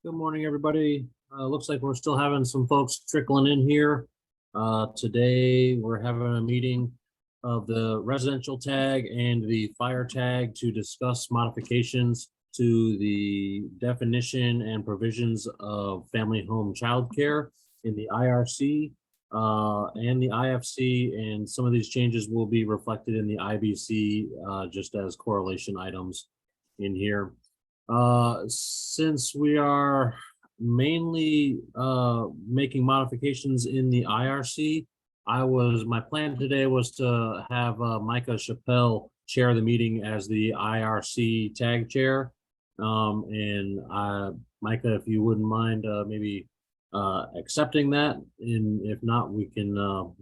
Good morning, everybody. Looks like we're still having some folks trickling in here. Today, we're having a meeting of the residential tag and the fire tag to discuss modifications to the definition and provisions of family home childcare in the IRC and the IFC, and some of these changes will be reflected in the IBC just as correlation items in here. Since we are mainly making modifications in the IRC, my plan today was to have Micah Chappelle chair the meeting as the IRC tag chair. Micah, if you wouldn't mind maybe accepting that, and if not, we can go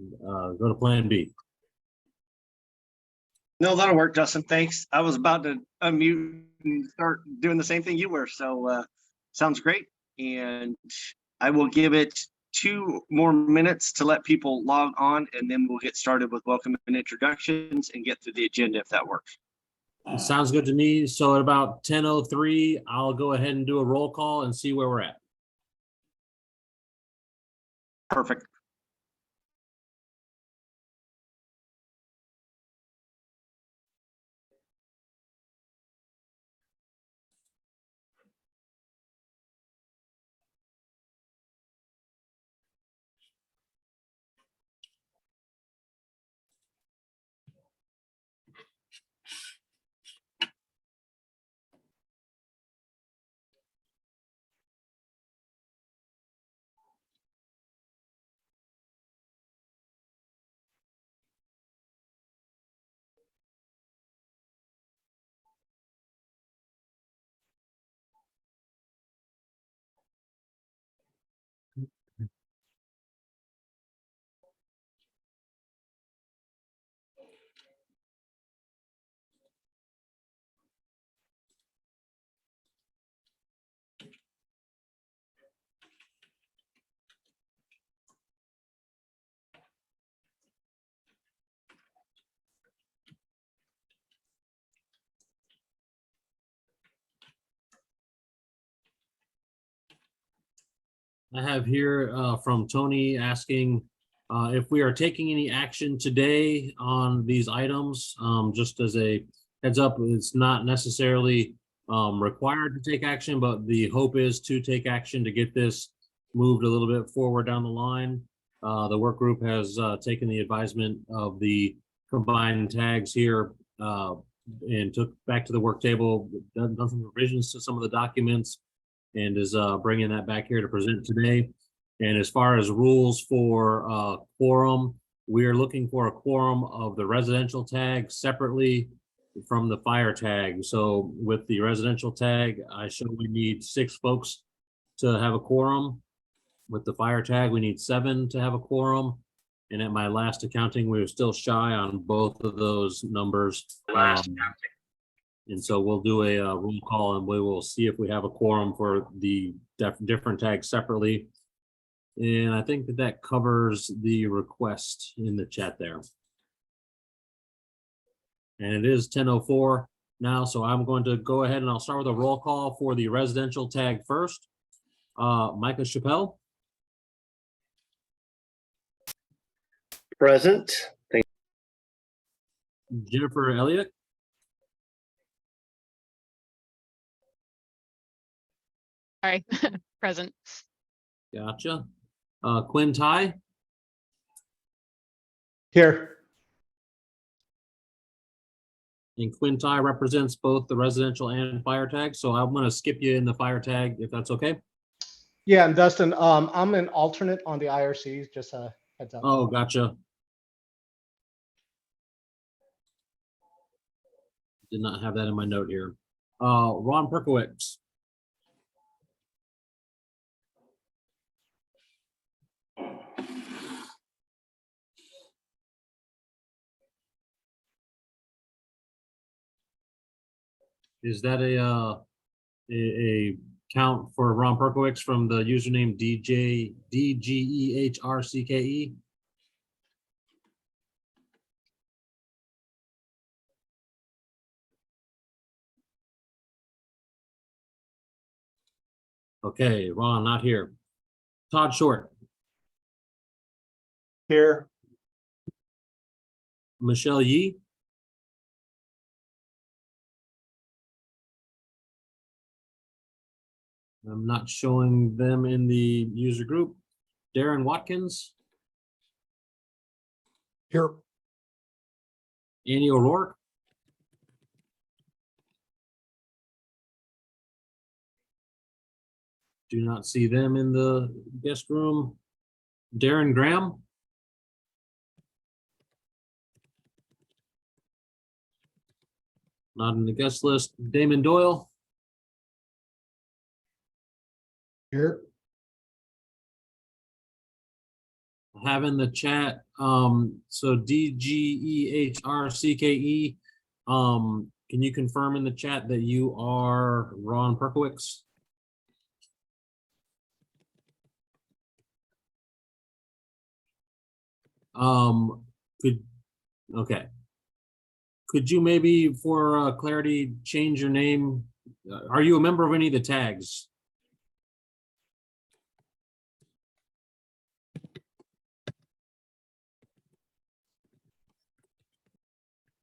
to plan B. No, that'll work, Justin. Thanks. I was about to unmute and start doing the same thing you were. So sounds great. And I will give it 2 more minutes to let people log on, and then we'll get started with welcome and introductions and get through the agenda if that works. Sounds good to me. So at about 10:03, I'll go ahead and do a roll call and see where we're at. Perfect. I have here from Tony asking if we are taking any action today on these items. Just as a heads up, it's not necessarily required to take action, but the hope is to take action to get this moved a little bit forward down the line. The work group has taken the advisement of the combined tags here and took back to the work table, done some revisions to some of the documents, and is bringing that back here to present today. And as far as rules for quorum, we are looking for a quorum of the residential tag separately from the fire tag. So with the residential tag, I show we need 6 folks to have a quorum. With the fire tag, we need 7 to have a quorum. And at my last accounting, we were still shy on both of those numbers. And so we'll do a roll call, and we will see if we have a quorum for the different tags separately. And I think that covers the request in the chat there. And it is 10:04 now, so I'm going to go ahead and I'll start with a roll call for the residential tag first. Micah Chappelle. Present. Thank Jennifer Elliott. Sorry, present. Gotcha. Quinn Ty. Here. And Quinn Ty represents both the residential and fire tag. So I'm going to skip you in the fire tag if that's okay. Yeah, and Dustin, I'm an alternate on the IRCs, just a heads up. Oh, gotcha. Did not have that in my note here. Ron Perkowitz. Is that a count for Ron Perkowitz from the username DGEHRCKE? Okay, Ron, not here. Todd Short, Here. Michelle Yee, I'm not showing them in the user group. Darren Watkins, Here. Annie O'Rourke, do not see them in the guest room. Darren Graham, not in the guest list. Damon Doyle, Here. have in the chat. So DGEHRCKE. Can you confirm in the chat that you are Ron Perkowicz? Could okay. Could you maybe, for clarity, change your name? Are you a member of any of the tags?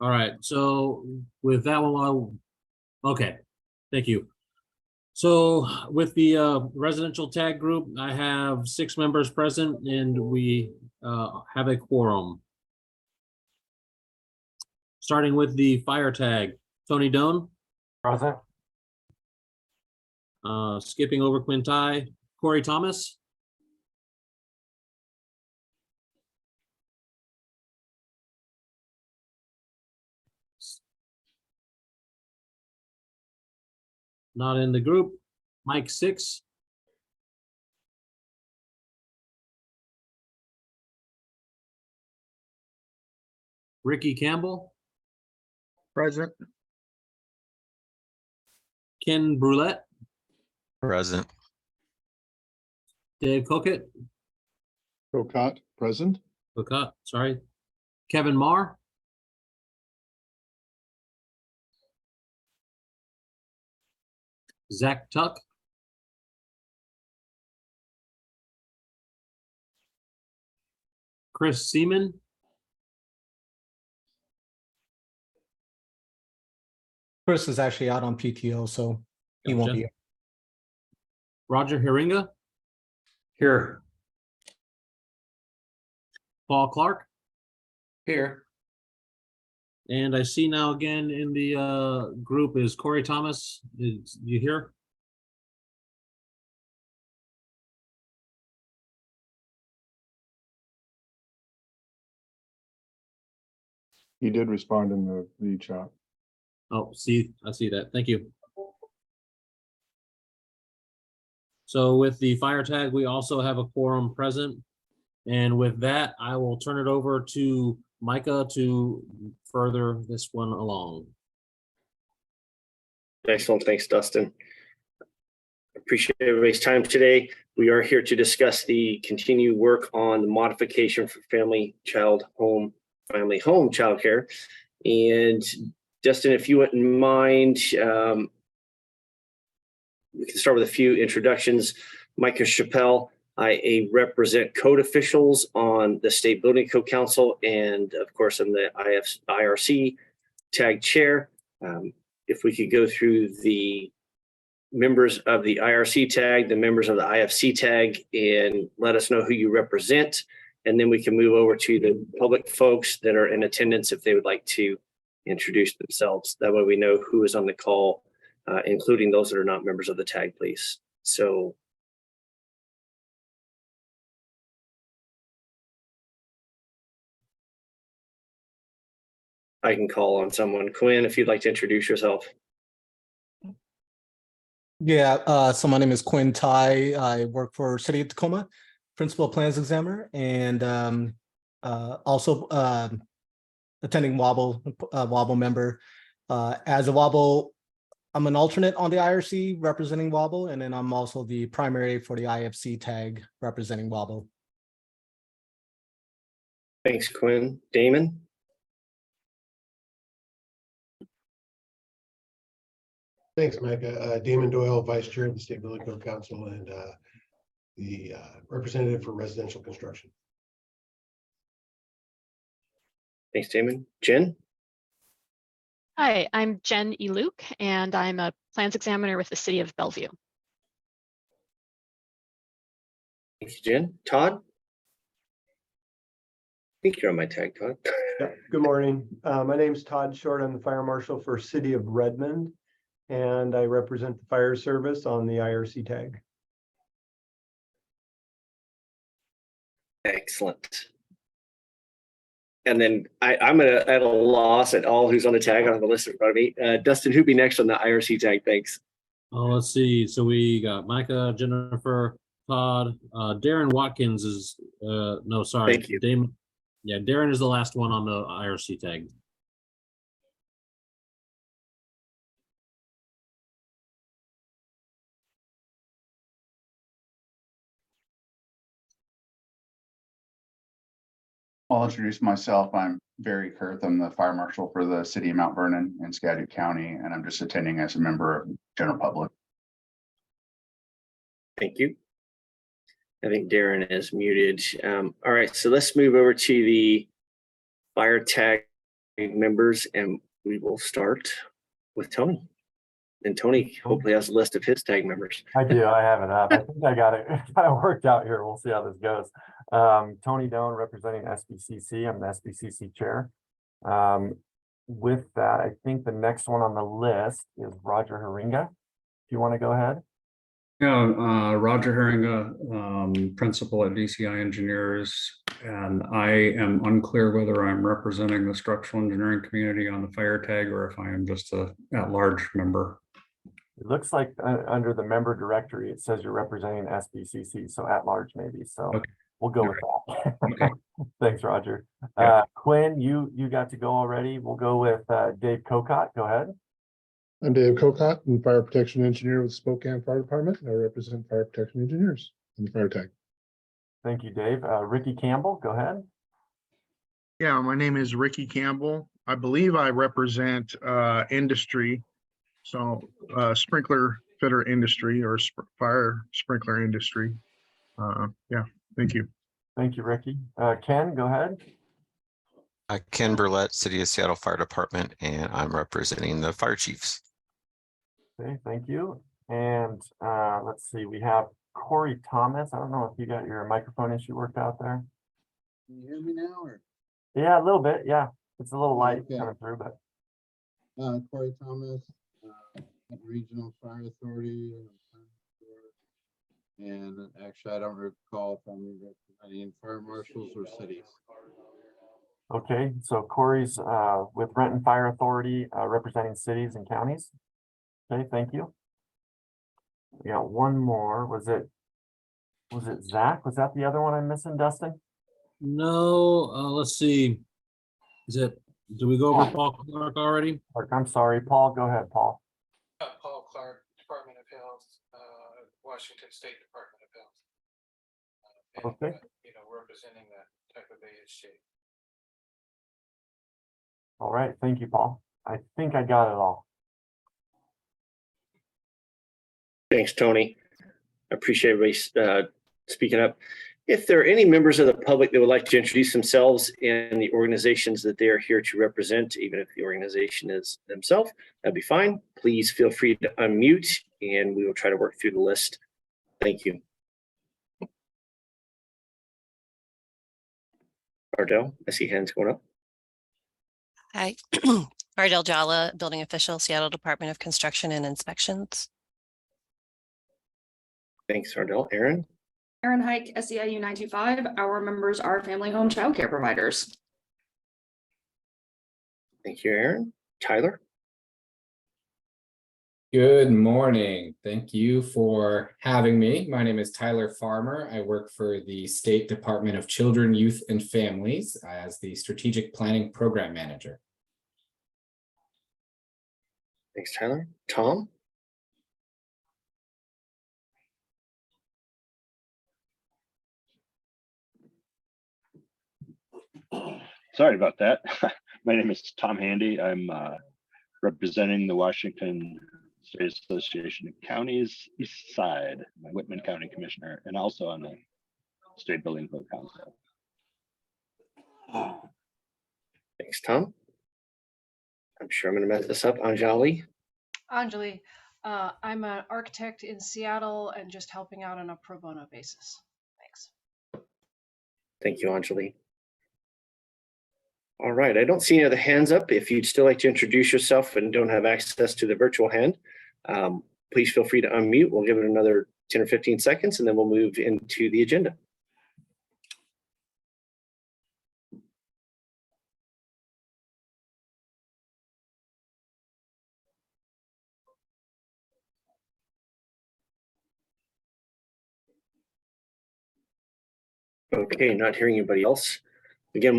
All right, so with that one, okay, thank you. So with the residential tag group, I have 6 members present and we have a quorum. Starting with the fire tag, Tony Doan. Present. Skipping over Quintai, Corey Thomas. Not in the group. Mike Six. Ricky Campbell. Present. Ken Brulette. Present. Dave Cockett. Cocott, present. Cockett, sorry. Kevin Marr. Zach Tuck. Chris Seaman. Chris is actually out on PTO, so he won't be Gotcha. here. Roger Herringa. Here. Paul Clark. Here. And I see now again in the group is Corey Thomas. Is you here? He did respond in the chat. Oh, see, I see that. Thank you. So with the fire tag, we also have a quorum present. And with that, I will turn it over to Micah to further this one along. Excellent. Thanks, Dustin. Appreciate everybody's time today. We are here to discuss the continued work on the modification for family home childcare. And Dustin, if you wouldn't mind, we can start with a few introductions. Micah Chappelle, I represent code officials on the State Building Code Council, and of course, I'm the IRC tag chair. If we could go through the members of the IRC tag, the members of the IFC tag, and let us know who you represent. And then we can move over to the public folks that are in attendance if they would like to introduce themselves. That way we know who is on the call, including those that are not members of the tag, please. So I can call on someone. Quinn, if you'd like to introduce yourself. Yeah, so my name is Quinn Tai. I work for City of Tacoma, Principal Plans Examiner, and also attending Wobble member. As a Wobble, I'm an alternate on the IRC representing Wobble, and then I'm also the primary for the IFC tag representing Wobble. Thanks, Quinn. Damon? Thanks, Micah. Damon Doyle, Vice Chair of the State Building Code Council and the representative for residential construction. Thanks, Damon. Jen? Hi, I'm Jen E. Luke, and I'm a plans examiner with the City of Bellevue. Thank you, Jen. Todd? I think you're on my tag, Todd. Yeah, good morning. My name's Todd Short. I'm the Fire Marshal for City of Redmond, and I represent the fire service on the IRC tag. Excellent. And then I'm at a loss at all who's on the tag. I don't have a list in front of me. Dustin, who'd be next on the IRC tag? Thanks. Oh, let's see. So we got Micah, Jennifer, Todd, Darren Watkins is, no, sorry. Thank you. Damon. Yeah, Darren is the last one on the IRC tag. I'll introduce myself. I'm Barry Kurth. I'm the fire marshal for the city of Mount Vernon in Skagit County, and I'm just attending as a member of the general public. Thank you. I think Darren is muted. All right, so let's move over to the fire tag members, and we will start with Tony. And Tony hopefully has a list of his tag members. I do. I have it up. I think I got it kind of worked out here. We'll see how this goes. Tony Doan representing SBCC. I'm the SBCC chair. With that, I think the next one on the list is Roger Haringa. Do you want to go ahead? Yeah, Roger Haringa, principal at DCI Engineers, and I am unclear whether I'm representing the structural engineering community on the fire tag or if I am just a at-large member. It looks like under the member directory, it says you're representing SBCC, so at large maybe. So okay. We'll go with that. Okay. Thanks, Roger. Yeah. Quinn, you got to go already. We'll go with Dave Cocott. Go ahead. I'm Dave Cocott, I'm fire protection engineer with Spokane Fire Department. I represent fire protection engineers in the fire tag. Thank you, Dave. Ricky Campbell, go ahead. Yeah, my name is Ricky Campbell. I believe I represent industry. So sprinkler fitter industry or fire sprinkler industry. Yeah, thank you. Thank you, Ricky. Ken, go ahead. Ken Burlett, City of Seattle Fire Department, and I'm representing the fire chiefs. Okay, thank you. And let's see, we have Corey Thomas. I don't know if you got your microphone issue worked out there. Can you hear me now? Or? Yeah, a little bit. Yeah, it's a little light coming through, but. Corey Thomas, Regional Fire Authority, and actually, I don't recall if I'm representing fire marshals or cities. Okay, so Corey's with Renton Fire Authority, representing cities and counties. Okay, thank you. We got one more. Was it Zach? Was that the other one I'm missing, Dustin? No, let's see. Did we go over Paul Clark already? I'm sorry, Paul, go ahead, Paul. Paul Clark, Department of Health, Washington State Department of Health. Okay. Representing that type of AHG. All right, thank you, Paul. I think I got it all. Thanks, Tony. I appreciate everybody speaking up. If there are any members of the public that would like to introduce themselves and the organizations that they are here to represent, even if the organization is themselves, that'd be fine. Please feel free to unmute and we will try to work through the list. Thank you. Ardell, I see hands going up. Hi, Ardell Jala, building official, Seattle Department of Construction and Inspections. Thanks, Ardell. Aaron? Aaron Hike, SEIU 925. Our members are family home child care providers. Thank you, Aaron. Tyler? Good morning. Thank you for having me. My name is Tyler Farmer. I work for the State Department of Children, Youth, and Families as the Strategic Planning Program Manager. Thanks, Tyler. Tom? Sorry about that. My name is Tom Handy. I'm representing the Washington State Association of Counties East Side, my Whitman County Commissioner, and also on the State Building Code Council. Thanks, Tom. I'm sure I'm going to mess this up. Anjali. Anjali, I'm an architect in Seattle and just helping out on a pro bono basis. Thanks. Thank you, Anjali. All right, I don't see any other hands up. If you'd still like to introduce yourself and don't have access to the virtual hand, please feel free to unmute. We'll give it another 10 or 15 seconds and then we'll move into the agenda. Okay, not hearing anybody else. Again,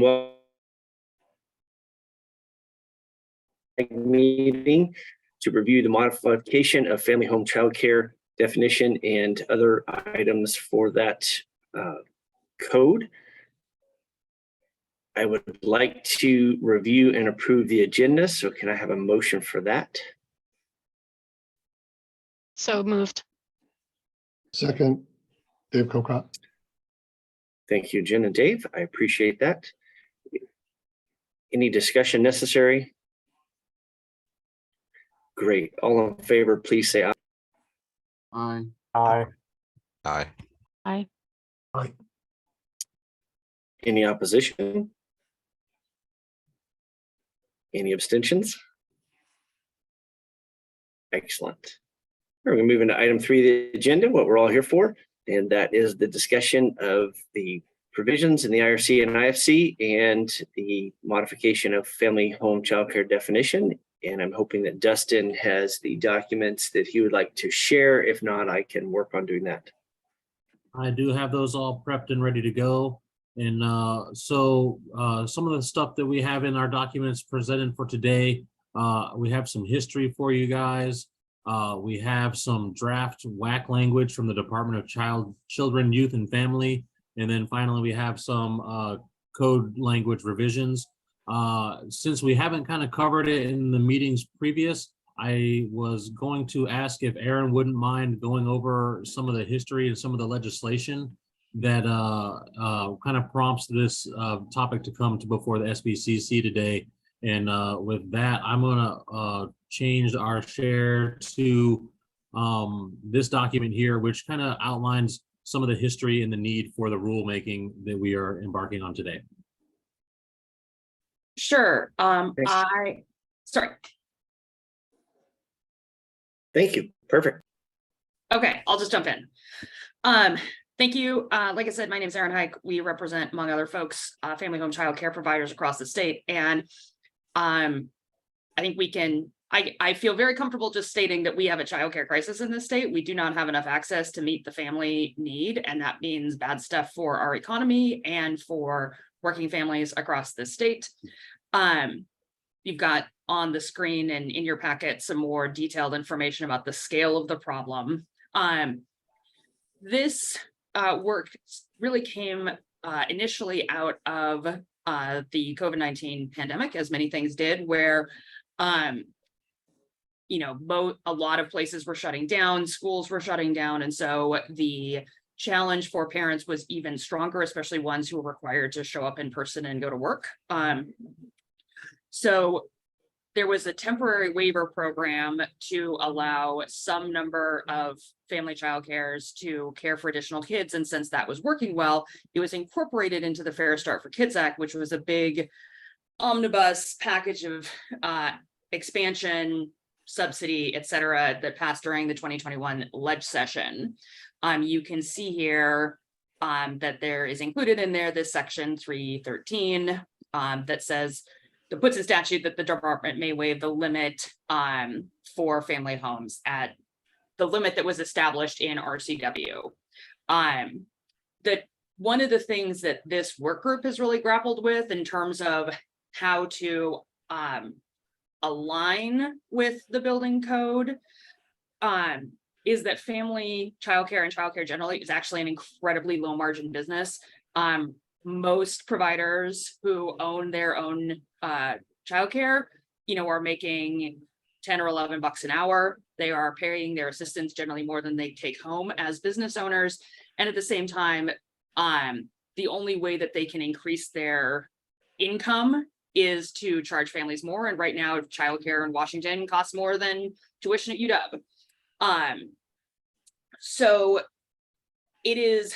meeting to review the modification of family home child care definition and other items for that code. I would like to review and approve the agenda. So can I have a motion for that? So moved. Second, Dave Cocott. Thank you, Jen and Dave. I appreciate that. Any discussion necessary? Great. All in favor, please say aye. Aye. Aye. Aye. Aye. Aye. Any opposition? Any abstentions? Excellent. We're going to move into item 3 of the agenda, what we're all here for, and that is the discussion of the provisions in the IRC and IFC and the modification of family home child care definition. And I'm hoping that Dustin has the documents that he would like to share. If not, I can work on doing that. I do have those all prepped and ready to go. And some of the stuff that we have in our documents presented for today, we have some history for you guys. We have some draft WAC language from the Department of Children, Youth, and Family. And then finally, we have some code language revisions. Since we haven't kind of covered it in the meetings previous, I was going to ask if Aaron wouldn't mind going over some of the history and some of the legislation that kind of prompts this topic to come to before the SBCC today. And with that, I'm gonna change our share to this document here, which kind of outlines some of the history and the need for the rulemaking that we are embarking on today. Sure. Sorry. Thank you. Perfect. Okay, I'll just jump in. Thank you. Like I said, my name is Erin Hike. We represent, among other folks, family home child care providers across the state. And I think I feel very comfortable just stating that we have a child care crisis in this state. We do not have enough access to meet the family need. And that means bad stuff for our economy and for working families across the state. You've got on the screen and in your packet some more detailed information about the scale of the problem. This work really came initially out of the COVID-19 pandemic, as many things did, where a lot of places were shutting down, schools were shutting down, and so the challenge for parents was even stronger, especially ones who were required to show up in person and go to work. So there was a temporary waiver program to allow some number of family child cares to care for additional kids. And since that was working well, it was incorporated into the Fair Start for Kids Act, which was a big omnibus package of expansion, subsidy, et cetera, that passed during the 2021 leg session. You can see here that there is included in there this section 313 that says, that puts a statute that the department may waive the limit for family homes at the limit that was established in RCW. That one of the things that this work group has really grappled with in terms of how to align with the building code is that family childcare and childcare generally is actually an incredibly low margin business. Most providers who own their own childcare, are making 10 or 11 bucks an hour. They are paying their assistants generally more than they take home as business owners. And at the same time, the only way that they can increase their income is to charge families more. And right now, childcare in Washington costs more than tuition at UW. So it is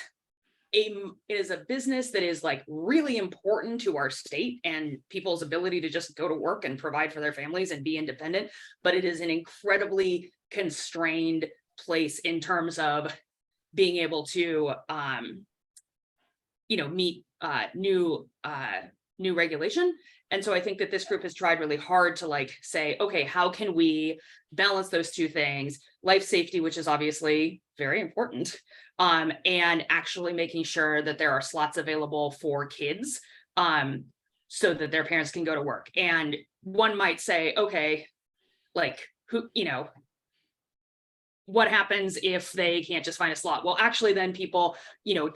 a business that is like really important to our state and people's ability to just go to work and provide for their families and be independent. But it is an incredibly constrained place in terms of being able to, meet new regulation. And so I think that this group has tried really hard to like say, okay, how can we balance those two things? Life safety, which is obviously very important, and actually making sure that there are slots available for kids so that their parents can go to work. And one might say, okay, like what happens if they can't just find a slot? Well, actually, then people,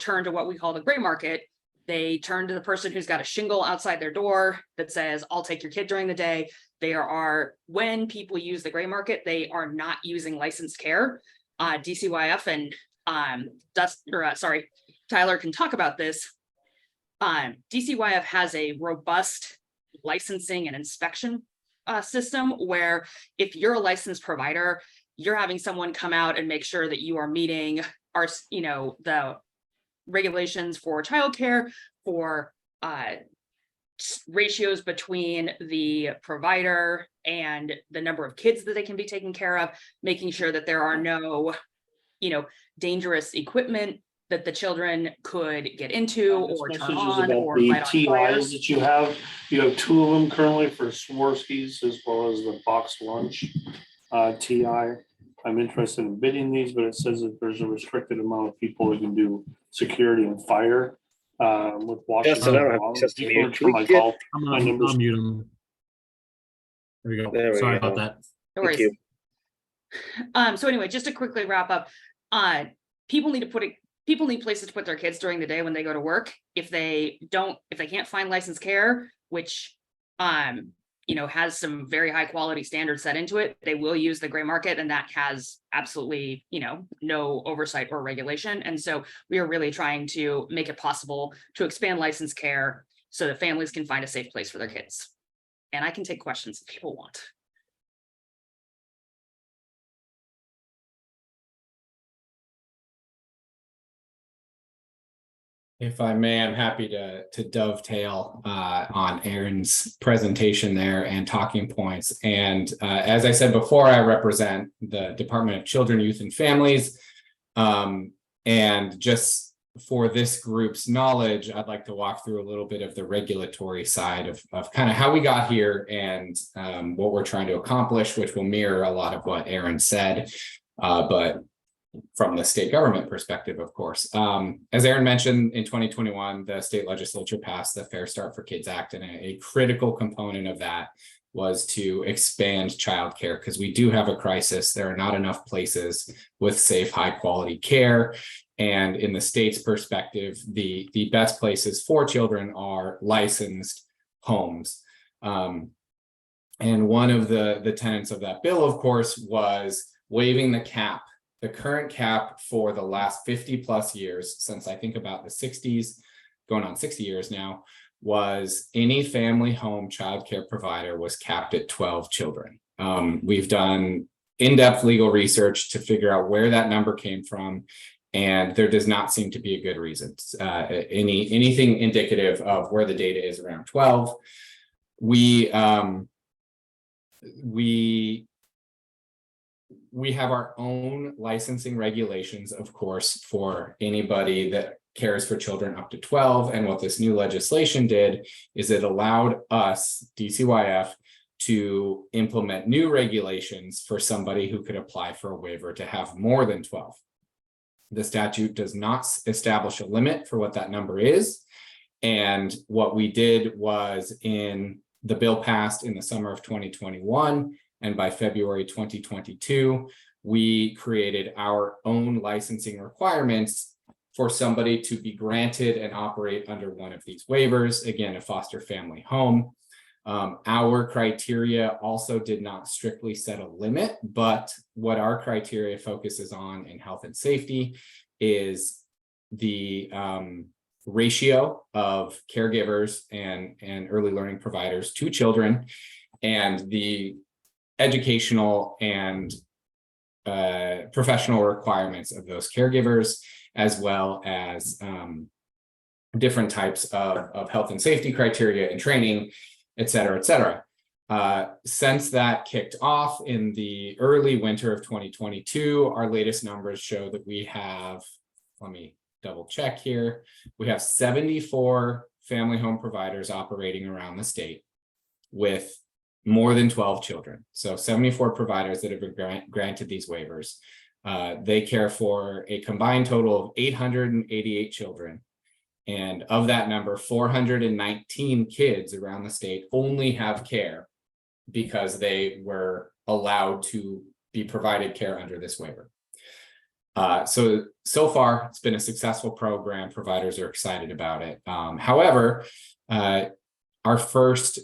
turn to what we call the gray market. They turn to the person who's got a shingle outside their door that says, I'll take your kid during the day. When people use the gray market, they are not using licensed care. DCYF and Tyler can talk about this. DCYF has a robust licensing and inspection system where if you're a licensed provider, you're having someone come out and make sure that you are meeting the regulations for childcare, for ratios between the provider and the number of kids that they can be taken care of, making sure that there are no, dangerous equipment that the children could get into or turn on or light on fires. That you have two of them currently for Swarovskis as well as the boxed lunch TI. I'm interested in bidding these, but it says that there's a restricted amount of people that can do security and fire with Washington. Yes, and I don't have access to mute. For my call, my I'll numbers. mute them. There we go. Sorry about that. No worries. So anyway, just to quickly wrap up, people need places to put their kids during the day when they go to work. If they can't find licensed care, which has some very high quality standards set into it, they will use the gray market, and that has absolutely, no oversight or regulation. And so we are really trying to make it possible to expand licensed care so that families can find a safe place for their kids. And I can take questions if people want. If I may, I'm happy to dovetail on Aaron's presentation there and talking points. And as I said before, I represent the Department of Children, Youth, and Families. And just for this group's knowledge, I'd like to walk through a little bit of the regulatory side of kind of how we got here and what we're trying to accomplish, which will mirror a lot of what Aaron said, but from the state government perspective, of course. As Aaron mentioned, in 2021, the state legislature passed the Fair Start for Kids Act, and a critical component of that was to expand childcare because we do have a crisis. There are not enough places with safe, high quality care. And in the state's perspective, the best places for children are licensed homes. And one of the tenets of that bill, of course, was waiving the current cap for the last 50 plus years, since I think about the 60s, going on 60 years now, was any family home childcare provider was capped at 12 children. We've done in-depth legal research to figure out where that number came from, and there does not seem to be a good reason. Anything indicative of where the data is around 12. We have our own licensing regulations, of course, for anybody that cares for children up to 12. And what this new legislation did is it allowed us, DCYF, to implement new regulations for somebody who could apply for a waiver to have more than 12. The statute does not establish a limit for what that number is. And what we did was the bill passed in the summer of 2021. And by February 2022, we created our own licensing requirements for somebody to be granted and operate under one of these waivers, again, a foster family home. Our criteria also did not strictly set a limit, but what our criteria focuses on in health and safety is the ratio of caregivers and early learning providers to children, and the educational and professional requirements of those caregivers, as well as different types of health and safety criteria and training, et cetera, et cetera. Since that kicked off in the early winter of 2022, our latest numbers show that we have, let me double check here, we have 74 family home providers operating around the state with more than 12 children. So 74 providers that have been granted these waivers. They care for a combined total of 888 children. And of that number, 419 kids around the state only have care because they were allowed to be provided care under this waiver. So far, it's been a successful program. Providers are excited about it. However, our first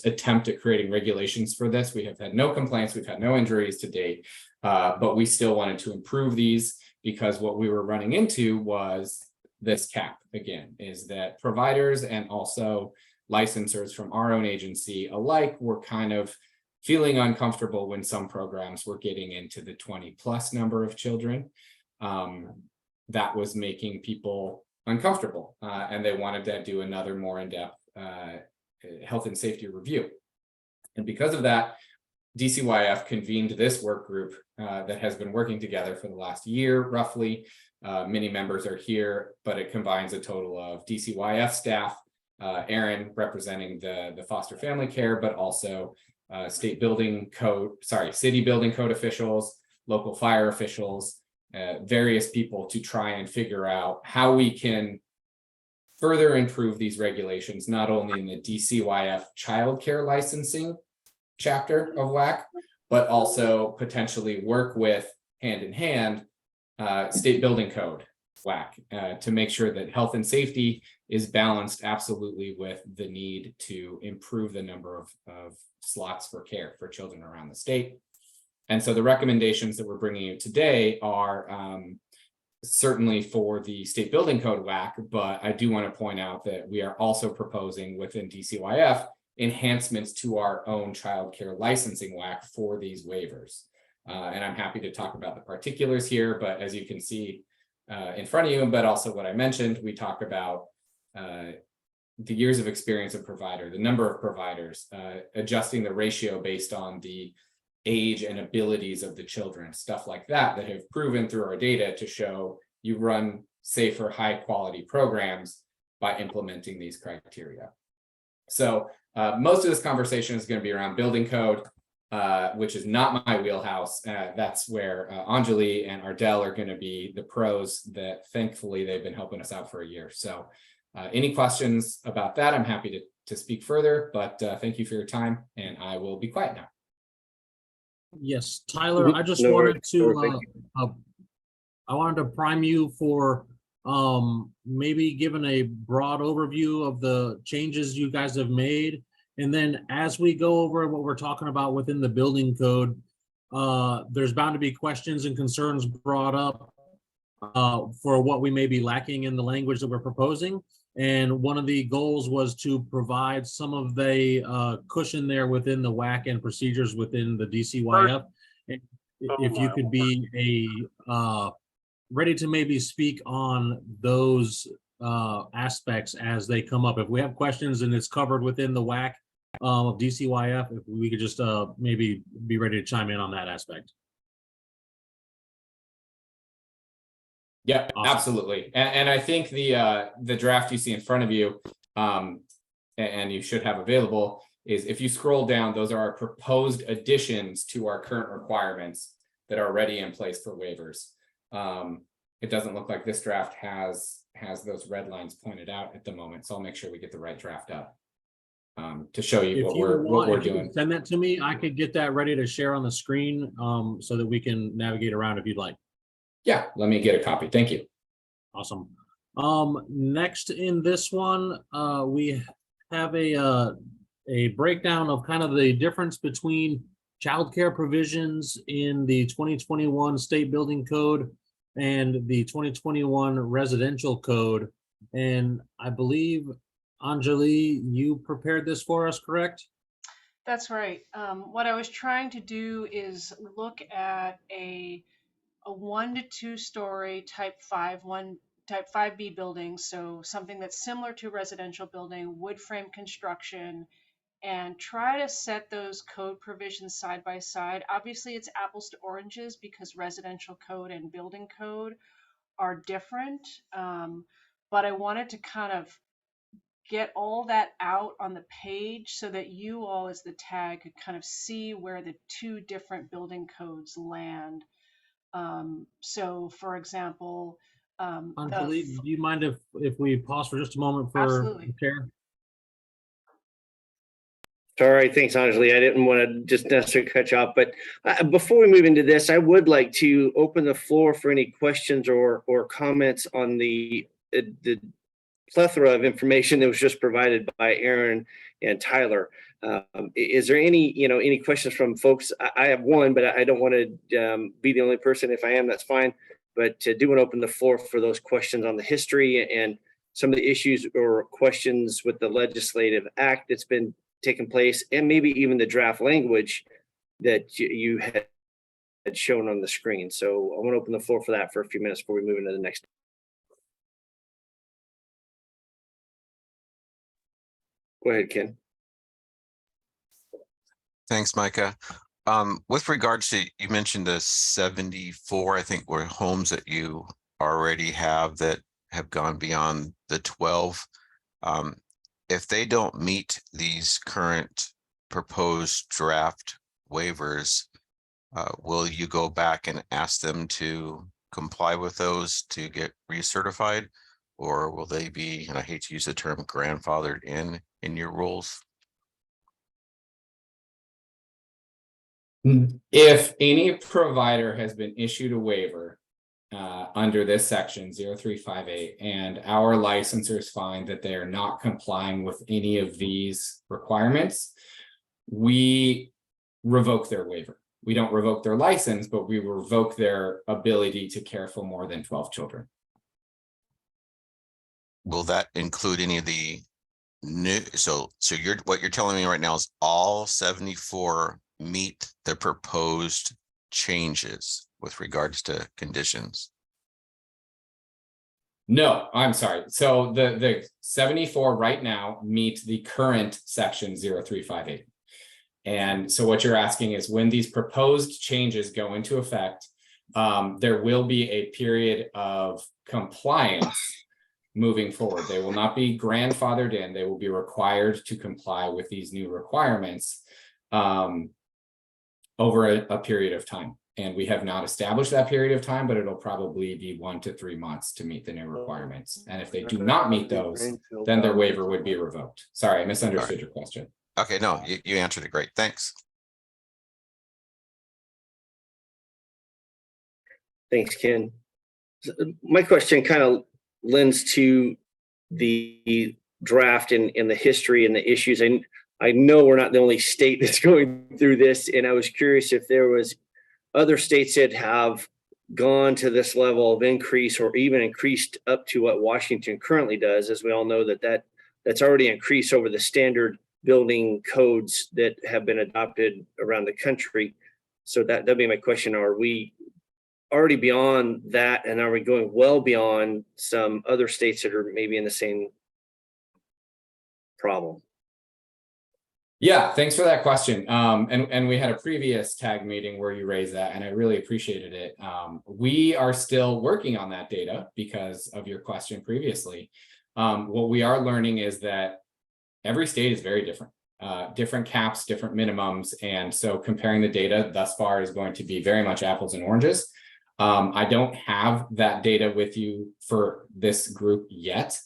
attempt at creating regulations for this, we have had no complaints, we've had no injuries to date, but we still wanted to improve these, because what we were running into was this cap again, is that providers and also licensors from our own agency alike were kind of feeling uncomfortable when some programs were getting into the 20+ number of children. That was making people uncomfortable, and they wanted to do another more in-depth health and safety review. And because of that, DCYF convened this work group that has been working together for the last year, roughly. Many members are here, but it combines a total of DCYF staff, Aaron representing the foster family care, but also city building code officials, local fire officials, various people, to try and figure out how we can further improve these regulations, not only in the DCYF childcare licensing chapter of WAC, but also potentially work with hand in hand state building code WAC to make sure that health and safety is balanced absolutely with the need to improve the number of slots for care for children around the state. And so the recommendations that we're bringing you today are certainly for the state building code WAC, but I do want to point out that we are also proposing within DCYF enhancements to our own childcare licensing WAC for these waivers. And I'm happy to talk about the particulars here, but as you can see in front of you, but also what I mentioned, we talk about the years of experience of provider, the number of providers, adjusting the ratio based on the age and abilities of the children, stuff like that, that have proven through our data to show you run safer, high quality programs by implementing these criteria. So most of this conversation is going to be around building code, which is not my wheelhouse. That's where Anjali and Ardell are going to be the pros that thankfully they've been helping us out for a year. So any questions about that, I'm happy to speak further, but thank you for your time, and I will be quiet now. Yes, Tyler, I just wanted to, I wanted to prime you for maybe giving a broad overview of the changes you guys have made. And then as we go over what we're talking about within the building code, there's bound to be questions and concerns brought up for what we may be lacking in the language that we're proposing. And one of the goals was to provide some of the cushion there within the WAC and procedures within the DCYF. If you could be ready to maybe speak on those aspects as they come up. If we have questions and it's covered within the WAC of DCYF, if we could just maybe be ready to chime in on that aspect. Yeah, awesome. Absolutely. And I think the draft you see in front of you, and you should have available, is if you scroll down, those are our proposed additions to our current requirements that are already in place for waivers. It doesn't look like this draft has those red lines pointed out at the moment, so I'll make sure we get the right draft up to show you what we're doing. Send that to me. I could get that ready to share on the screen so that we can navigate around if you'd like. Yeah, let me get a copy. Thank you. Awesome. Next in this one, we have a breakdown of kind of the difference between childcare provisions in the 2021 State Building Code and the 2021 Residential Code. And I believe, Anjali, you prepared this for us, correct? That's right. What I was trying to do is look at a 1 to 2 story type 5B building, so something that's similar to a residential building, wood frame construction, and try to set those code provisions side by side. Obviously, it's apples to oranges because residential code and building code are different, but I wanted to kind of get all that out on the page so that you all as the tag could kind of see where the two different building codes land. So for example, Anjali, do you mind if we pause for just a moment for Absolutely. the chair? All right, thanks, Anjali. I didn't want to just necessarily cut you off, but before we move into this, I would like to open the floor for any questions or comments on the plethora of information that was just provided by Aaron and Tyler. Is there any questions from folks? I have one, but I don't want to be the only person. If I am, that's fine. But do want to open the floor for those questions on the history and some of the issues or questions with the legislative act that's been taking place, and maybe even the draft language that you had shown on the screen. So I want to open the floor for that for a few minutes before we move into the next. Go ahead, Ken. Thanks, Micah. With regards to, you mentioned the 74, I think, were homes that you already have that have gone beyond the 12. If they don't meet these current proposed draft waivers, will you go back and ask them to comply with those to get recertified? Or will they be, and I hate to use the term, grandfathered in your rules? If any provider has been issued a waiver under this section 0358 and our licensors find that they are not complying with any of these requirements, we revoke their waiver. We don't revoke their license, but we revoke their ability to care for more than 12 children. Will that include any of the new, so what you're telling me right now is all 74 meet the proposed changes with regards to conditions? No, I'm sorry. So the 74 right now meet the current section 0358. And so what you're asking is when these proposed changes go into effect, there will be a period of compliance moving forward. They will not be grandfathered in. They will be required to comply with these new requirements over a period of time. And we have not established that period of time, but it'll probably be 1 to 3 months to meet the new requirements. And if they do not meet those, then their waiver would be revoked. Sorry, I misunderstood your question. Okay, no, you answered it great. Thanks. Thanks, Ken. My question kind of lends to the draft and the history and the issues. And I know we're not the only state that's going through this. And I was curious if there was other states that have gone to this level of increase or even increased up to what Washington currently does. As we all know that's already increased over the standard building codes that have been adopted around the country. So that'd be my question. Are we already beyond that? And are we going well beyond some other states that are maybe in the same problem? Yeah, thanks for that question. And we had a previous tag meeting where you raised that, and I really appreciated it. We are still working on that data because of your question previously. What we are learning is that every state is very different. Different caps, different minimums. And so comparing the data thus far is going to be very much apples and oranges. I don't have that data with you for this group yet.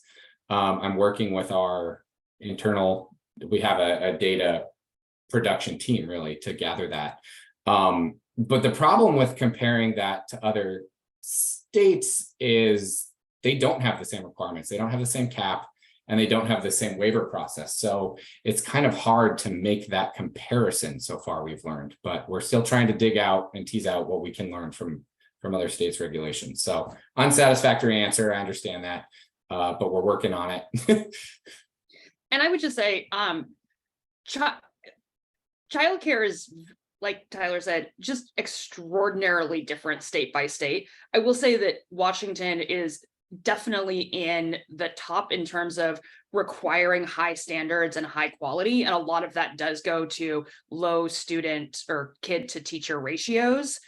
I'm working with our internal, we have a data production team really to gather that. But the problem with comparing that to other states is they don't have the same requirements, they don't have the same cap, and they don't have the same waiver process. So it's kind of hard to make that comparison so far, we've learned, but we're still trying to dig out and tease out what we can learn from other states' regulations. So unsatisfactory answer, I understand that, but we're working on it. And I would just say, childcare is, like Tyler said, just extraordinarily different state by state. I will say that Washington is definitely in the top in terms of requiring high standards and high quality. And a lot of that does go to low student or kid to teacher ratios.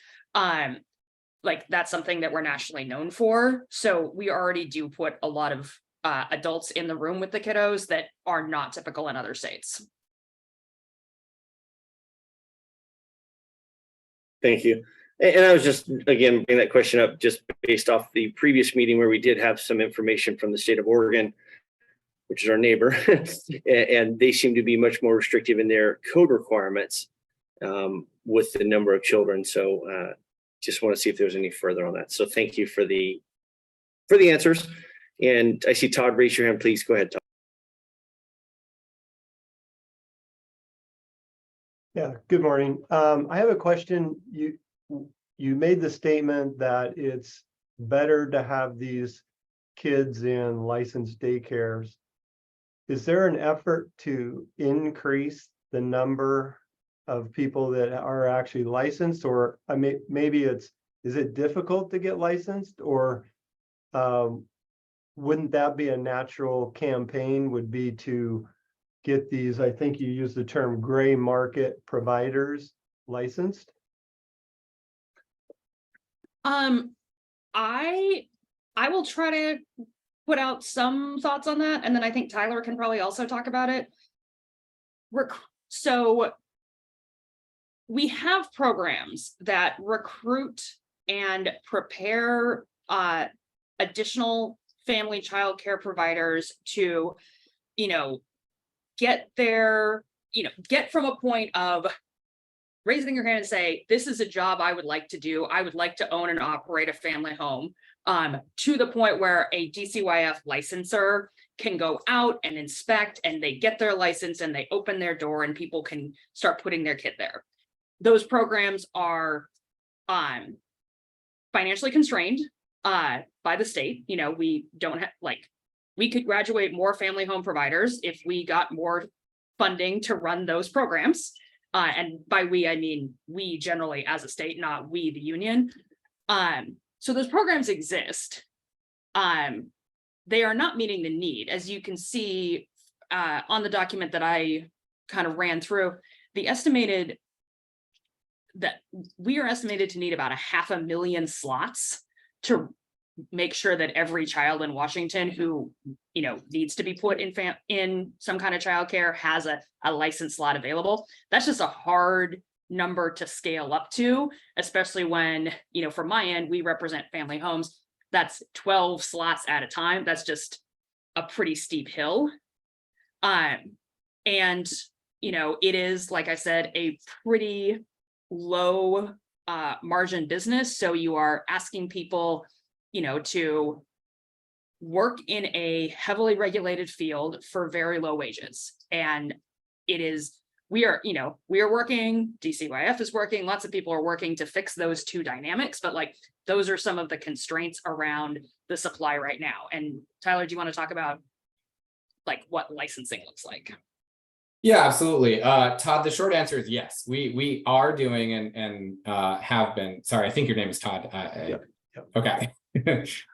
Like that's something that we're nationally known for. So we already do put a lot of adults in the room with the kiddos that are not typical in other states. Thank you. And I was just, again, bringing that question up just based off the previous meeting where we did have some information from the state of Oregon, which is our neighbor, and they seem to be much more restrictive in their code requirements with the number of children. So just want to see if there's any further on that. So thank you for the answers. And I see Todd, raise your hand, please. Go ahead, Todd. Yeah, good morning. I have a question. You made the statement that it's better to have these kids in licensed daycares. Is there an effort to increase the number of people that are actually licensed, or maybe is it difficult to get licensed, or wouldn't that be a natural campaign, would be to get these, I think you used the term gray market providers licensed? I will try to put out some thoughts on that, and then I think Tyler can probably also talk about it. So we have programs that recruit and prepare additional family child care providers to, get from a point of raising your hand and say, this is a job I would like to do. I would like to own and operate a family home, to the point where a DCYF licensor can go out and inspect, and they get their license and they open their door and people can start putting their kid there. Those programs are financially constrained by the state. We don't have, we could graduate more family home providers if we got more funding to run those programs. And by we, I mean we generally as a state, not we, the union. So those programs exist. They are not meeting the need. As you can see on the document that I kind of ran through, we are estimated to need about 500,000 slots to make sure that every child in Washington who needs to be put in some kind of childcare has a licensed slot available. That's just a hard number to scale up to, especially when, from my end, we represent family homes. That's 12 slots at a time. That's just a pretty steep hill. And it is, like I said, a pretty low margin business. So you are asking people to work in a heavily regulated field for very low wages. And we are working, DCYF is working, lots of people are working to fix those two dynamics, but those are some of the constraints around the supply right now. And Tyler, do you want to talk about what licensing looks like? Yeah, absolutely. Todd, the short answer is yes. We are doing and have been, sorry, I think your name is Todd. Yep. Okay.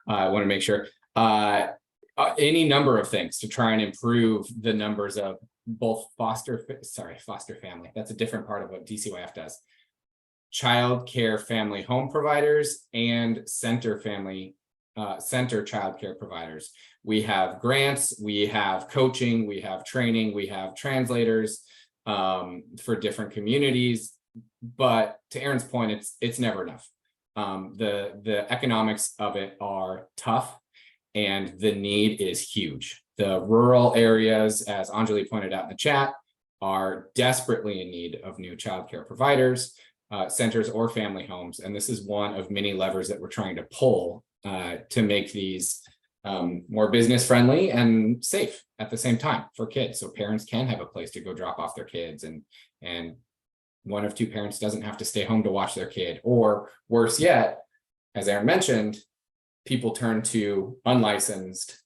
I want to make sure. Any number of things to try and improve the numbers of both foster family. That's a different part of what DCYF does. Child care family home providers and center child care providers. We have grants, we have coaching, we have training, we have translators for different communities. But to Aaron's point, it's never enough. The economics of it are tough and the need is huge. The rural areas, as Anjali pointed out in the chat, are desperately in need of new childcare providers, centers, or family homes. And this is one of many levers that we're trying to pull to make these more business friendly and safe at the same time for kids. So parents can have a place to go drop off their kids, and one of two parents doesn't have to stay home to watch their kid. Or worse yet, as Aaron mentioned, people turn to unlicensed,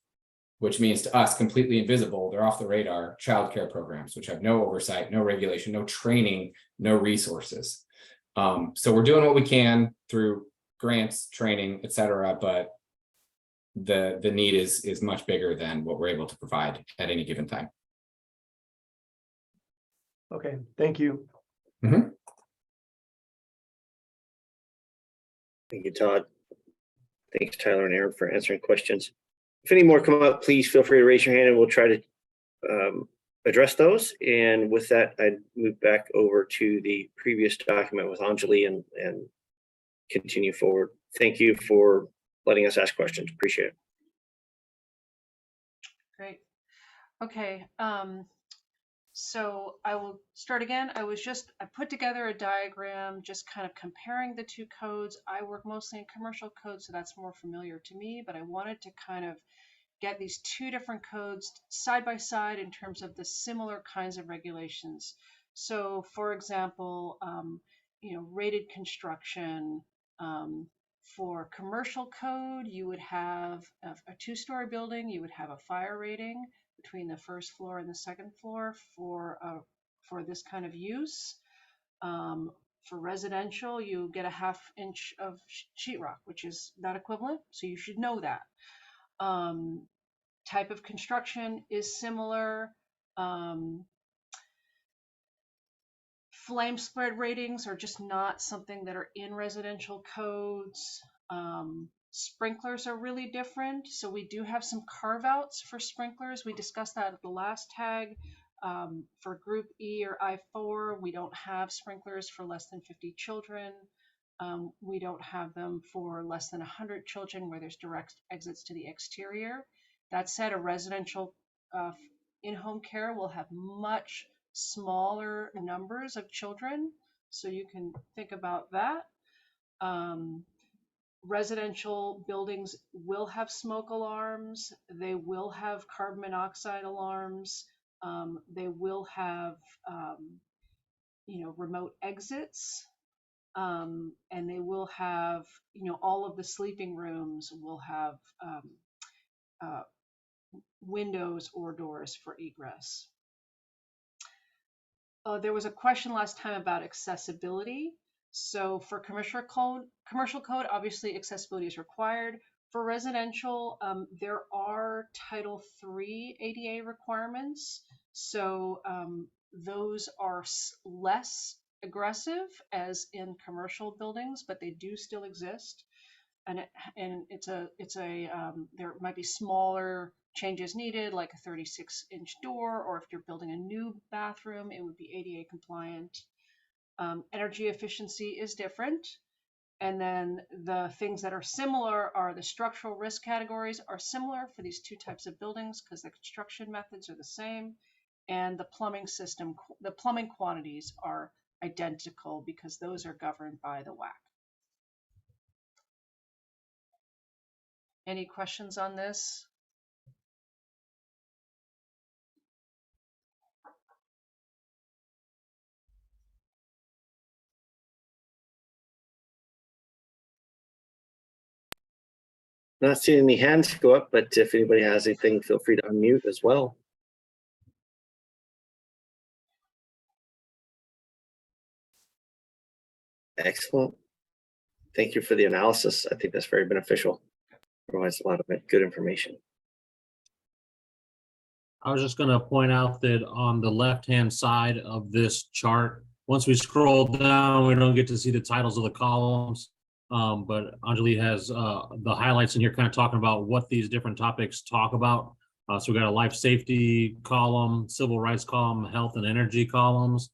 which means to us completely invisible, they're off the radar, childcare programs, which have no oversight, no regulation, no training, no resources. So we're doing what we can through grants, training, et cetera, but the need is much bigger than what we're able to provide at any given time. Okay, thank you. Mm-hmm. Thank you, Todd. Thanks, Tyler and Aaron, for answering questions. If any more come up, please feel free to raise your hand and we'll try to address those. And with that, I'd move back over to the previous document with Anjali and continue forward. Thank you for letting us ask questions. Appreciate it. Great. Okay. So I will start again. I put together a diagram just kind of comparing the two codes. I work mostly in commercial code, so that's more familiar to me, but I wanted to kind of get these two different codes side by side in terms of the similar kinds of regulations. So for example, rated construction, for commercial code, you would have a two-story building, you would have a fire rating between the first floor and the second floor for this kind of use. For residential, you get a 1/2 inch of sheetrock, which is that equivalent, so you should know that. Type of construction is similar. Flame spread ratings are just not something that are in residential codes. Sprinklers are really different. So we do have some carve outs for sprinklers. We discussed that at the last tag. For group E or I4, we don't have sprinklers for less than 50 children. We don't have them for less than 100 children where there's direct exits to the exterior. That said, a residential in-home care will have much smaller numbers of children, so you can think about that. Residential buildings will have smoke alarms. They will have carbon monoxide alarms. They will have, remote exits. And they will have, all of the sleeping rooms will have windows or doors for egress. There was a question last time about accessibility. So for commercial code, obviously accessibility is required. For residential, there are Title III ADA requirements. So those are less aggressive as in commercial buildings, but they do still exist. And there might be smaller changes needed, like a 36-inch door, or if you're building a new bathroom, it would be ADA compliant. Energy efficiency is different. And then the things that are similar are the structural risk categories are similar for these two types of buildings because the construction methods are the same. And the plumbing system, the plumbing quantities are identical because those are governed by the WAC. Any questions on this? Not seeing any hands go up, but if anybody has anything, feel free to unmute as well. Excellent. Thank you for the analysis. I think that's very beneficial. Provides a lot of good information. I was just going to point out that on the left-hand side of this chart, once we scroll down, we don't get to see the titles of the columns. But Anjali has the highlights in here kind of talking about what these different topics talk about. So we got a life safety column, civil rights column, health and energy columns.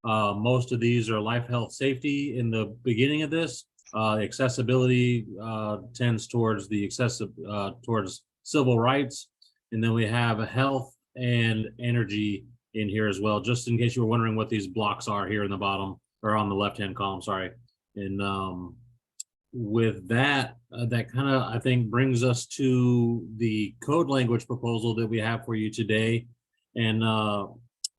Most of these are life, health, safety in the beginning of this. Accessibility tends towards towards civil rights. And then we have health and energy in here as well, just in case you were wondering what these blocks are here in the bottom or on the left-hand column, sorry. And with that, that kind of, I think, brings us to the code language proposal that we have for you today. And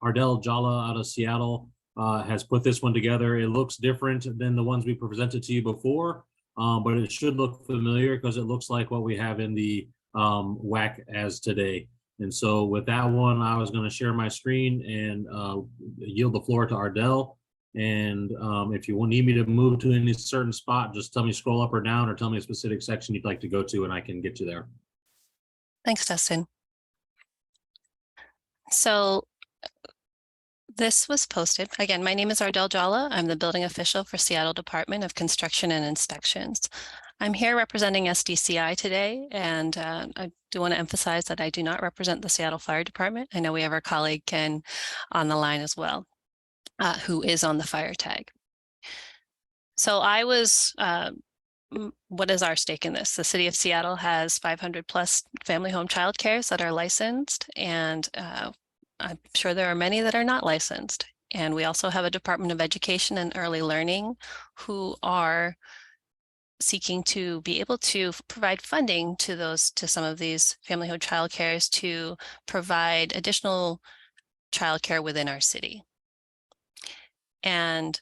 Ardell Jala out of Seattle has put this one together. It looks different than the ones we presented to you before, but it should look familiar because it looks like what we have in the WAC as today. And so with that one, I was going to share my screen and yield the floor to Ardell. And if you need me to move to any certain spot, just tell me scroll up or down or tell me a specific section you'd like to go to and I can get you there. Thanks, Dustin. So this was posted. Again, my name is Ardell Jala. I'm the building official for Seattle Department of Construction and Inspections. I'm here representing SDCI today, and I do want to emphasize that I do not represent the Seattle Fire Department. I know we have our colleague Ken on the line as well, who is on the fire tag. So I was, what is our stake in this? The city of Seattle has 500 plus family home child cares that are licensed, and I'm sure there are many that are not licensed. And we also have a Department of Education and Early Learning who are seeking to be able to provide funding to some of these family home child cares to provide additional childcare within our city. And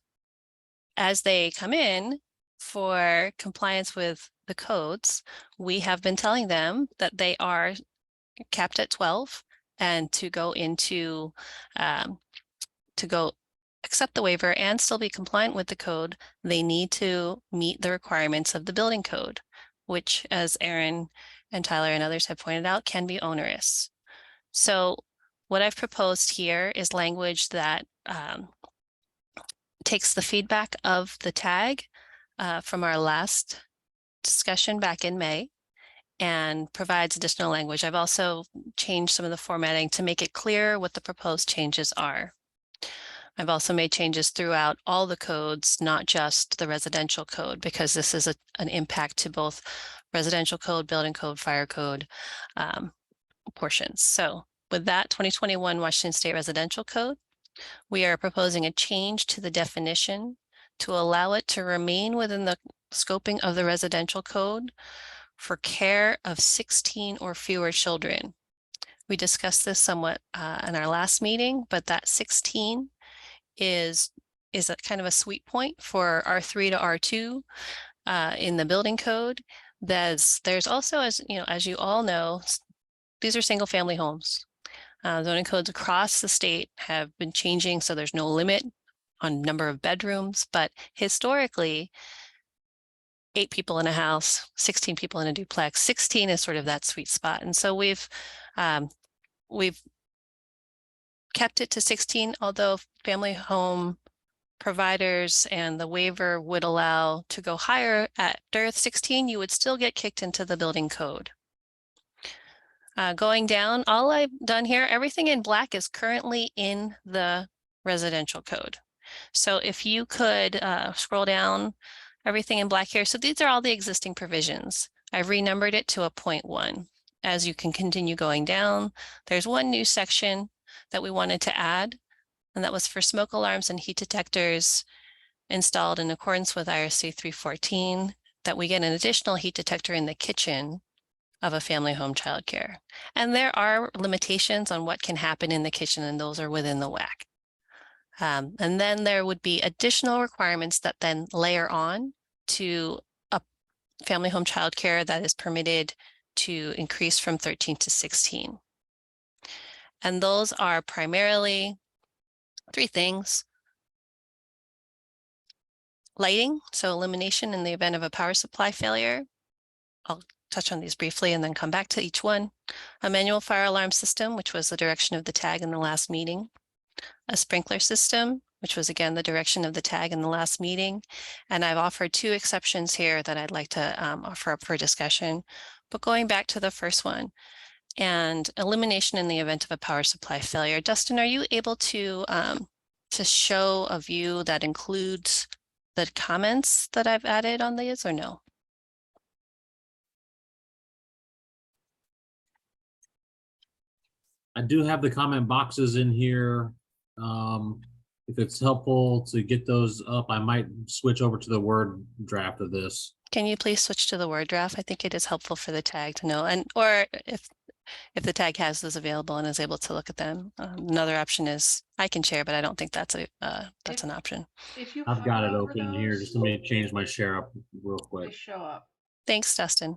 as they come in for compliance with the codes, we have been telling them that they are capped at 12 and to go into, to go accept the waiver and still be compliant with the code, they need to meet the requirements of the building code, which, as Aaron and Tyler and others have pointed out, can be onerous. So what I've proposed here is language that takes the feedback of the tag from our last discussion back in May and provides additional language. I've also changed some of the formatting to make it clear what the proposed changes are. I've also made changes throughout all the codes, not just the residential code, because this is an impact to both residential code, building code, fire code portions. So with that 2021 Washington State Residential Code, we are proposing a change to the definition to allow it to remain within the scoping of the residential code for care of 16 or fewer children. We discussed this somewhat in our last meeting, but that 16 is a kind of a sweet point for R3 to R2 in the building code. There's also, as you all know, these are single family homes. Zoning codes across the state have been changing, so there's no limit on number of bedrooms, but historically 8 people in a house, 16 people in a duplex, 16 is sort of that sweet spot. And so we've kept it to 16, although family home providers and the waiver would allow to go higher. After 16, you would still get kicked into the building code. Going down, all I've done here, everything in black is currently in the residential code. So if you could scroll down, everything in black here. So these are all the existing provisions. I've renumbered it to a 0.1. As you can continue going down, there's one new section that we wanted to add, and that was for smoke alarms and heat detectors installed in accordance with IRC 314, that we get an additional heat detector in the kitchen of a family home childcare. And there are limitations on what can happen in the kitchen, and those are within the WAC. And then there would be additional requirements that then layer on to a family home childcare that is permitted to increase from 13 to 16. And those are primarily 3 things. Lighting, so illumination in the event of a power supply failure. I'll touch on these briefly and then come back to each one. A manual fire alarm system, which was the direction of the tag in the last meeting. A sprinkler system, which was again the direction of the tag in the last meeting. And I've offered 2 exceptions here that I'd like to offer up for discussion. But going back to the first one, and elimination in the event of a power supply failure. Dustin, are you able to show a view that includes the comments that I've added on these, or no? I do have the comment boxes in here. If it's helpful to get those up, I might switch over to the Word draft of this. Can you please switch to the Word draft? I think it is helpful for the tag to know, and or if the tag has those available and is able to look at them. Another option is I can share, but I don't think that's an option. If you I've got hover it over open here. those, Just let me change my share up real they quick. show up. Thanks, Dustin.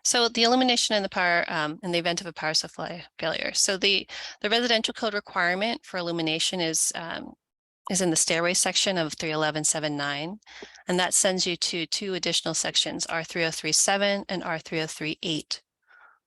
So the illumination in the power in the event of a power supply failure. So the residential code requirement for illumination is in the stairway section of 311.7.9, and that sends you to two additional sections, R3037 and R3038.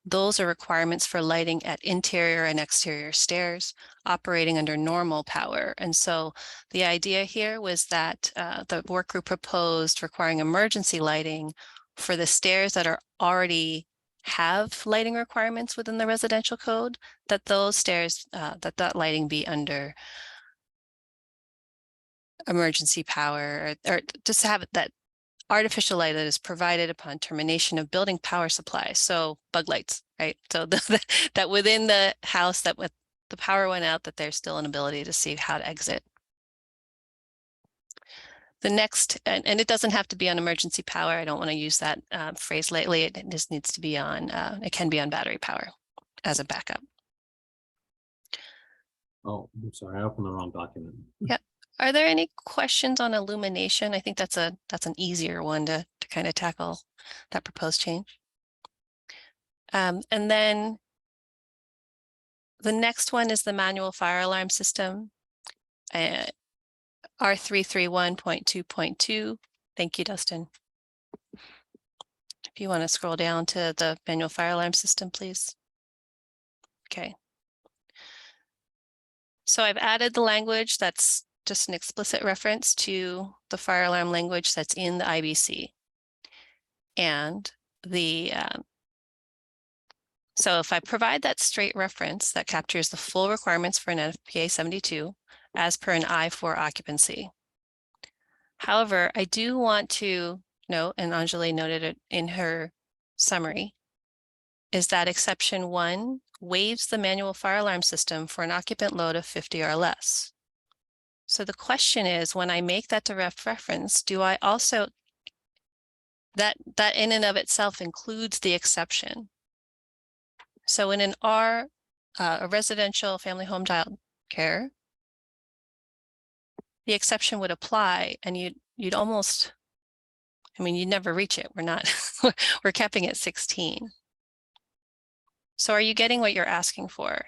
Those are requirements for lighting at interior and exterior stairs operating under normal power. And so the idea here was that the work group proposed requiring emergency lighting for the stairs that are already have lighting requirements within the residential code, that those stairs, that lighting be under emergency power, or just have that artificial light that is provided upon termination of building power supply. So bug lights, right? So that within the house, that with the power went out, that there's still an ability to see how to exit. The next, and it doesn't have to be on emergency power. I don't want to use that phrase lately. It just needs to be on, it can be on battery power as a backup. Oh, I'm sorry, I opened the wrong document. Yep. Are there any questions on illumination? I think that's an easier one to kind of tackle that proposed change. And then the next one is the manual fire alarm system. R331.2.2. Thank you, Dustin. If you want to scroll down to the manual fire alarm system, please. Okay. So I've added the language that's just an explicit reference to the fire alarm language that's in the IBC. And so if I provide that straight reference that captures the full requirements for an NFPA 72 as per an I4 occupancy. However, I do want to note, and Anjali noted it in her summary, is that exception 1 waives the manual fire alarm system for an occupant load of 50 or less. So the question is, when I make that direct reference, do I also, that in and of itself includes the exception. So in an R, a residential family home child care, the exception would apply, and you'd almost, I mean, you'd never reach it. We're not, we're capping at 16. So are you getting what you're asking for?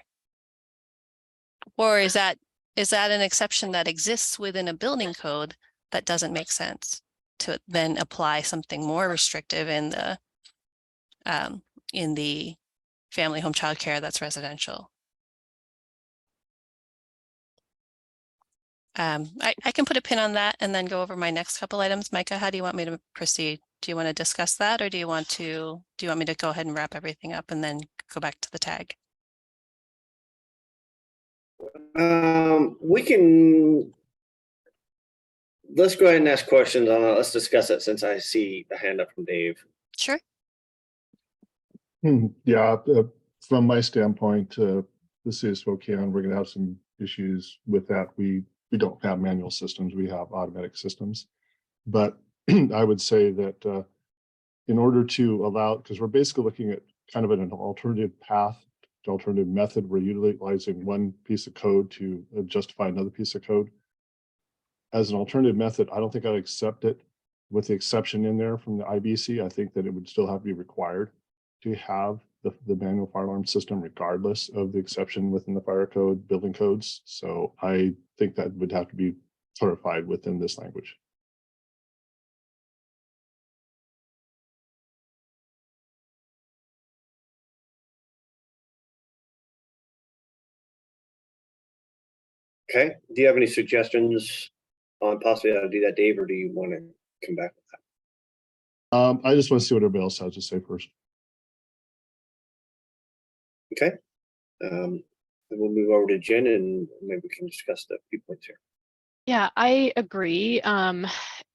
Or is that an exception that exists within a building code that doesn't make sense to then apply something more restrictive in the family home child care that's residential? I can put a pin on that and then go over my next couple items. Micah, how do you want me to proceed? Do you want to discuss that, or do you want me to go ahead and wrap everything up and then go back to the tag? We can, let's go ahead and ask questions. Let's discuss it since I see a hand up from Dave. Sure. Yeah, from my standpoint, the city of Spokane, we're going to have some issues with that. We don't have manual systems, we have automatic systems. But I would say that in order to allow, because we're basically looking at kind of an alternative path, alternative method, we're utilizing one piece of code to justify another piece of code. As an alternative method, I don't think I'd accept it with the exception in there from the IBC. I think that it would still have to be required to have the manual fire alarm system regardless of the exception within the fire code, building codes. So I think that would have to be clarified within this language. Okay, do you have any suggestions on possibly how to do that, Dave, or do you want to come back with that? I just want to see what everybody else has to say first. Okay, then we'll move over to Jen and maybe we can discuss the few points here. Yeah, I agree.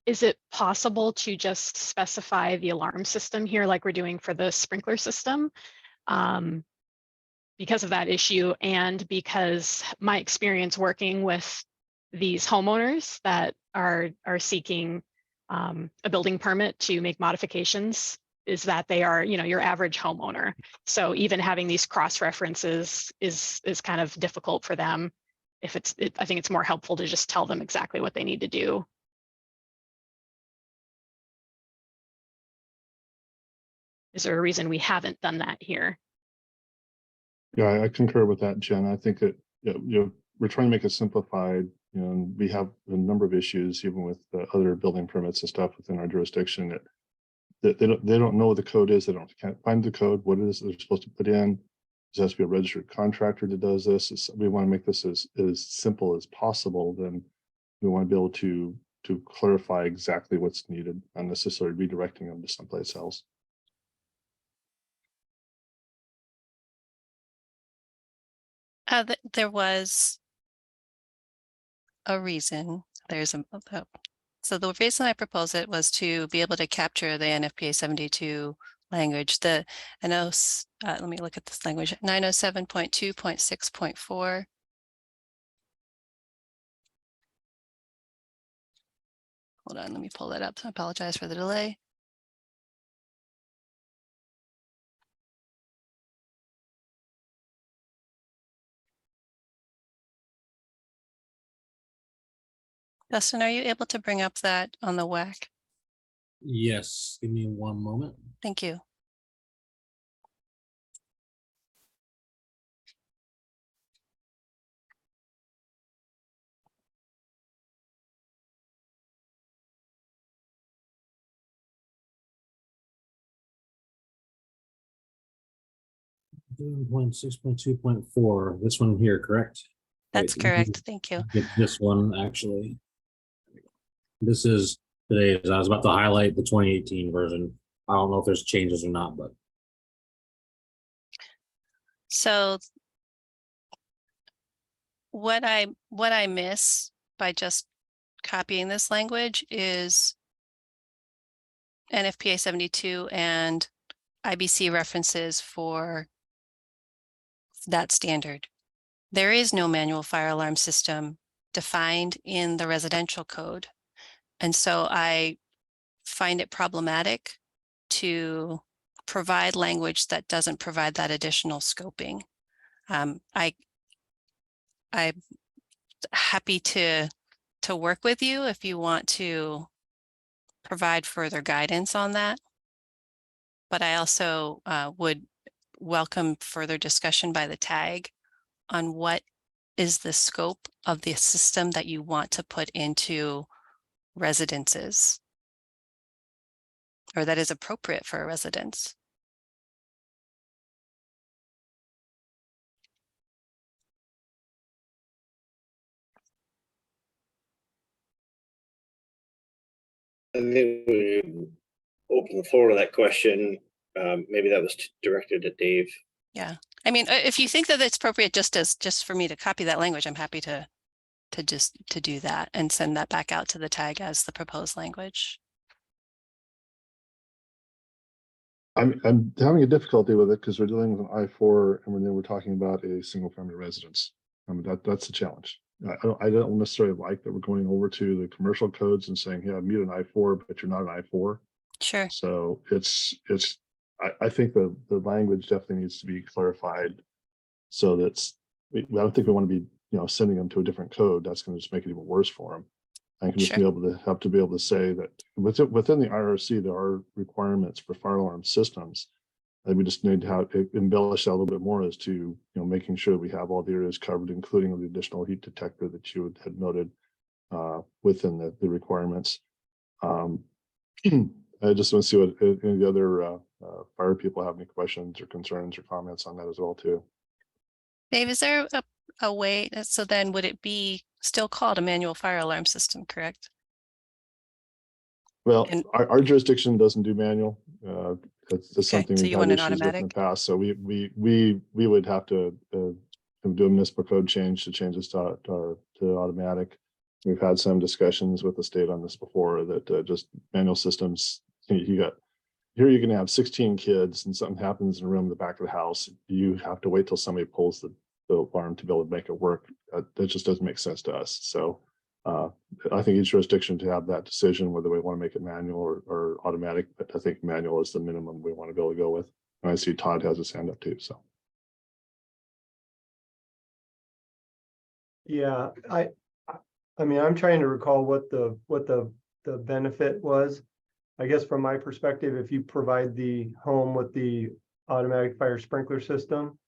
Is it possible to just specify the alarm system here like we're doing for the sprinkler system? Because of that issue, and because my experience working with these homeowners that are seeking a building permit to make modifications is that they are, your average homeowner. So even having these cross references is kind of difficult for them. If I think it's more helpful to just tell them exactly what they need to do. Is there a reason we haven't done that here? Yeah, I concur with that, Jen. I think that, we're trying to make it simplified, and we have a number of issues, even with the other building permits and stuff within our jurisdiction that they don't know what the code is. They can't find the code, what it is they're supposed to put in. There has to be a registered contractor that does this. We want to make this as simple as possible. Then we want to be able to clarify exactly what's needed, not necessarily redirecting them to someplace else. There was a reason. So the reason I proposed it was to be able to capture the NFPA 72 language. Let me look at this language. 907.2.6.4. Hold on, let me pull that up. I apologize for the delay. Dustin, are you able to bring up that on the WAC? Yes, give me one moment. Thank you. Point 6.2.4. This one here, correct? That's correct. Thank you. Get this one actually. This is today's. I was about to highlight the 2018 version. I don't know if there's changes or not, but so what I miss by just copying this language is NFPA 72 and IBC references for that standard. There is no manual fire alarm system defined in the residential code. And so I find it problematic to provide language that doesn't provide that additional scoping. I'm happy to work with you if you want to provide further guidance on that. But I also would welcome further discussion by the TAG on what is the scope of the system that you want to put into residences, or that is appropriate for a residence. I think we open the floor to that question. Maybe that was directed at Dave. Yeah, I mean, if you think that it's appropriate just for me to copy that language, I'm happy to do that and send that back out to the TAG as the proposed language. I'm having a difficulty with it because we're dealing with an I-4 and then we're talking about a single family residence. I mean, that's the challenge. I don't necessarily like that we're going over to the commercial codes and saying, yeah, meet an I-4, but you're not an I-4. Sure. So I think the language definitely needs to be clarified so that's, I don't think we want to be, sending them to a different code. That's going to just make it even worse for them. I can just be able to say that within the IRC, there are requirements for fire alarm systems. And we just need to embellish that a little bit more as to, making sure we have all the areas covered, including the additional heat detector that you had noted within the requirements. I just want to see what any of the other fire people have any questions or concerns or comments on that as well too. Dave, is there a way, so then would it be still called a manual fire alarm system, correct? Well, our jurisdiction doesn't do manual. That's something so we've had issues with in the past. So we would have to do a municipal code change to change this to automatic. We've had some discussions with the state on this before that just manual systems, here you're going to have 16 kids and something happens in a room in the back of the house. You have to wait till somebody pulls the alarm to be able to make it work. That just doesn't make sense to us. So I think each jurisdiction to have that decision, whether we want to make it manual or automatic, but I think manual is the minimum we want to be able to go with. And I see Todd has his hand up too, so. Yeah, I mean, I'm trying to recall what the benefit was. I guess from my perspective, if you provide the home with the automatic fire sprinkler system,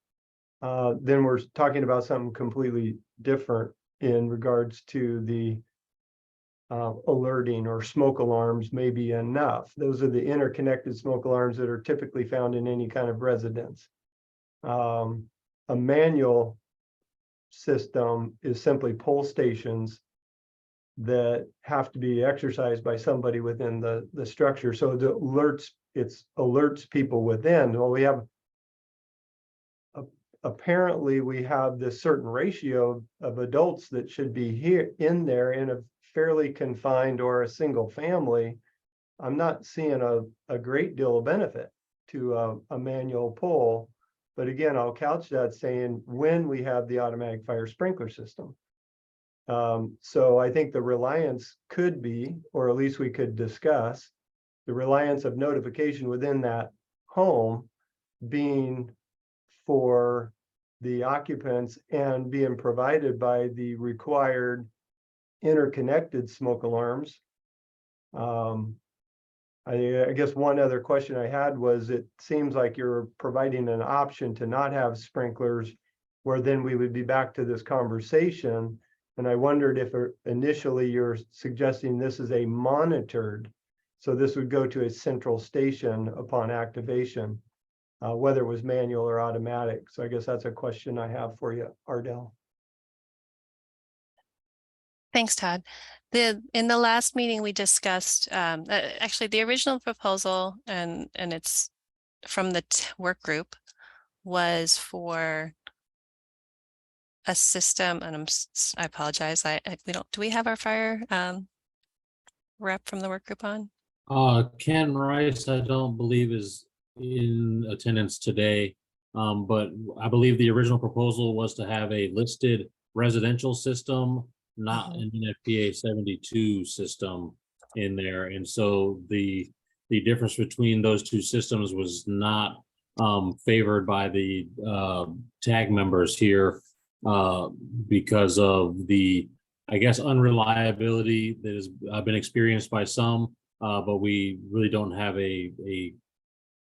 then we're talking about something completely different in regards to the alerting or smoke alarms may be enough. Those are the interconnected smoke alarms that are typically found in any kind of residence. A manual system is simply pull stations that have to be exercised by somebody within the structure. So the alerts people within. Well, we have apparently we have this certain ratio of adults that should be here in there in a fairly confined or a single family. I'm not seeing a great deal of benefit to a manual pull. But again, I'll couch that saying when we have the automatic fire sprinkler system. So I think the reliance could be, or at least we could discuss, the reliance of notification within that home being for the occupants and being provided by the required interconnected smoke alarms. I guess one other question I had was, it seems like you're providing an option to not have sprinklers, where then we would be back to this conversation. And I wondered if initially you're suggesting this is a monitored, so this would go to a central station upon activation, whether it was manual or automatic. So I guess that's a question I have for you, Ardell. Thanks, Todd. In the last meeting, we discussed actually the original proposal, and it's from the work group, was for a system, and I apologize. We don't. Do we have our fire rep from the work group on? Ken Rice, I don't believe is in attendance today, but I believe the original proposal was to have a listed residential system, not an NFPA 72 system in there. And so the difference between those two systems was not favored by the tag members here because of the, I guess, unreliability that has been experienced by some, but we really don't have a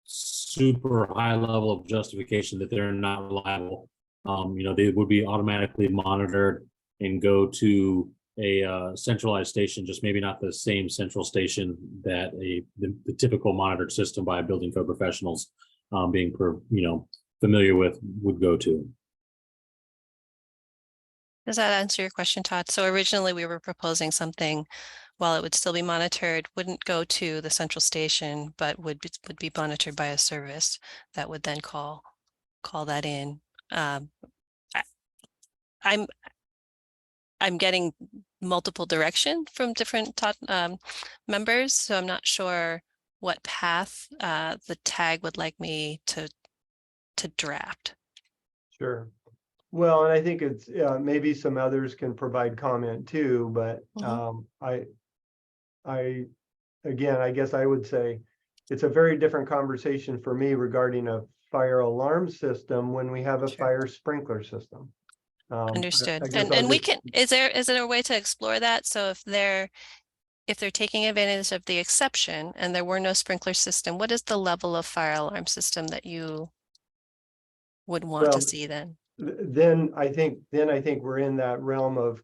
super high level of justification that they're not reliable. They would be automatically monitored and go to a centralized station, just maybe not the same central station that the typical monitored system by building code professionals being familiar with would go to. Does that answer your question, Todd? So originally we were proposing something, while it would still be monitored, wouldn't go to the central station, but would be monitored by a service that would then call that in. I'm getting multiple direction from different members, so I'm not sure what path the tag would like me to draft. Sure. Well, and I think it's maybe some others can provide comment too, but again, I guess I would say it's a very different conversation for me regarding a fire alarm system when we have a fire sprinkler system. Understood. And we can, is there a way to explore that? So if they're taking advantage of the exception and there were no sprinkler system, what is the level of fire alarm system that you would want to see then? Then I think we're in that realm of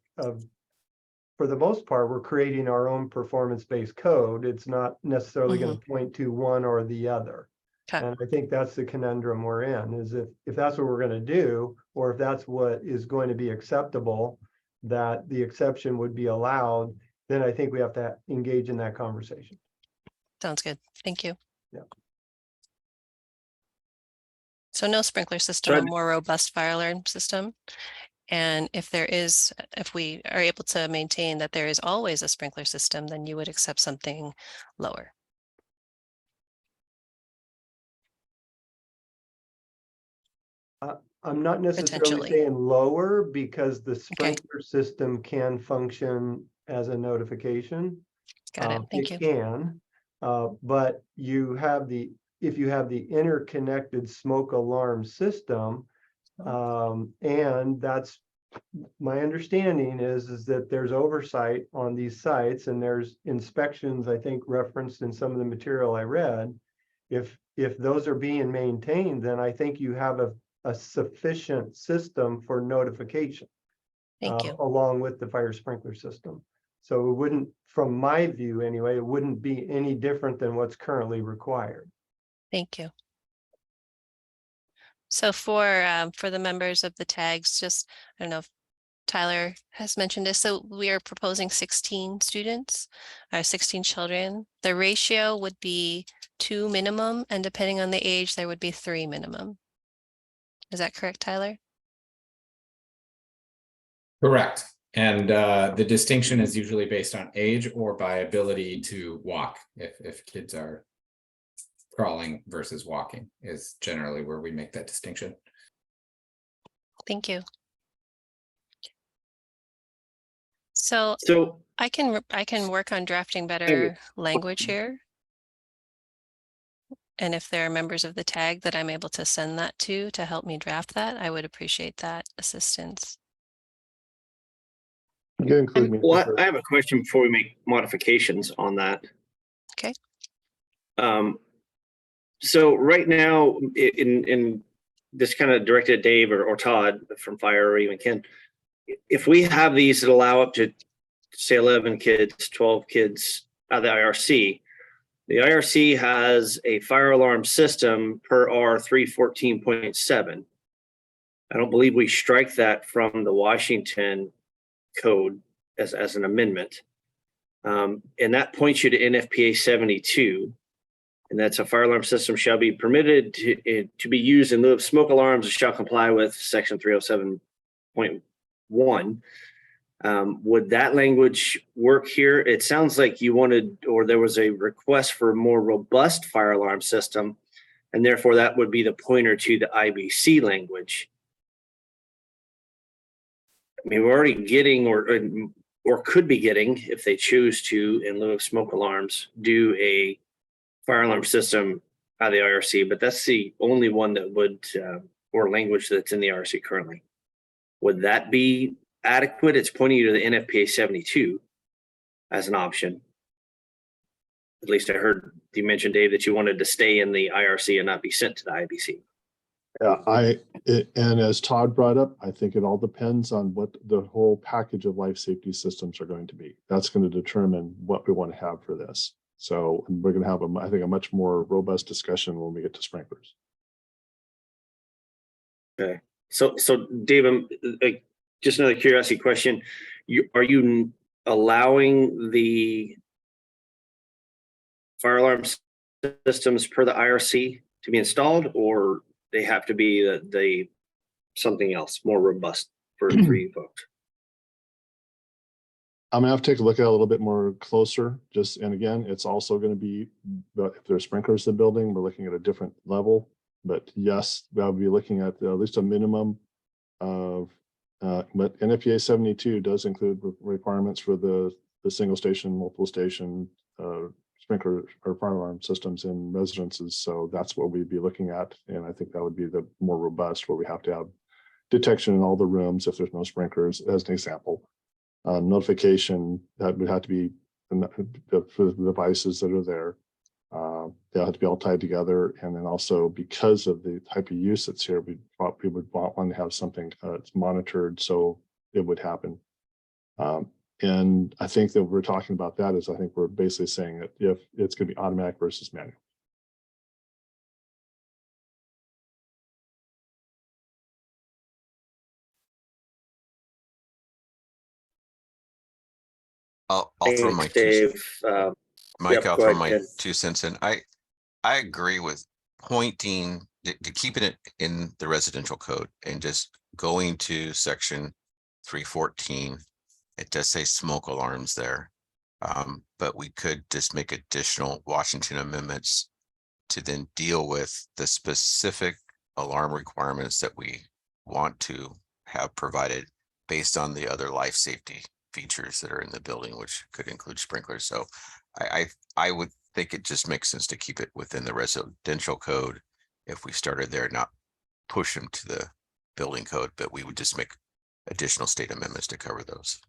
for the most part, we're creating our own performance-based code. It's not necessarily going to point to one or the other. Okay. And I think that's the conundrum we're in, is if that's what we're going to do, or if that's what is going to be acceptable, that the exception would be allowed, then I think we have to engage in that conversation. Sounds good. Thank you. Yeah. So no sprinkler system, a more robust fire alarm system. And if we are able to maintain that there is always a sprinkler system, then you would accept something lower. I'm not necessarily Potentially. saying lower because the sprinkler system can function as a notification. Got it. Thank you. It can, but if you have the interconnected smoke alarm system, and that's my understanding is that there's oversight on these sites and there's inspections, I think, referenced in some of the material I read. If those are being maintained, then I think you have a sufficient system for notification. Thank you. Along with the fire sprinkler system. So it wouldn't, from my view anyway, it wouldn't be any different than what's currently required. Thank you. So for the members of the tags, just, I don't know if Tyler has mentioned this. So we are proposing 16 students, 16 children. The ratio would be 2 minimum, and depending on the age, there would be 3 minimum. Is that correct, Tyler? Correct. And the distinction is usually based on age or by ability to walk. If kids are crawling versus walking is generally where we make that distinction. Thank you. So I can work on drafting better language here. And if there are members of the tag that I'm able to send that to help me draft that, I would appreciate that assistance. You can include me. Well, I have a question before we make modifications on that. Okay. So right now, in this kind of directed at Dave or Todd from Fire or even Ken, if we have these that allow up to say 11 kids, 12 kids out of the IRC, the IRC has a fire alarm system per R 314.7. I don't believe we strike that from the Washington code as an amendment. And that points you to NFPA 72. And that's a fire alarm system shall be permitted to be used in lieu of smoke alarms and shall comply with section 307.1. Would that language work here? It sounds like you wanted, or there was a request for a more robust fire alarm system, and therefore that would be the pointer to the IBC language. I mean, we're already getting or could be getting, if they choose to, in lieu of smoke alarms, do a fire alarm system out of the IRC, but that's the only one that would, or language that's in the IRC currently. Would that be adequate? It's pointing you to the NFPA 72 as an option. At least I heard you mention, Dave, that you wanted to stay in the IRC and not be sent to the IBC. Yeah, and as Todd brought up, I think it all depends on what the whole package of life safety systems are going to be. That's going to determine what we want to have for this. So we're going to have, I think, a much more robust discussion when we get to sprinklers. Okay. So Dave, just another curiosity question. Are you allowing the fire alarm systems per the IRC to be installed, or they have to be the something else more robust for you folks? I'm gonna have to take a look at it a little bit more closer. And again, it's also going to be, but if there's sprinklers in the building, we're looking at a different level. But yes, I'll be looking at least a minimum of. But NFPA 72 does include requirements for the single station, multiple station sprinkler or fire alarm systems in residences. So that's what we'd be looking at, and I think that would be the more robust, where we have to have detection in all the rooms if there's no sprinklers, as an example. Notification that would have to be for the devices that are there. They'll have to be all tied together, and then also because of the type of use that's here, we would want to have something that's monitored so it would happen. And I think that we're talking about that is, I think we're basically saying that if it's going to be automatic versus manual. I'll throw my Dave. Mike, I'll throw my 2 cents in. I agree with pointing to keeping it in the residential code and just going to section 314. It does say smoke alarms there, but we could just make additional Washington amendments to then deal with the specific alarm requirements that we want to have provided based on the other life safety features that are in the building, which could include sprinklers. So I would think it just makes sense to keep it within the residential code. If we started there, not push them to the building code, but we would just make additional state amendments to cover those.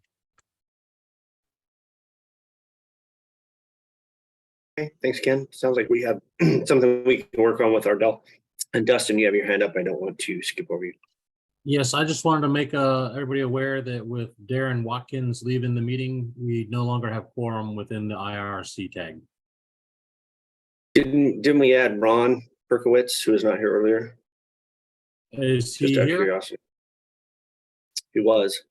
Okay, thanks, Ken. Sounds like we have something we can work on with Ardell. And Dustin, you have your hand up. I don't want to skip over you. Yes, I just wanted to make everybody aware that with Darren Watkins leaving the meeting, we no longer have quorum within the IRC tag. Didn't we add Ron Perkowitz, who was not here earlier? Is he Just out of here? curiosity. He was.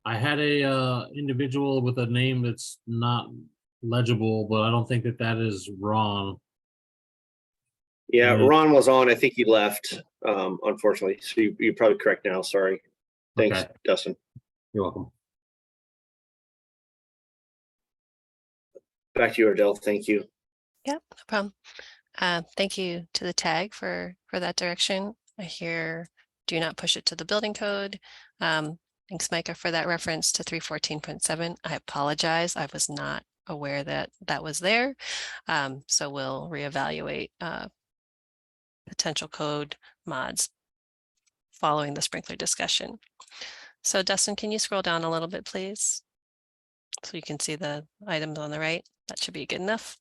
I had a individual with a name that's not legible, but I don't think that that is Ron. Yeah, Ron was on. I think he left, unfortunately. So you're probably correct now. Sorry. Thanks, Okay. Dustin. You're welcome. Back to you, Ardell. Thank you. Yep, no problem. Thank you to the tag for that direction. I hear do not push it to the building code. Thanks, Micah, for that reference to 314.7. I apologize. I was not aware that that was there. So we'll reevaluate potential code mods following the sprinkler discussion. So Dustin, can you scroll down a little bit, please? So you can see the items on the right. That should be good enough.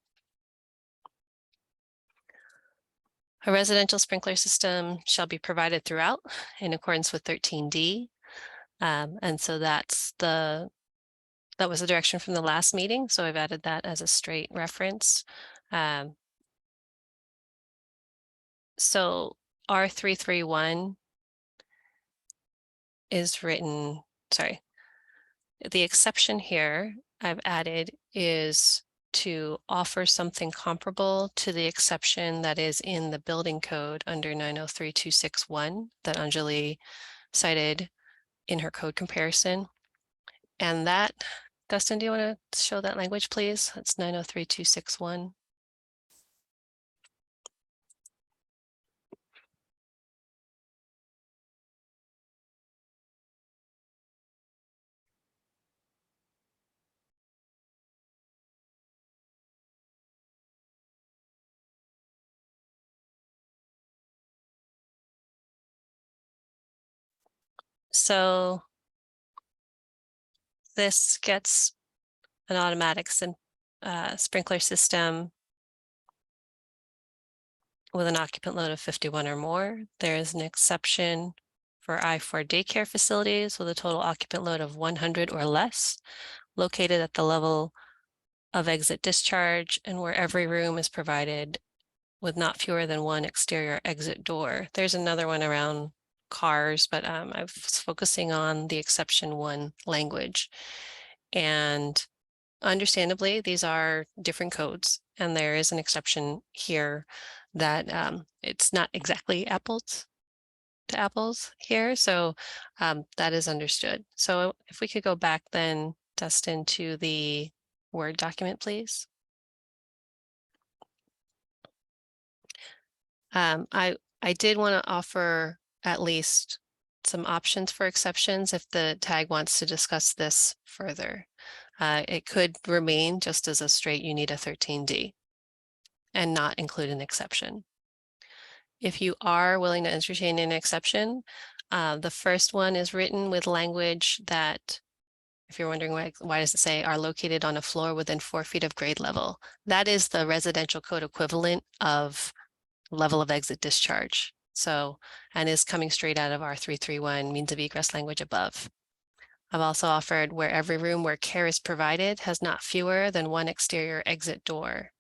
A residential sprinkler system shall be provided throughout in accordance with 13D. And so that was the direction from the last meeting. So I've added that as a straight reference. So R331 is written, sorry, the exception here I've added is to offer something comparable to the exception that is in the building code under 903.261 that Anjali cited in her code comparison. And that, Dustin, do you want to show that language, please? That's 903.261. So this gets an automatic sprinkler system with an occupant load of 51 or more. There is an exception for I-4 daycare facilities with a total occupant load of 100 or less, located at the level of exit discharge and where every room is provided with not fewer than one exterior exit door. There's another one around cars, but I was focusing on the exception 1 language. And understandably, these are different codes, and there is an exception here that it's not exactly apples to apples here. So that is understood. So if we could go back then, Dustin, to the Word document, please. I did want to offer at least some options for exceptions if the tag wants to discuss this further. It could remain just as a straight you need a 13D and not include an exception. If you are willing to entertain an exception, the first one is written with language that, if you're wondering why does it say are located on a floor within 4 feet of grade level, that is the residential code equivalent of level of exit discharge. So, and is coming straight out of R331 means of egress language above. I've also offered where every room where care is provided has not fewer than one exterior exit door.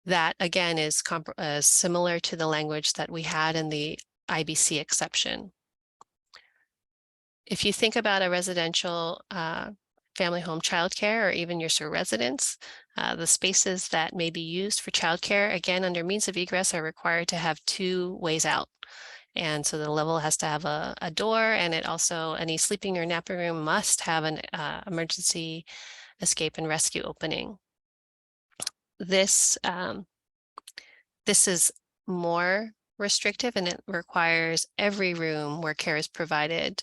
That again is similar to the language that we had in the IBC exception. If you think about a residential family home childcare or even your residence, the spaces that may be used for childcare, again, under means of egress are required to have 2 ways out. And so the level has to have a door, and it also, any sleeping or napping room must have an emergency escape and rescue opening. This This is more restrictive and it requires every room where care is provided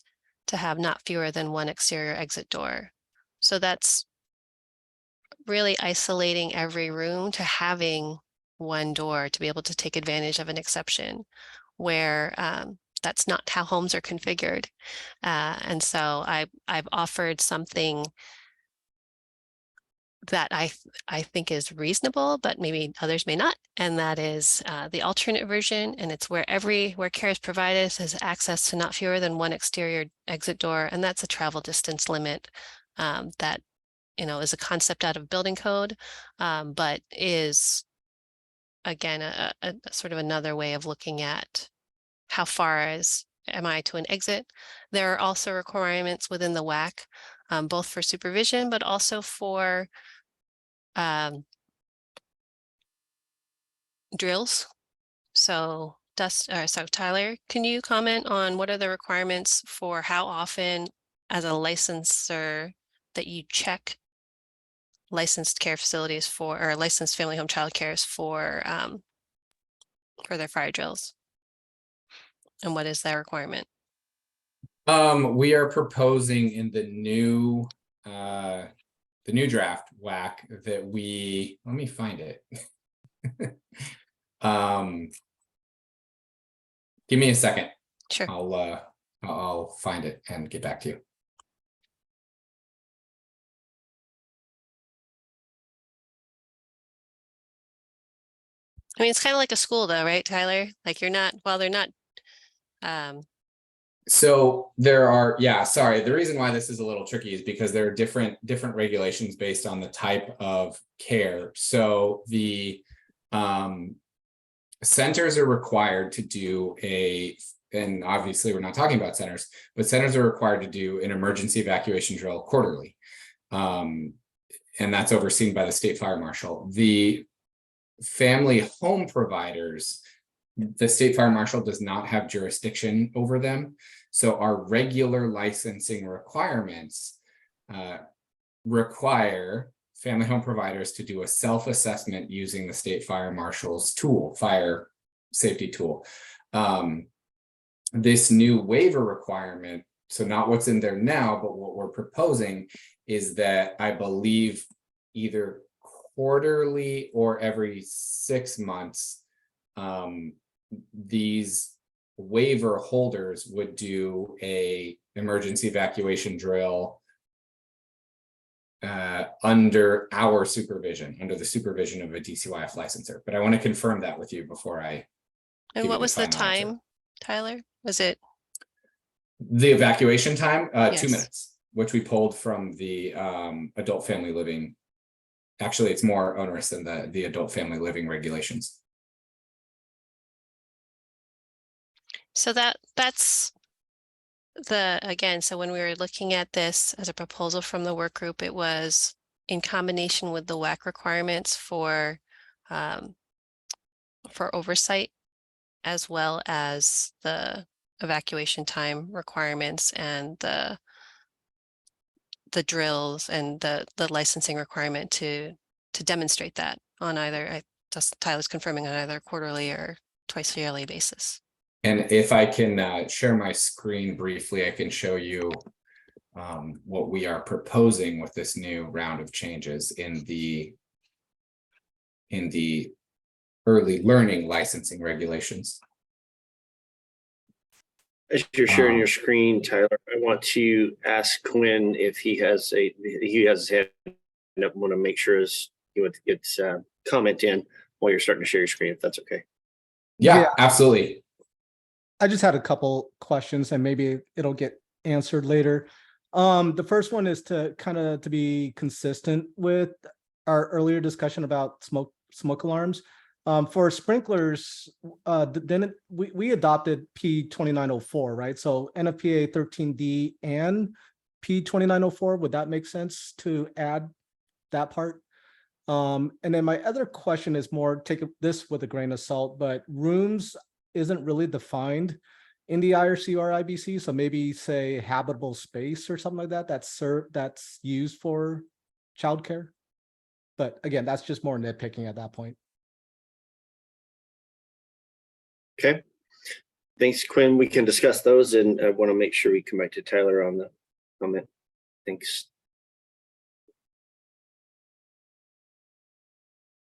to have not fewer than one exterior exit door. So that's really isolating every room to having one door to be able to take advantage of an exception where that's not how homes are configured. And so I've offered something that I think is reasonable, but maybe others may not. And that is the alternate version. And it's where care is provided has access to not fewer than one exterior exit door. And that's a travel distance limit that, you know, is a concept out of building code, but is again, a sort of another way of looking at how far am I to an exit. There are also requirements within the WAC, both for supervision, but also for drills. So Tyler, can you comment on what are the requirements for how often as a licensor that you check licensed care facilities for, or licensed family home child cares for their fire drills? And what is that requirement? We are proposing in the new draft WAC that we, let me find it. Give me a second. Sure. I'll find it and get back to you. I mean, it's kind of like a school though, right, Tyler? Like you're not, well, they're not. So there are, yeah, sorry. The reason why this is a little tricky is because there are different regulations based on the type of care. So the centers are required to do and obviously we're not talking about centers, but centers are required to do an emergency evacuation drill quarterly. And that's overseen by the state fire marshal. The family home providers, the state fire marshal does not have jurisdiction over them. So our regular licensing requirements require family home providers to do a self-assessment using the state fire marshal's tool, fire safety tool. This new waiver requirement, so not what's in there now, but what we're proposing is that I believe either quarterly or every 6 months, these waiver holders would do a emergency evacuation drill under our supervision, under the supervision of a DCYF licensor. But I want to confirm that with you before I. And what was the time, Tyler? Was it? The evacuation time, Yes. 2 minutes, which we pulled from the adult family living. Actually, it's more onerous than the adult family living regulations. So that's again, so when we were looking at this as a proposal from the work group, it was in combination with the WAC requirements for oversight, as well as the evacuation time requirements and the drills and the licensing requirement to demonstrate that on either, Tyler's confirming, on either quarterly or twice yearly basis. And if I can share my screen briefly, I can show you what we are proposing with this new round of changes in the early learning licensing regulations. As you're sharing your screen, Tyler, I want to ask Quinn if he has his hand up. I want to make sure he would get comment in while you're starting to share your screen, if that's okay. Yeah, absolutely. I just had a couple questions and maybe it'll get answered later. The first one is to be consistent with our earlier discussion about smoke alarms. For sprinklers, then we adopted P2904, right? So NFPA 13D and P2904, would that make sense to add that part? And then my other question is more, take this with a grain of salt, but rooms isn't really defined in the IRC or IBC. So maybe say habitable space or something like that, that's used for childcare. But again, that's just more nitpicking at that point. Okay. Thanks, Quinn. We can discuss those, and I want to make sure we come back to Tyler on the comment. Thanks.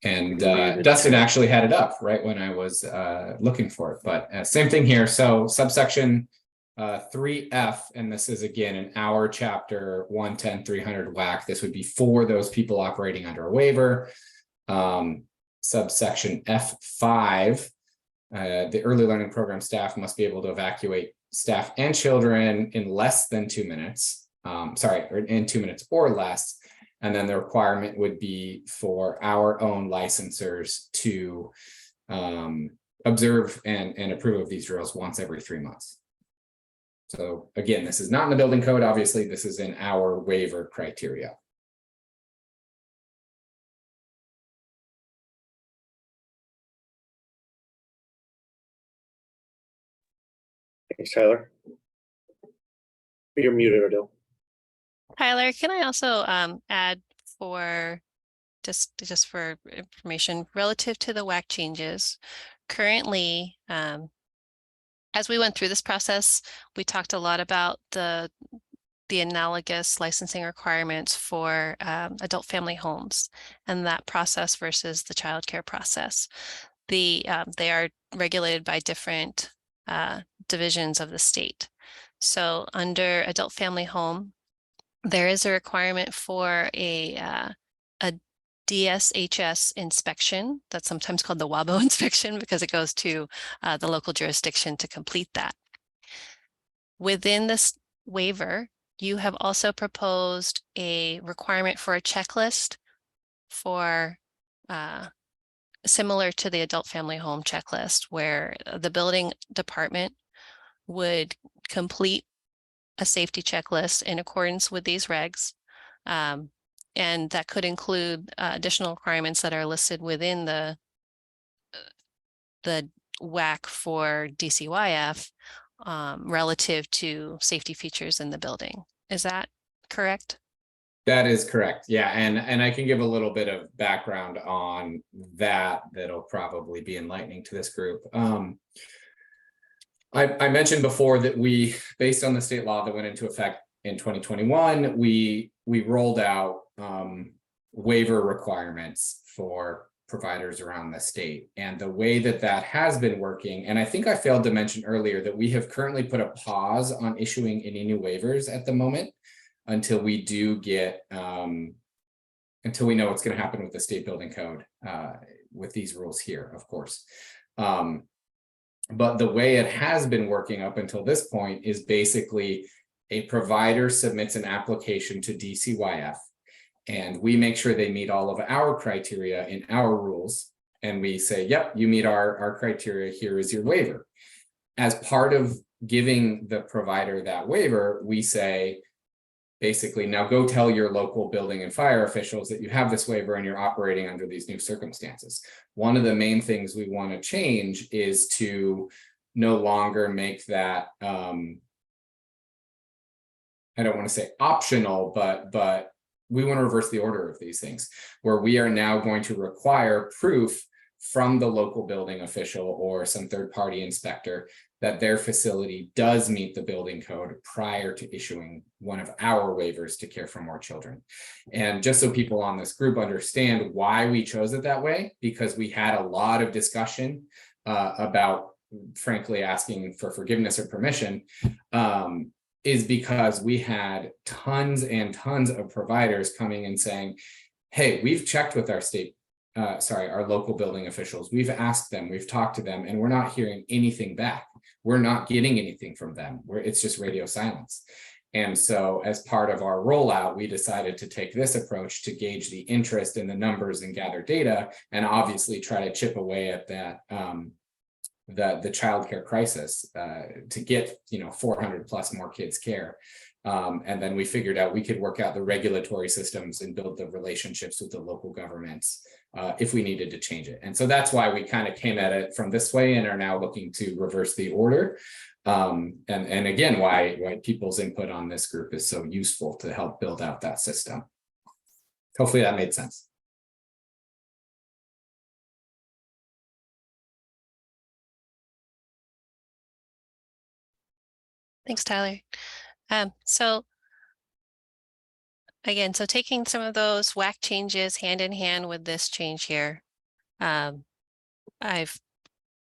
And Dustin actually had it up right when I was looking for it, but same thing here. So subsection 3F, and this is again in our chapter 110-300 WAC. This would be for those people operating under a waiver. Subsection F5, the early learning program staff must be able to evacuate staff and children in less than 2 minutes. Or in 2 minutes or less. And then the requirement would be for our own licensors to observe and approve of these drills once every 3 months. So again, this is not in the building code. Obviously, this is in our waiver criteria. Thanks, Tyler. You're muted, Odell. Tyler, can I also add for just for information relative to the WAC changes? Currently, as we went through this process, we talked a lot about the analogous licensing requirements for adult family homes and that process versus the childcare process. They are regulated by different divisions of the state. So under adult family home, there is a requirement for a DSHS inspection that's sometimes called the WABO inspection because it goes to the local jurisdiction to complete that. Within this waiver, you have also proposed a requirement for a checklist for similar to the adult family home checklist, where the building department would complete a safety checklist in accordance with these regs. And that could include additional requirements that are listed within the WAC for DCYF relative to safety features in the building. Is that correct? That is correct. Yeah, and I can give a little bit of background on that that'll probably be enlightening to this group. I mentioned before that we, based on the state law that went into effect in 2021, we rolled out waiver requirements for providers around the state. And the way that that has been working, and I think I failed to mention earlier that we have currently put a pause on issuing any new waivers at the moment until we do get, until we know what's going to happen with the state building code with these rules here, of course. But the way it has been working up until this point is basically a provider submits an application to DCYF, and we make sure they meet all of our criteria in our rules. And we say, yep, you meet our criteria, here is your waiver. As part of giving the provider that waiver, we say, basically, now go tell your local building and fire officials that you have this waiver and you're operating under these new circumstances. One of the main things we want to change is to no longer make that, I don't want to say optional, but we want to reverse the order of these things, where we are now going to require proof from the local building official or some third-party inspector that their facility does meet the building code prior to issuing one of our waivers to care for more children. And just so people on this group understand why we chose it that way, because we had a lot of discussion about, frankly, asking for forgiveness or permission, is because we had tons and tons of providers coming and saying, hey, we've checked with our state, our local building officials. We've asked them, we've talked to them, and we're not hearing anything back. We're not getting anything from them. It's just radio silence. And so as part of our rollout, we decided to take this approach to gauge the interest in the numbers and gather data, and obviously try to chip away at that, the childcare crisis to get 400 plus more kids care. And then we figured out we could work out the regulatory systems and build the relationships with the local governments if we needed to change it. And so that's why we kind of came at it from this way and are now looking to reverse the order. And again, why people's input on this group is so useful to help build out that system. Hopefully that made sense. Thanks, Tyler. So again, so taking some of those WAC changes hand in hand with this change here, I've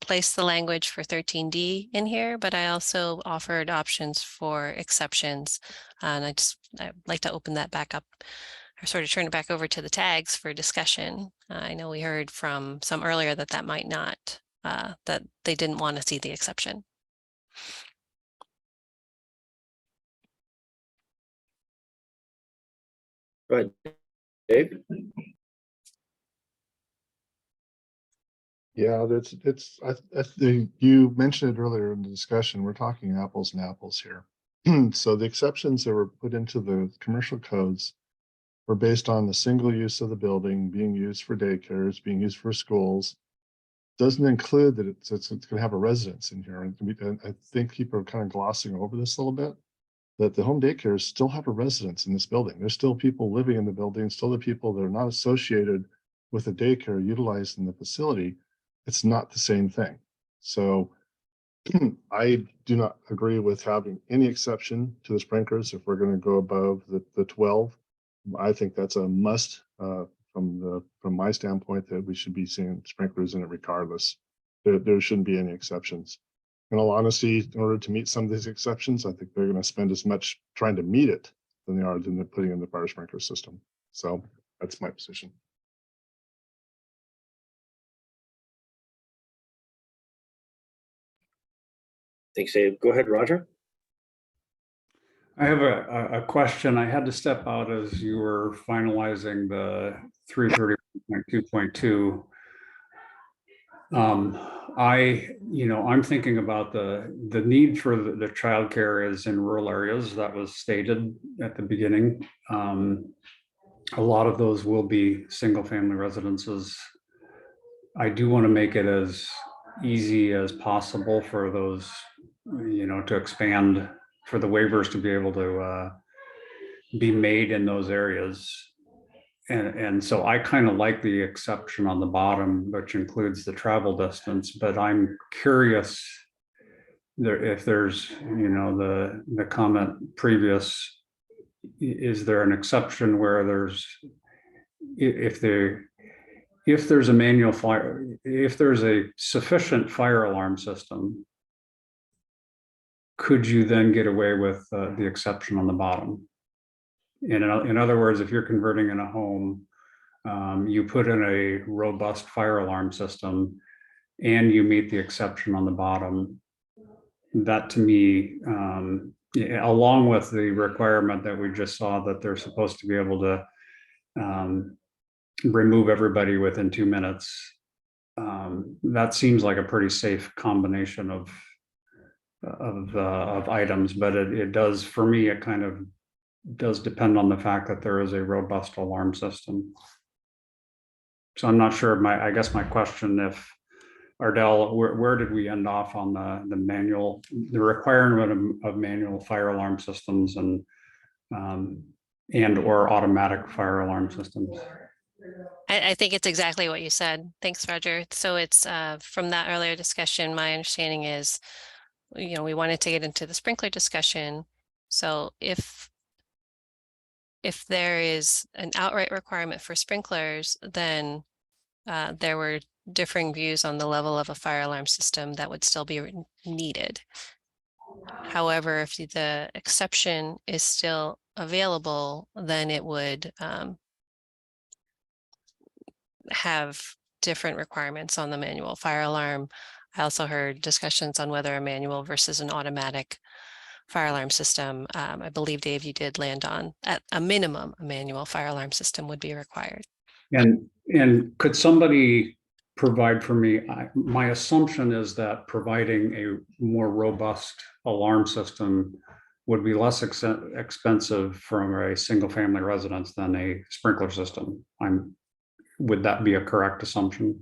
placed the language for 13D in here, but I also offered options for exceptions. And I'd like to open that back up, or sort of turn it back over to the tags for discussion. I know we heard from some earlier that that might not, that they didn't want to see the exception. Right, Dave? Yeah, I think you mentioned it earlier in the discussion, we're talking apples and apples here. So the exceptions that were put into the commercial codes were based on the single use of the building being used for daycares, being used for schools. Doesn't include that it's going to have a residence in here. And I think people are kind of glossing over this a little bit, that the home daycares still have a residence in this building. There's still people living in the building, still the people that are not associated with the daycare utilized in the facility. It's not the same thing. So I do not agree with having any exception to the sprinklers if we're going to go above the 12. I think that's a must from my standpoint, that we should be seeing sprinklers in it regardless. There shouldn't be any exceptions. In all honesty, in order to meet some of these exceptions, I think they're going to spend as much trying to meet it than they are putting in the fire sprinkler system. So that's my position. Thanks, Dave. Go ahead, Roger. I have a question. I had to step out as you were finalizing the 331.2.2. I'm thinking about the need for the childcare is in rural areas. That was stated at the beginning. A lot of those will be single family residences. I do want to make it as easy as possible for those, to expand, for the waivers to be able to be made in those areas. And so I kind of like the exception on the bottom, which includes the travel distance, but I'm curious if there's, the comment previous, is there an exception where if there's a manual fire, if there's a sufficient fire alarm system, could you then get away with the exception on the bottom? In other words, if you're converting in a home, you put in a robust fire alarm system and you meet the exception on the bottom, that to me, along with the requirement that we just saw that they're supposed to be able to remove everybody within 2 minutes, that seems like a pretty safe combination of items, but it does, for me, it kind of does depend on the fact that there is a robust alarm system. So I'm not sure, I guess my question, if Ardell, where did we end off on the requirement of manual fire alarm systems and or automatic fire alarm systems? I think it's exactly what you said. Thanks, Roger. So it's from that earlier discussion, my understanding is, we wanted to get into the sprinkler discussion. So if there is an outright requirement for sprinklers, then there were differing views on the level of a fire alarm system that would still be needed. However, if the exception is still available, then it would have different requirements on the manual fire alarm. I also heard discussions on whether a manual versus an automatic fire alarm system. I believe, Dave, you did land on, at a minimum, a manual fire alarm system would be required. And could somebody provide for me, my assumption is that providing a more robust alarm system would be less expensive from a single family residence than a sprinkler system. Would that be a correct assumption?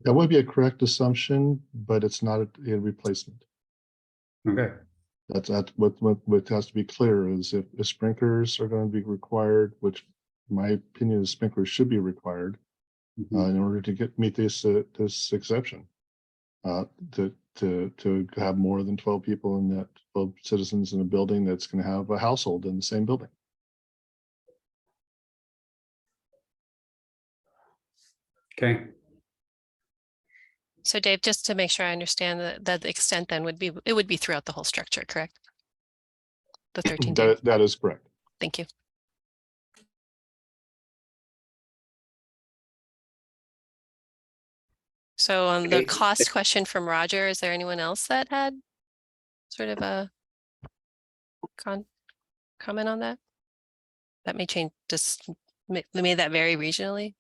That would be a correct assumption, but it's not a replacement. Okay. That's what has to be clear is if the sprinklers are going to be required, which in my opinion is sprinklers should be required in order to meet this exception. to have more than 12 people in that, 12 citizens in a building that's going to have a household in the same building. Okay. So Dave, just to make sure I understand that the extent then would be, it would be throughout the whole structure, correct? The 13 days. That is correct. Thank you. So on the Okay. cost question from Roger, is there anyone else that had sort of a comment on that? That may change, just made that vary regionally?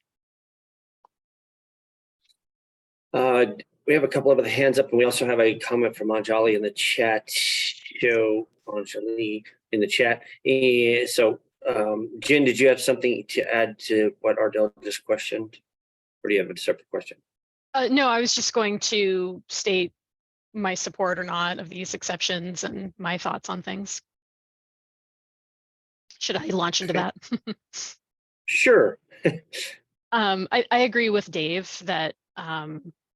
We have a couple of other hands up, and we also have a comment from Anjali in the chat. Anjali in the chat. So, Jen, did you have something to add to what Ardell just questioned, or do you have a separate question? No, I was just going to state my support or not of these exceptions and my thoughts on things. Should I launch into that? Sure. I agree with Dave that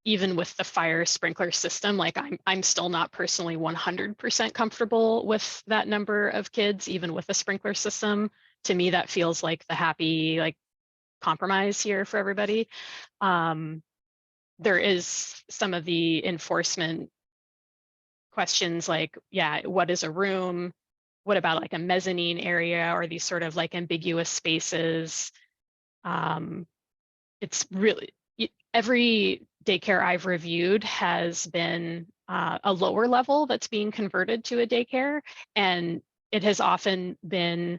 even with the fire sprinkler system, like I'm still not personally 100% comfortable with that number of kids, even with a sprinkler system. To me, that feels like the happy compromise here for everybody. There is some of the enforcement questions like, yeah, what is a room? What about like a mezzanine area or these sort of like ambiguous spaces? It's really, every daycare I've reviewed has been a lower level that's being converted to a daycare, and it has often been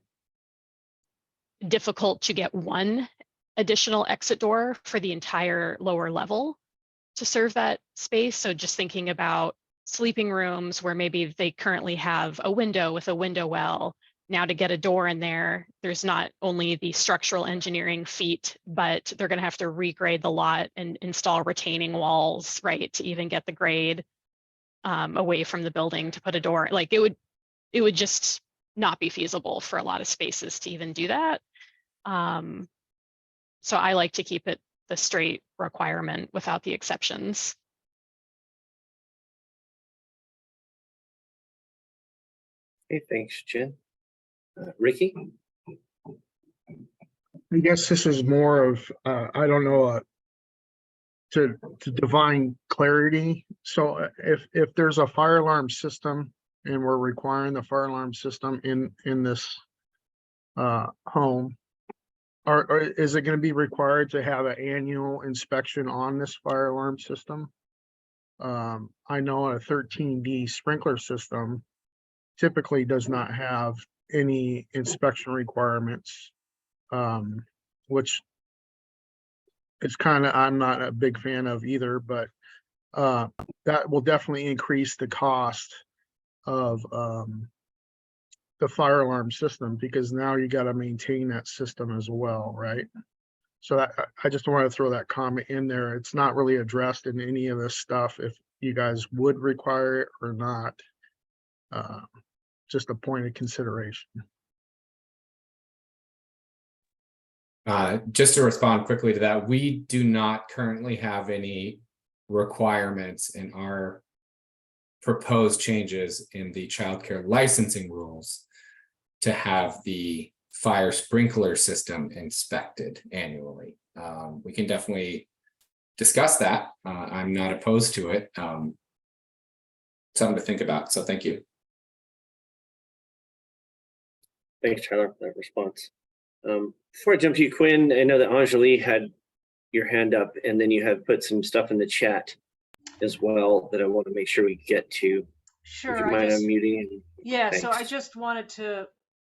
difficult to get one additional exit door for the entire lower level to serve that space. So just thinking about sleeping rooms where maybe they currently have a window with a window well. Now to get a door in there, there's not only the structural engineering feat, but they're going to have to regrade the lot and install retaining walls, right, to even get the grade away from the building to put a door. Like it would just not be feasible for a lot of spaces to even do that. So I like to keep it the straight requirement without the exceptions. Okay, thanks, Jen. Ricky? I guess this is more of, I don't know, to divine clarity. So if there's a fire alarm system and we're requiring the fire alarm system in this home, or is it going to be required to have an annual inspection on this fire alarm system? I know a 13D sprinkler system typically does not have any inspection requirements, which is kind of, I'm not a big fan of either, but that will definitely increase the cost of the fire alarm system, because now you got to maintain that system as well, right? So I just want to throw that comment in there. It's not really addressed in any of this stuff, if you guys would require it or not. Just a point of consideration. Just to respond quickly to that, we do not currently have any requirements in our proposed changes in the childcare licensing rules to have the fire sprinkler system inspected annually. We can definitely discuss that. I'm not opposed to it. Something to think about. So thank you. Thanks, Tyler, for that response. Before I jump to you, Quinn, I know that Anjali had your hand up, and then you have put some stuff in the chat as well that I want to make sure we get to. Sure. If you mind unmuting. Yeah, Thanks. so I just wanted to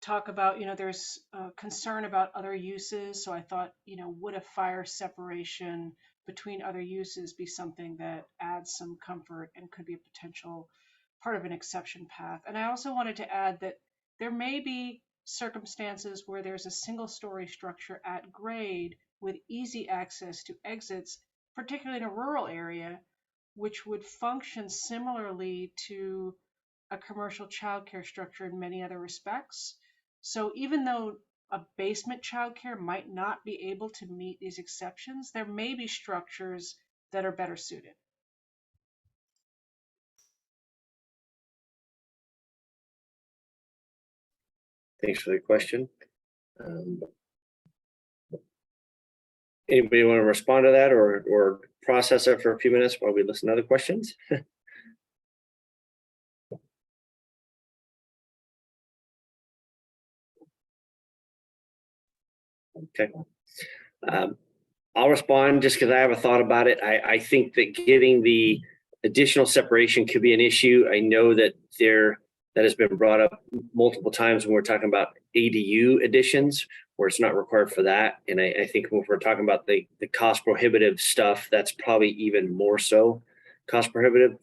talk about, there's concern about other uses. So I thought, would a fire separation between other uses be something that adds some comfort and could be a potential part of an exception path? And I also wanted to add that there may be circumstances where there's a single story structure at grade with easy access to exits, particularly in a rural area, which would function similarly to a commercial childcare structure in many other respects. So even though a basement childcare might not be able to meet these exceptions, there may be structures that are better suited. Thanks for the question. Anybody want to respond to that or process it for a few minutes while we listen to other questions? Okay. I'll respond just because I have a thought about it. I think that getting the additional separation could be an issue. I know that that has been brought up multiple times when we're talking about ADU additions, where it's not required for that. And I think when we're talking about the cost prohibitive stuff, that's probably even more so cost prohibitive.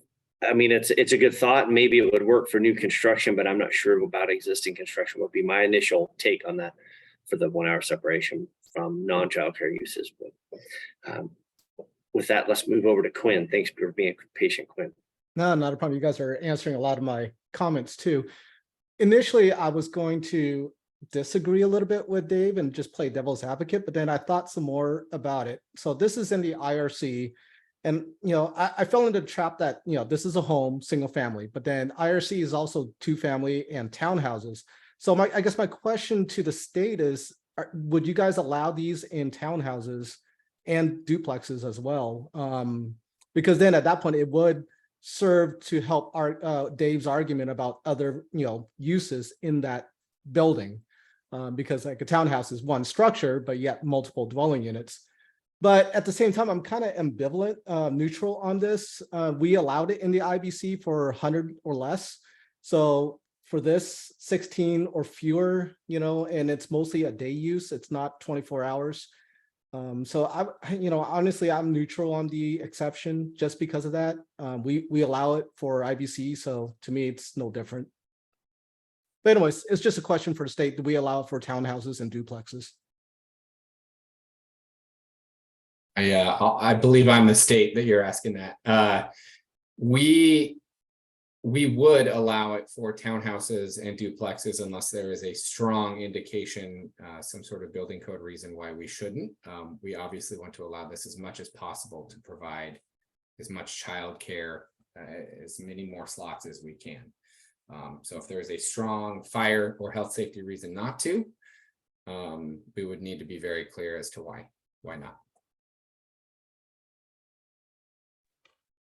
I mean, it's a good thought. Maybe it would work for new construction, but I'm not sure about existing construction would be my initial take on that for the 1 hour separation from non-childcare uses. But with that, let's move over to Quinn. Thanks for being patient, Quinn. No, not a problem. You guys are answering a lot of my comments too. Initially, I was going to disagree a little bit with Dave and just play devil's advocate, but then I thought some more about it. So this is in the IRC. And, I fell into the trap that, this is a home, single family, but then IRC is also 2-family and townhouses. So I guess my question to the state is, would you guys allow these in townhouses and duplexes as well? Because then at that point, it would serve to help Dave's argument about other, uses in that building. Because like a townhouse is one structure, but yet multiple dwelling units. But at the same time, I'm kind of ambivalent, neutral on this. We allowed it in the IBC for 100 or less. So for this 16 or fewer, and it's mostly a day use, it's not 24 hours. So honestly, I'm neutral on the exception just because of that. We allow it for IBC. So to me, it's no different. But anyways, it's just a question for the state. Do we allow it for townhouses and duplexes? Yeah, I believe I'm the state that you're asking that. We would allow it for townhouses and duplexes unless there is a strong indication, some sort of building code reason why we shouldn't. We obviously want to allow this as much as possible to provide as much childcare, as many more slots as we can. So if there is a strong fire or health safety reason not to, we would need to be very clear as to why not.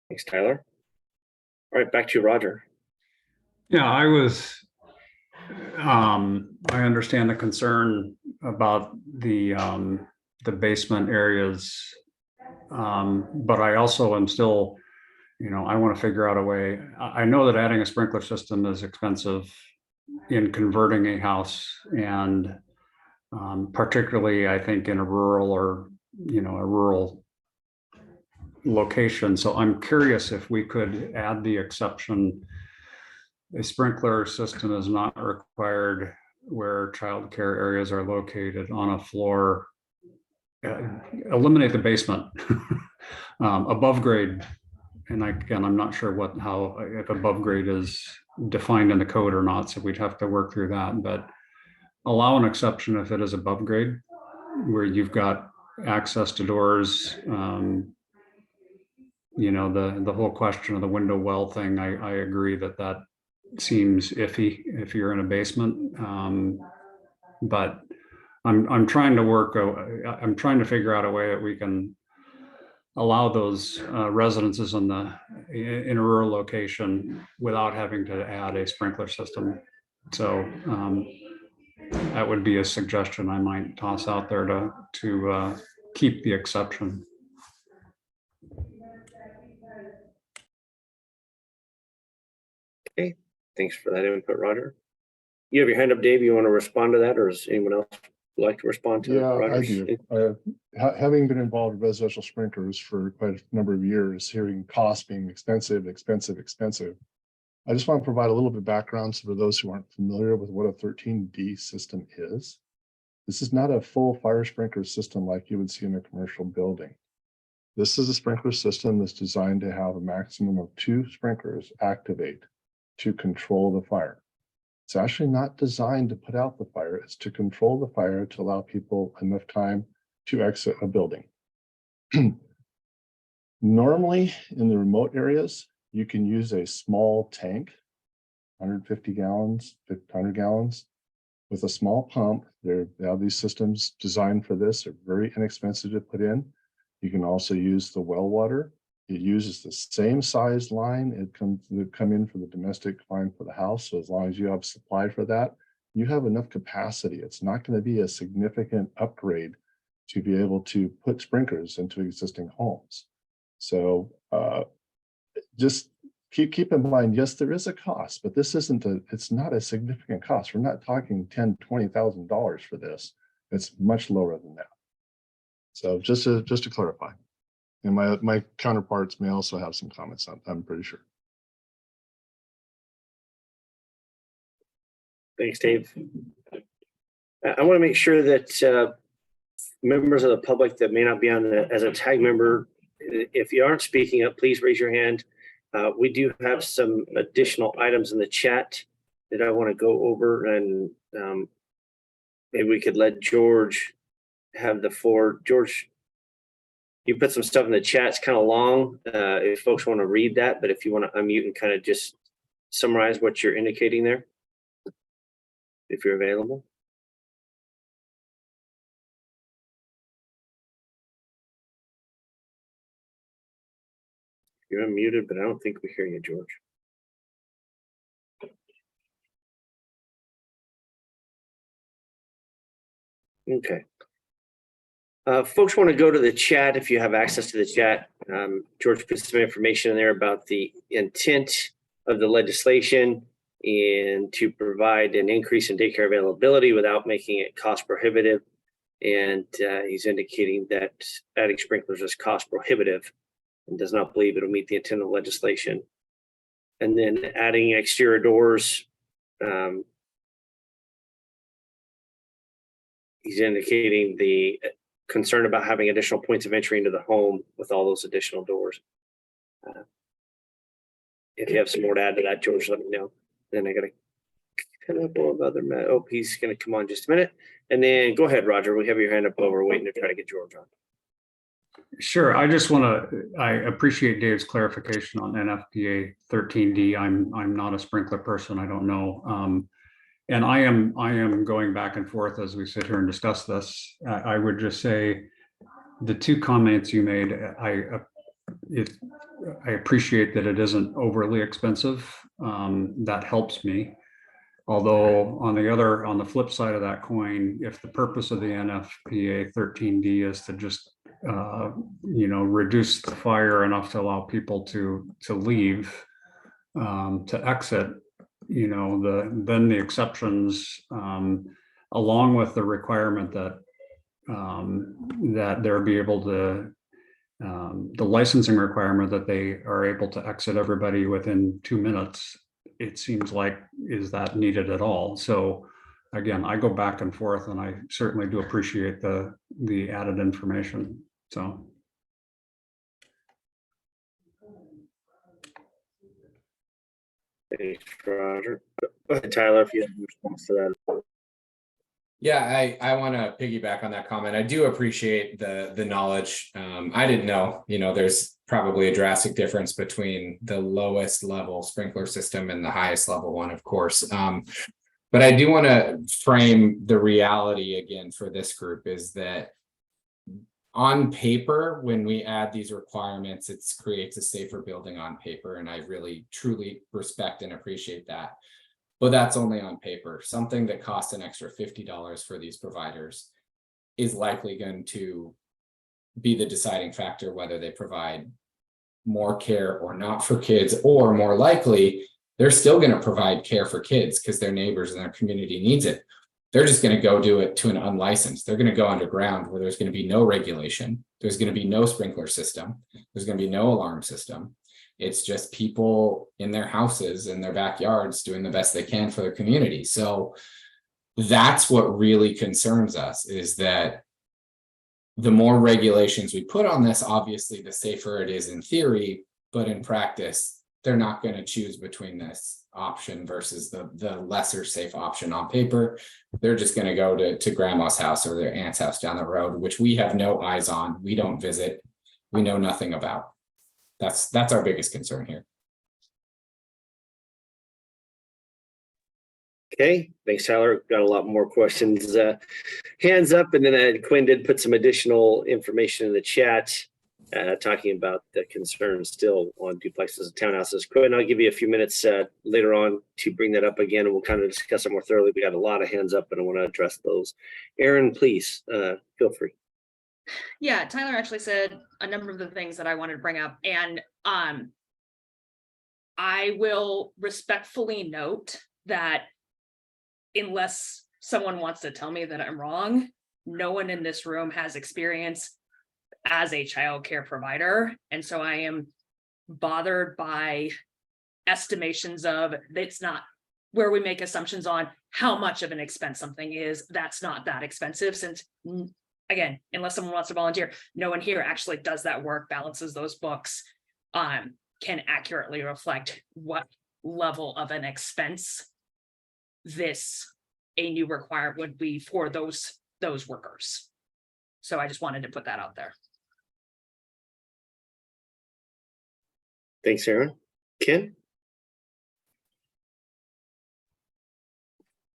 Thanks, Tyler. All right, back to you, Roger. Yeah, I understand the concern about the basement areas, but I also am still, I want to figure out a way. I know that adding a sprinkler system is expensive in converting a house, and particularly I think in a rural or a rural location. So I'm curious if we could add the exception: a sprinkler system is not required where childcare areas are located on a floor. Eliminate the basement. Above grade, and I'm not sure if above grade is defined in the code or not, so we'd have to work through that, but allow an exception if it is above grade, where you've got access to doors. The whole question of the window well thing, I agree that seems iffy if you're in a basement. But I'm trying to figure out a way that we can allow those residences in a rural location without having to add a sprinkler system. So that would be a suggestion I might toss out there to keep the exception. Okay, thanks for that input, Roger. You have your hand up, Dave. You want to respond to that, or does anyone else like to respond to? Yeah, Roger's? I do. Having been involved in residential sprinklers for quite a number of years, hearing costs being expensive, I just want to provide a little bit of background for those who aren't familiar with what a 13D system is. This is not a full fire sprinkler system like you would see in a commercial building. This is a sprinkler system that's designed to have a maximum of 2 sprinklers activate to control the fire. It's actually not designed to put out the fire. It's to control the fire to allow people enough time to exit a building. Normally in the remote areas, you can use a small tank, 150 gallons, 100 gallons. with a small pump. They have these systems designed for this. They're very inexpensive to put in. You can also use the well water. It uses the same size line. It come in for the domestic line for the house. So as long as you have supply for that, you have enough capacity. It's not going to be a significant upgrade to be able to put sprinklers into existing homes. So just keep in mind, yes, there is a cost, but this it's not a significant cost. We're not talking $10,000, $20,000 for this. It's much lower than that. So just to clarify. And my counterparts may also have some comments on, I'm pretty sure. Thanks, Dave. I want to make sure that members of the public that may not be on as a tag member, if you aren't speaking up, please raise your hand. We do have some additional items in the chat that I want to go over, and maybe we could let George have the floor. George, you put some stuff in the chat. It's kind of long if folks want to read that, but if you want to unmute and kind of just summarize what you're indicating there, if you're available. You're unmuted, but I don't think we hear you, George. Okay. Folks want to go to the chat if you have access to the chat. George put some information in there about the intent of the legislation and to provide an increase in daycare availability without making it cost prohibitive. And he's indicating that adding sprinklers is cost prohibitive and does not believe it'll meet the intent of legislation. And then adding exterior doors, he's indicating the concern about having additional points of entry into the home with all those additional doors. If you have some more to add to that, George, let me know. Then I got a couple of other, oh, he's going to come on just a minute. And then go ahead, Roger, we have your hand up while we're waiting to try to get George on. Sure. I just want to, I appreciate Dave's clarification on NFPA 13D. I'm not a sprinkler person. I don't know. And I am going back and forth as we sit here and discuss this. I would just say the two comments you made, I appreciate that it isn't overly expensive. That helps me. Although on the flip side of that coin, if the purpose of the NFPA 13D is to just reduce the fire enough to allow people to leave, to exit, then the exceptions, along with the requirement that that there be able to, the licensing requirement that they are able to exit everybody within 2 minutes, it seems like, is that needed at all? So again, I go back and forth, and I certainly do appreciate the added information. So. Thanks, Roger. Go ahead, Tyler, if you have a response to that. Yeah, I want to piggyback on that comment. I do appreciate the knowledge. I didn't know, there's probably a drastic difference between the lowest level sprinkler system and the highest level one, of course. But I do want to frame the reality again for this group is that on paper, when we add these requirements, it creates a safer building on paper. And I really, truly respect and appreciate that. But that's only on paper. Something that costs an extra $50 for these providers is likely going to be the deciding factor whether they provide more care or not for kids, or more likely, they're still going to provide care for kids because their neighbors and their community needs it. They're just going to go do it to an unlicensed. They're going to go underground where there's going to be no regulation. There's going to be no sprinkler system. There's going to be no alarm system. It's just people in their houses and their backyards doing the best they can for their community. So that's what really concerns us, is that the more regulations we put on this, obviously, the safer it is in theory, but in practice, they're not going to choose between this option versus the lesser safe option on paper. They're just going to go to grandma's house or their aunt's house down the road, which we have no eyes on. We don't visit. We know nothing about. That's our biggest concern here. Okay, thanks, Tyler. Got a lot more questions. Hands up, and then Quinn did put some additional information in the chat talking about the concerns still on duplexes and townhouses. Quinn, I'll give you a few minutes later on to bring that up again, and we'll kind of discuss it more thoroughly. We got a lot of hands up, and I want to address those. Aaron, please feel free. Yeah, Tyler actually said a number of the things that I wanted to bring up, and I will respectfully note that unless someone wants to tell me that I'm wrong, no one in this room has experience as a child care provider. And so I am bothered by estimations of, it's not where we make assumptions on how much of an expense something is. That's not that expensive, since, again, unless someone wants to volunteer, no one here actually does that work, balances those books, can accurately reflect what level of an expense a new requirement would be for those workers. So I just wanted to put that out there. Thanks, Aaron. Ken?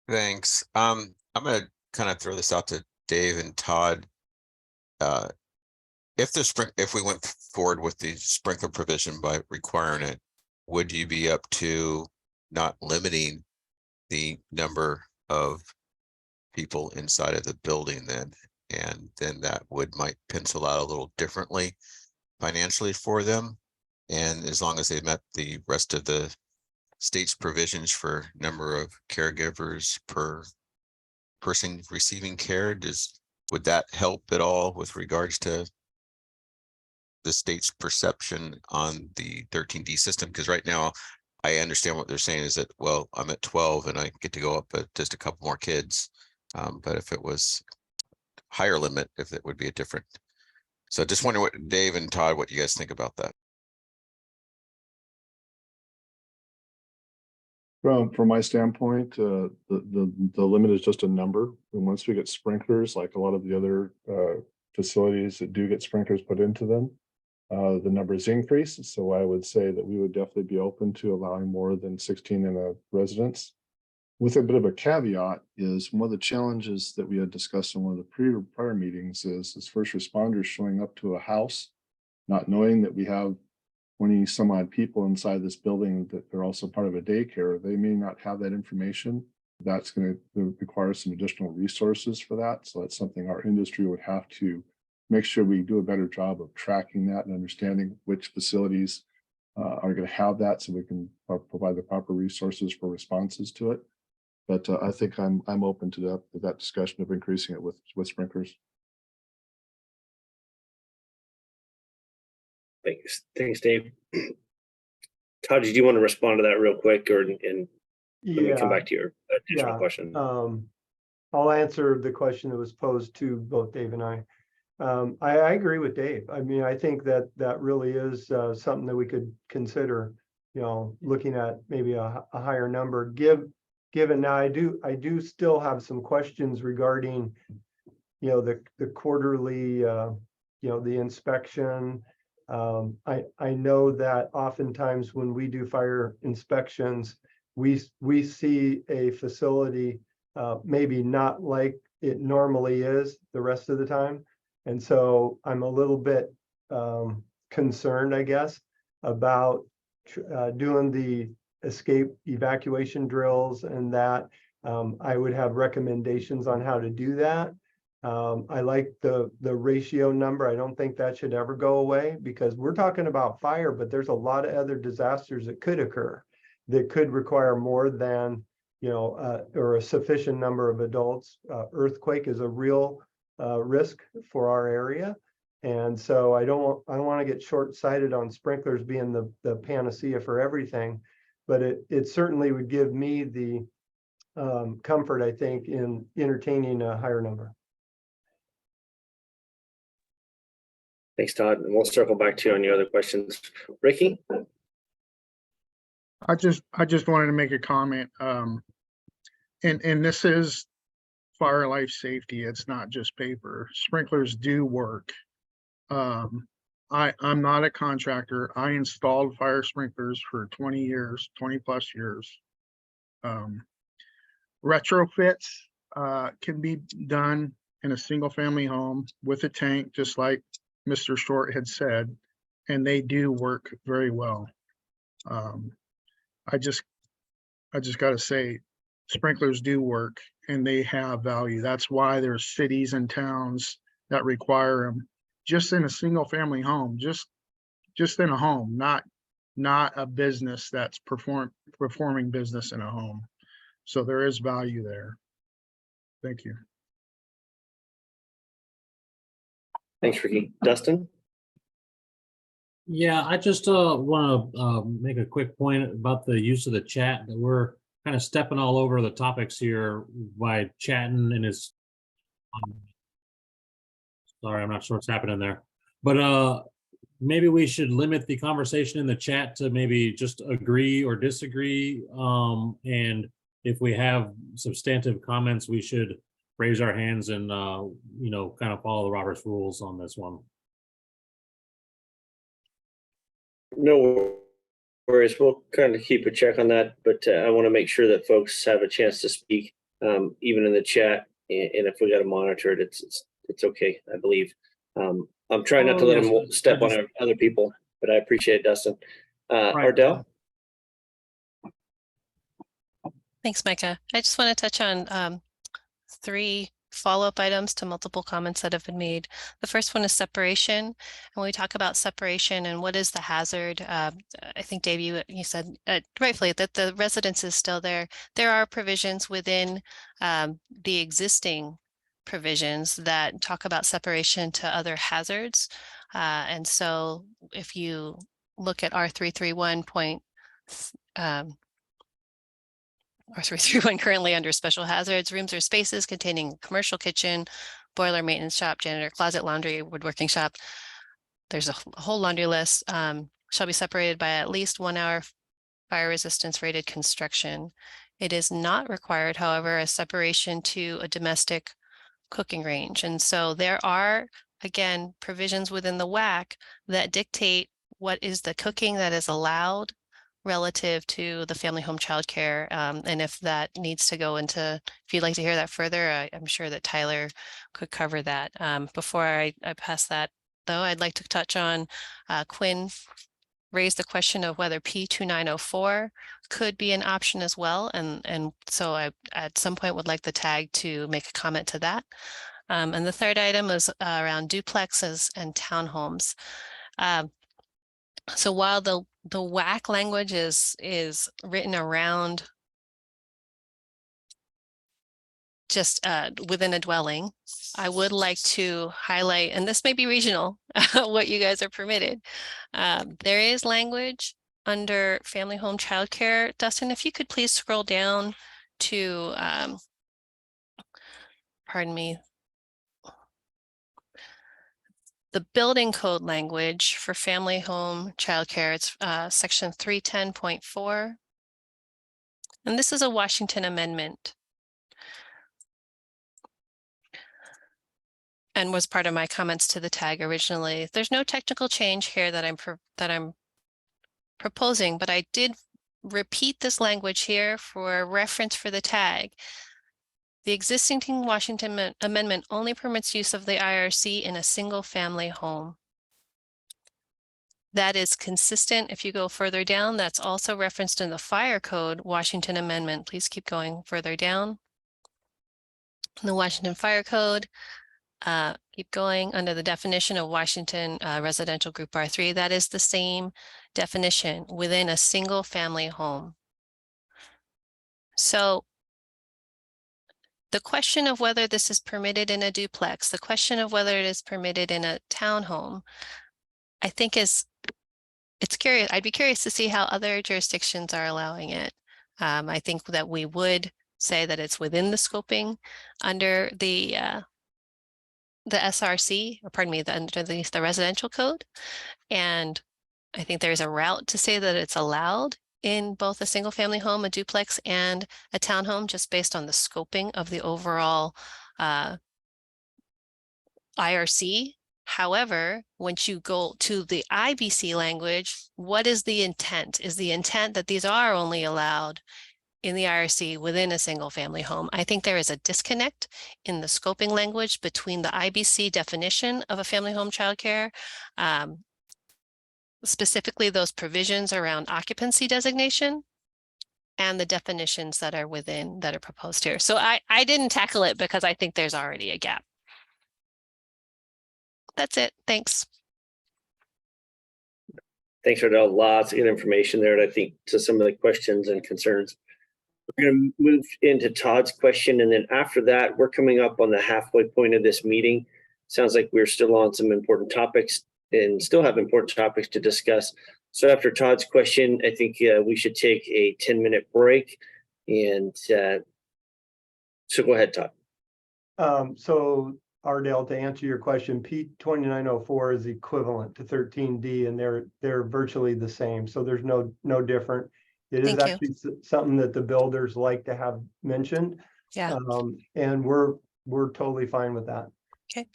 Thanks. I'm gonna kind of throw this out to Dave and Todd. If we went forward with the sprinkler provision by requiring it, would you be up to not limiting the number of people inside of the building then? And then that might pencil out a little differently financially for them. And as long as they met the rest of the state's provisions for number of caregivers per person receiving care, would that help at all with regards to the state's perception on the 13D system? Because right now, I understand what they're saying is that, well, I'm at 12 and I get to go up just a couple more kids. But if it was higher limit, if it would be a different. So just wonder what Dave and Todd, what you guys think about that. From my standpoint, the limit is just a number. And once we get sprinklers, like a lot of the other facilities that do get sprinklers put into them, the numbers increase. So I would say that we would definitely be open to allowing more than 16 in a residence. With a bit of a caveat is one of the challenges that we had discussed in one of the prior meetings is first responders showing up to a house, not knowing that we have 20 some odd people inside this building, that they're also part of a daycare. They may not have that information. That's going to require some additional resources for that. So that's something our industry would have to make sure we do a better job of tracking that and understanding which facilities are going to have that, so we can provide the proper resources for responses to it. But I think I'm open to that discussion of increasing it with sprinklers. Thanks, Dave. Todd, did you want to respond to that real quick, or let me come back to your additional question? I'll answer the question that was posed to both Dave and I. I agree with Dave. I mean, I think that really is something that we could consider, looking at maybe a higher number. Given now, I do still have some questions regarding, the quarterly, the inspection. I know that oftentimes when we do fire inspections, we see a facility maybe not like it normally is the rest of the time. And so I'm a little bit concerned, I guess, about doing the escape evacuation drills, and that I would have recommendations on how to do that. I like the ratio number. I don't think that should ever go away, because we're talking about fire, but there's a lot of other disasters that could occur that could require more than, or a sufficient number of adults. Earthquake is a real risk for our area. And so I don't want to get short-sighted on sprinklers being the panacea for everything, but it certainly would give me the comfort, I think, in entertaining a higher number. Thanks, Todd. And we'll circle back to you on your other questions. Ricky? I just wanted to make a comment. And this is fire life safety. It's not just paper. Sprinklers do work. I'm not a contractor. I installed fire sprinklers for 20 years, 20 plus years. retrofits can be done in a single family home with a tank, just like Mr. Short had said, and they do work very well. I just got to say, sprinklers do work and they have value. That's why there's cities and towns that require them just in a single family home, just in a home, not a business that's performing business in a home. So there is value there. Thank you. Thanks, Ricky. Dustin? Yeah, I just want to make a quick point about the use of the chat, that we're kind of stepping all over the topics here by chatting, and it's sorry, I'm not sure what's happening there, but maybe we should limit the conversation in the chat to maybe just agree or disagree, and if we have substantive comments, we should raise our hands and you know, kind of follow the Robert's rules on this one. No worries. We'll kind of keep a check on that, but I want to make sure that folks have a chance to speak, even in the chat. And if we got to monitor it, it's okay, I believe. I'm trying not to let them step on other people, but I appreciate it, Dustin. Ardell? Thanks, Micah. I just want to touch on 3 follow-up items to multiple comments that have been made. The first one is separation. And when we talk about separation and what is the hazard, I think, Dave, you said rightfully that the residence is still there. There are provisions within the existing provisions that talk about separation to other hazards. And so if you look at R331 R331 currently under special hazards, rooms or spaces containing commercial kitchen, boiler, maintenance shop, janitor, closet, laundry, woodworking shop. There's a whole laundry list. Shall be separated by at least 1 hour fire resistance rated construction. It is not required, however, a separation to a domestic cooking range. And so there are, again, provisions within the WAC that dictate what is the cooking that is allowed relative to the family home childcare. And if that needs to go into, if you'd like to hear that further, I'm sure that Tyler could cover that. Before I pass that, though, I'd like to touch on Quinn raised the question of whether P2904 could be an option as well. And so I, at some point, would like the tag to make a comment to that. And the third item is around duplexes and townhomes. So while the WAC language is written around just within a dwelling, I would like to highlight, and this may be regional, what you guys are permitted. There is language under family home childcare. Dustin, if you could please scroll down to, pardon me, the building code language for family home childcare. It's section 310.4. And this is a Washington amendment and was part of my comments to the tag originally. There's no technical change here that I'm proposing, but I did repeat this language here for reference for the tag. The existing Washington amendment only permits use of the IRC in a single family home. That is consistent. If you go further down, that's also referenced in the fire code Washington amendment. Please keep going further down. In the Washington Fire Code, keep going under the definition of Washington Residential Group R3. That is the same definition within a single family home. So the question of whether this is permitted in a duplex, the question of whether it is permitted in a townhome, I think it's curious. I'd be curious to see how other jurisdictions are allowing it. I think that we would say that it's within the scoping under the SRC, or pardon me, under the residential code. And I think there's a route to say that it's allowed in both a single family home, a duplex, and a townhome, just based on the scoping of the overall IRC. However, once you go to the IBC language, what is the intent? Is the intent that these are only allowed in the IRC within a single family home. I think there is a disconnect in the scoping language between the IBC definition of a family home childcare, specifically those provisions around occupancy designation, and the definitions that are within that are proposed here. So I didn't tackle it because I think there's already a gap. That's it. Thanks. Thanks, Ardell. Lots of good information there, and I think to some of the questions and concerns. We're going to move into Todd's question, and then after that, we're coming up on the halfway point of this meeting. Sounds like we're still on some important topics and still have important topics to discuss. So after Todd's question, I think we should take a 10-minute break. And so go ahead, Todd. So Ardell, to answer your question, P2904 is equivalent to 13D, and they're virtually the same. So there's no different. It is actually something that the builders like to have mentioned. Yeah. And we're totally fine with that. Okay.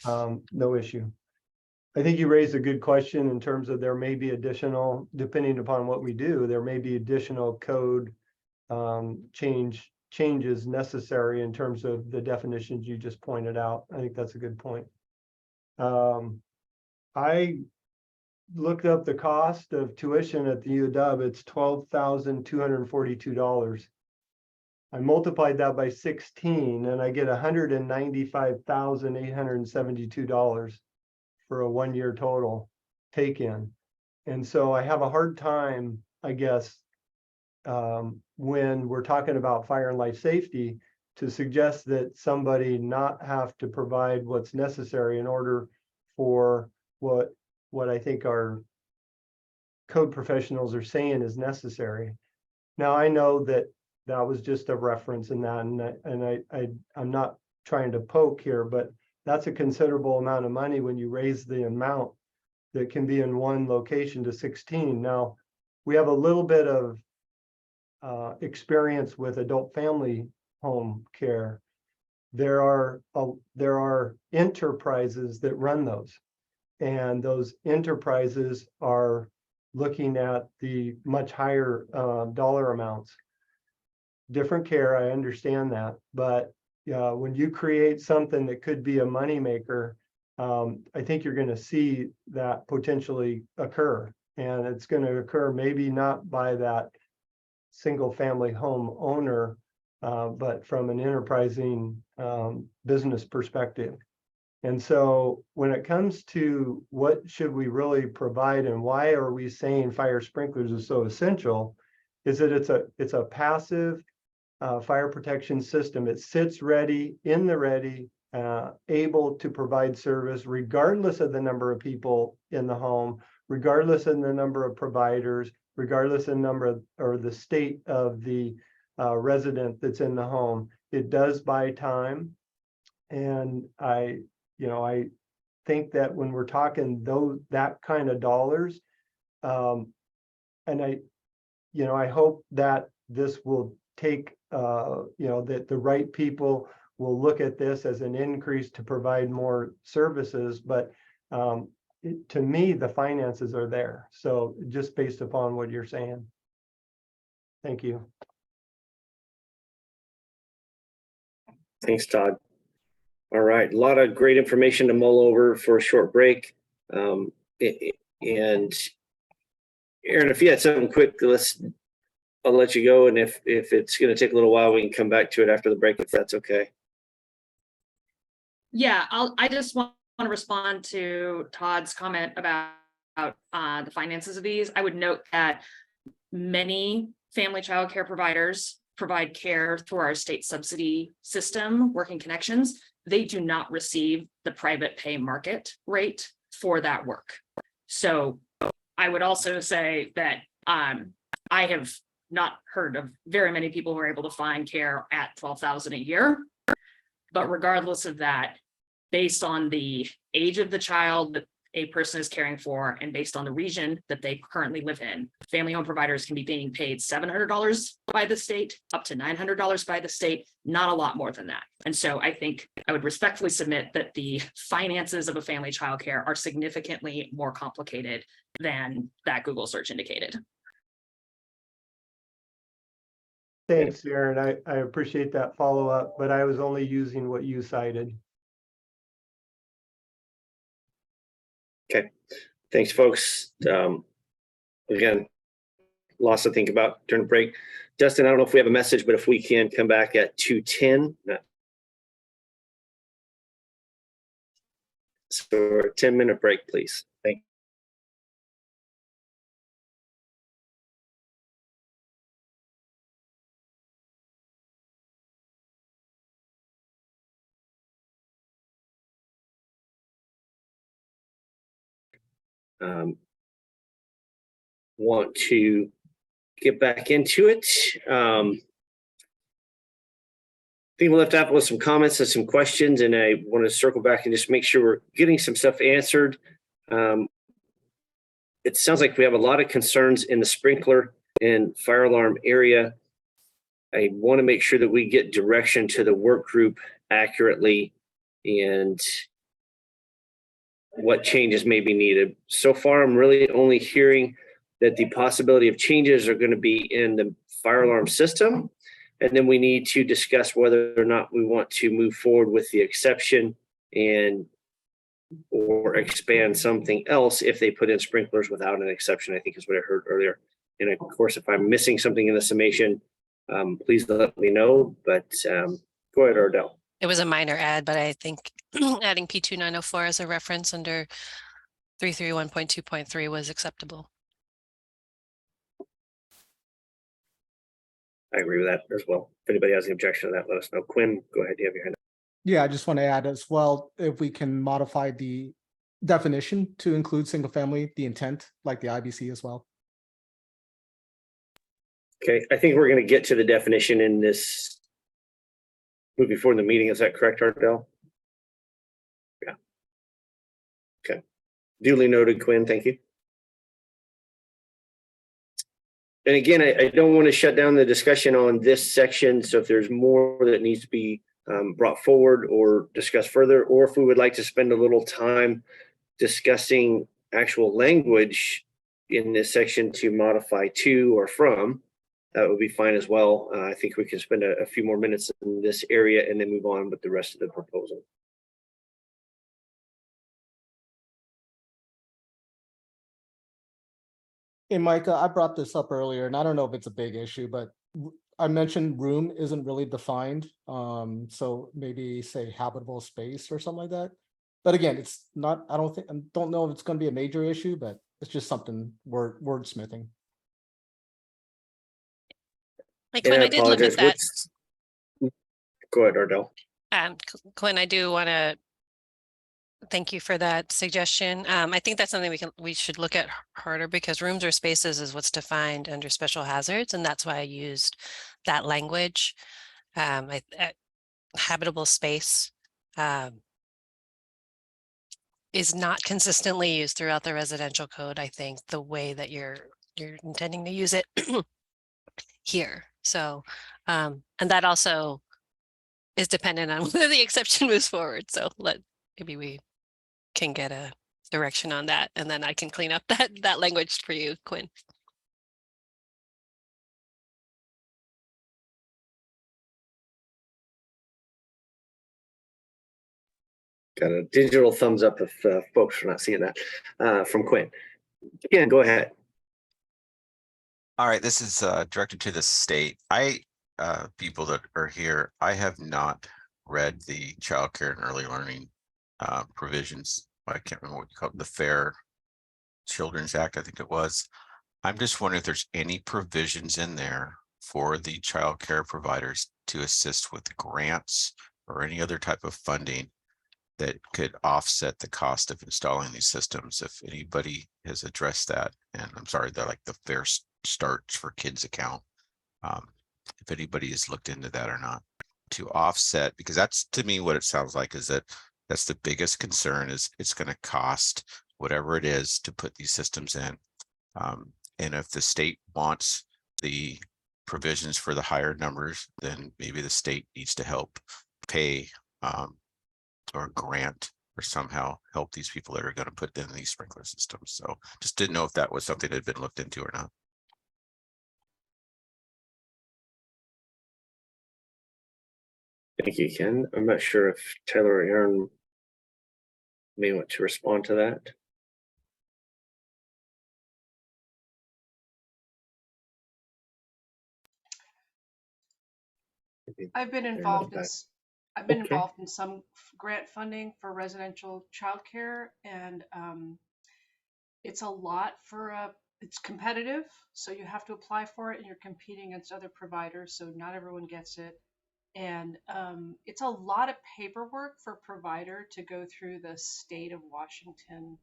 No issue. I think you raised a good question in terms of there may be additional, depending upon what we do, there may be additional code changes necessary in terms of the definitions you just pointed out. I think that's a good point. I looked up the cost of tuition at the UW. It's $12,242. I multiplied that by 16 and I get $195,872 for a 1-year total take in. And so I have a hard time, I guess, when we're talking about fire and life safety, to suggest that somebody not have to provide what's necessary in order for what I think our code professionals are saying is necessary. Now, I know that that was just a reference in that, and I'm not trying to poke here, but that's a considerable amount of money when you raise the amount that can be in one location to 16. Now, we have a little bit of experience with adult family home care. There are enterprises that run those, and those enterprises are looking at the much higher dollar amounts. Different care, I understand that, but when you create something that could be a moneymaker, I think you're going to see that potentially occur, and it's going to occur maybe not by that single family home owner, but from an enterprising business perspective. And so when it comes to what should we really provide and why are we saying fire sprinklers is so essential, is that it's a passive fire protection system. It sits ready, in the ready, able to provide service regardless of the number of people in the home, regardless of the number of providers, regardless of the number of, or the state of the resident that's in the home. It does buy time. And I think that when we're talking that kind of dollars, and I hope that this will take, that the right people will look at this as an increase to provide more services. But to me, the finances are there. So just based upon what you're saying. Thank you. Thanks, Todd. All right, a lot of great information to mull over for a short break. And Aaron, if you had something quick, I'll let you go. And if it's going to take a little while, we can come back to it after the break, if that's okay. Yeah, I just want to respond to Todd's comment about the finances of these. I would note that many family child care providers provide care through our state subsidy system, Working Connections. They do not receive the private pay market rate for that work. So I would also say that I have not heard of very many people who are able to find care at $12,000 a year. But regardless of that, based on the age of the child that a person is caring for and based on the region that they currently live in, family home providers can be being paid $700 by the state, up to $900 by the state, not a lot more than that. And so I think I would respectfully submit that the finances of a family child care are significantly more complicated than that Google search indicated. Thanks, Aaron. I appreciate that follow-up, but I was only using what you cited. Okay, thanks, folks. Again, lots to think about during the break. Dustin, I don't know if we have a message, but if we can come back at 2:10. So a 10-minute break, please. Thank you. Want to get back into it. I think we left out with some comments and some questions, and I want to circle back and just make sure we're getting some stuff answered. It sounds like we have a lot of concerns in the sprinkler and fire alarm area. I want to make sure that we get direction to the work group accurately and what changes may be needed. So far, I'm really only hearing that the possibility of changes are going to be in the fire alarm system. And then we need to discuss whether or not we want to move forward with the exception and or expand something else if they put in sprinklers without an exception, I think is what I heard earlier. And of course, if I'm missing something in the summation, please let me know, but go ahead, Ardell. It was a minor add, but I think adding P2904 as a reference under 331.2.3 was acceptable. I agree with that as well. If anybody has any objection to that, let us know. Quinn, go ahead. You have your hand up. Yeah, I just want to add as well, if we can modify the definition to include single family, the intent, like the IBC as well. Okay, I think we're going to get to the definition in this moving forward in the meeting. Is that correct, Ardell? Yeah. Okay. Duly noted, Quinn. Thank you. And again, I don't want to shut down the discussion on this section. So if there's more that needs to be brought forward or discussed further, or if we would like to spend a little time discussing actual language in this section to modify to or from, that would be fine as well. I think we can spend a few more minutes in this area and then move on with the rest of the proposal. Hey, Micah, I brought this up earlier, and I don't know if it's a big issue, but I mentioned room isn't really defined. So maybe say habitable space or something like that. But again, it's not, I don't know if it's going to be a major issue, but it's just something wordsmithing. Like when I did look at that. Go ahead, Ardell. Quinn, I do want to thank you for that suggestion. I think that's something we should look at harder, because rooms or spaces is what's defined under special hazards, and that's why I used that language. Habitable space is not consistently used throughout the residential code. I think the way that you're intending to use it here. So, and that also is dependent on whether the exception moves forward. So maybe we can get a direction on that, and then I can clean up that language for you, Quinn. Got a digital thumbs up if folks are not seeing that from Quinn. Again, go ahead. All right, this is directed to the state. People that are here, I have not read the child care and early learning provisions. I can't remember what you call it, the Fair Children's Act, I think it was. I'm just wondering if there's any provisions in there for the child care providers to assist with grants or any other type of funding that could offset the cost of installing these systems. If anybody has addressed that, and I'm sorry, they're like the Fair Starts for Kids account. If anybody has looked into that or not, to offset, because that's to me what it sounds like is that that's the biggest concern, is it's going to cost whatever it is to put these systems in. And if the state wants the provisions for the higher numbers, then maybe the state needs to help pay or grant or somehow help these people that are going to put in these sprinkler systems. So just didn't know if that was something that had been looked into or not. Thank you, Ken. I'm not sure if Tyler or Aaron may want to respond to that. I've been involved in some grant funding for residential childcare, and it's a lot it's competitive, so you have to apply for it, and you're competing against other providers, so not everyone gets it. And it's a lot of paperwork for a provider to go through the state of Washington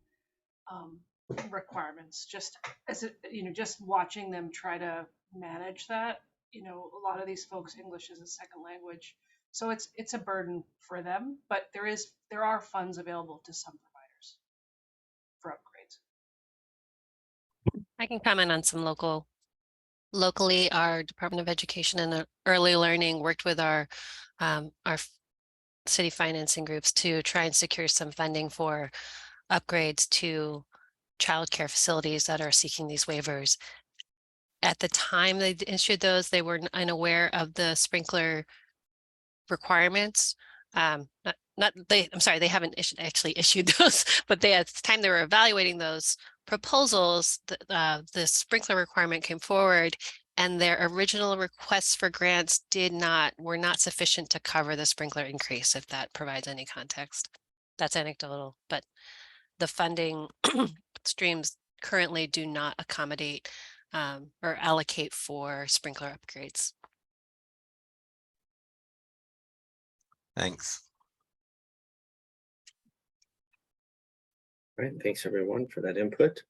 requirements. Just as just watching them try to manage that. A lot of these folks, English is a second language, so it's a burden for them. But there are funds available to some providers for upgrades. I can comment on some locally, our Department of Education and Early Learning worked with our city financing groups to try and secure some funding for upgrades to childcare facilities that are seeking these waivers. At the time they issued those, they were unaware of the sprinkler requirements. I'm sorry, they haven't actually issued those, but at the time they were evaluating those proposals, the sprinkler requirement came forward, and their original requests for grants were not sufficient to cover the sprinkler increase, if that provides any context. That's anecdotal, but the funding streams currently do not accommodate or allocate for sprinkler upgrades. Thanks. All right, thanks everyone for that input.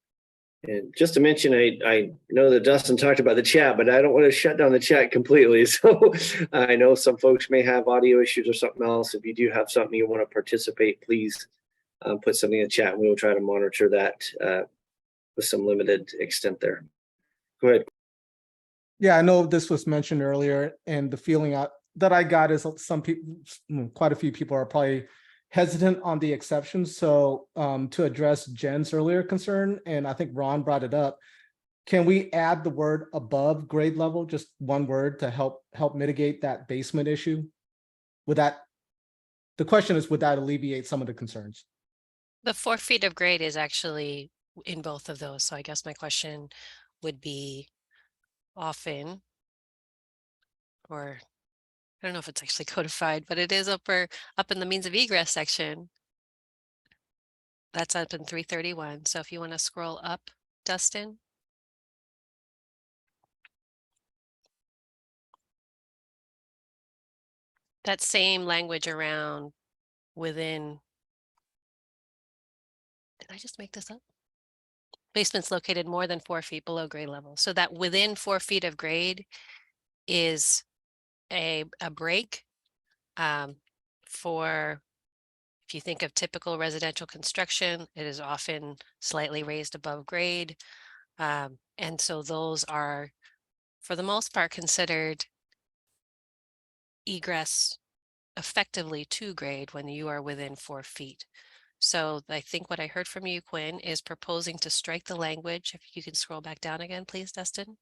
And just to mention, I know that Dustin talked about the chat, but I don't want to shut down the chat completely. So I know some folks may have audio issues or something else. If you do have something you want to participate, please put something in the chat, and we will try to monitor that with some limited extent there. Go ahead. Yeah, I know this was mentioned earlier, and the feeling that I got is some people, quite a few people are probably hesitant on the exceptions. So to address Jen's earlier concern, and I think Ron brought it up, can we add the word above grade level, just one word, to help mitigate that basement issue? The question is, would that alleviate some of the concerns? The 4 feet of grade is actually in both of those. So I guess my question would be often, or I don't know if it's actually codified, but it is up in the means of egress section. That's up in 331. So if you want to scroll up, Dustin. That same language around within. Did I just make this up? Basements located more than 4 feet below grade level. So that within 4 feet of grade is a break for, if you think of typical residential construction, it is often slightly raised above grade. And so those are, for the most part, considered egress effectively to grade when you are within 4 feet. So I think what I heard from you, Quinn, is proposing to strike the language. If you can scroll back down again, please, Dustin.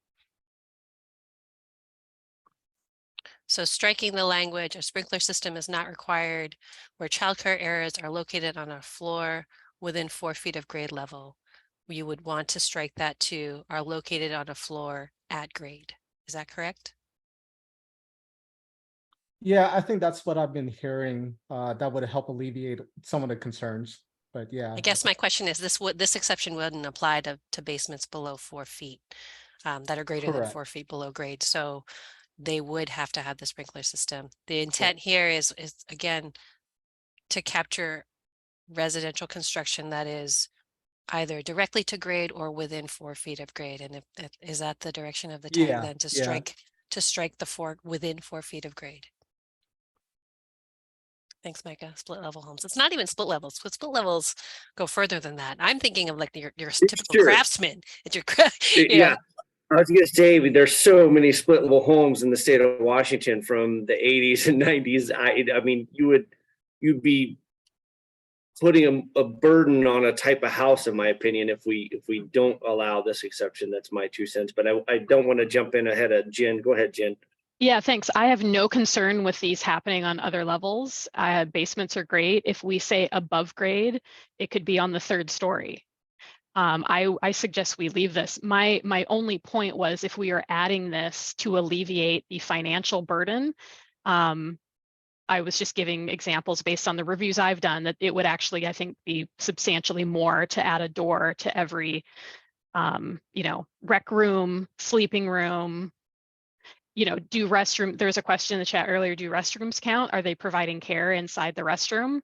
So striking the language, a sprinkler system is not required where childcare areas are located on a floor within 4 feet of grade level. You would want to strike that to are located on a floor at grade. Is that correct? Yeah, I think that's what I've been hearing. That would help alleviate some of the concerns. But yeah, I guess my question is this exception wouldn't apply to basements below 4 feet that are greater than 4 feet below grade. So they would have to have the sprinkler system. The intent here is again to capture residential construction that is either directly to grade or within 4 feet of grade. And if is that the direction of the tag, then to strike the within 4 feet of grade. Thanks, Micah. Split level homes. It's not even split levels. Split levels go further than that. I'm thinking of like your typical craftsman. It's your yeah. I was going to say, there's so many split level homes in the state of Washington from the 80s and 90s. I mean, you'd be putting a burden on a type of house, in my opinion, if we don't allow this exception. That's my 2 cents. But I don't want to jump in ahead of Jen. Go ahead, Jen. Yeah, thanks. I have no concern with these happening on other levels. Basements are great. If we say above grade, it could be on the 3rd story. I suggest we leave this. My only point was if we are adding this to alleviate the financial burden, I was just giving examples based on the reviews I've done that it would actually, I think, be substantially more to add a door to every, you know, rec room, sleeping room, you know, do restroom, there's a question in the chat earlier, do restrooms count? Are they providing care inside the restroom?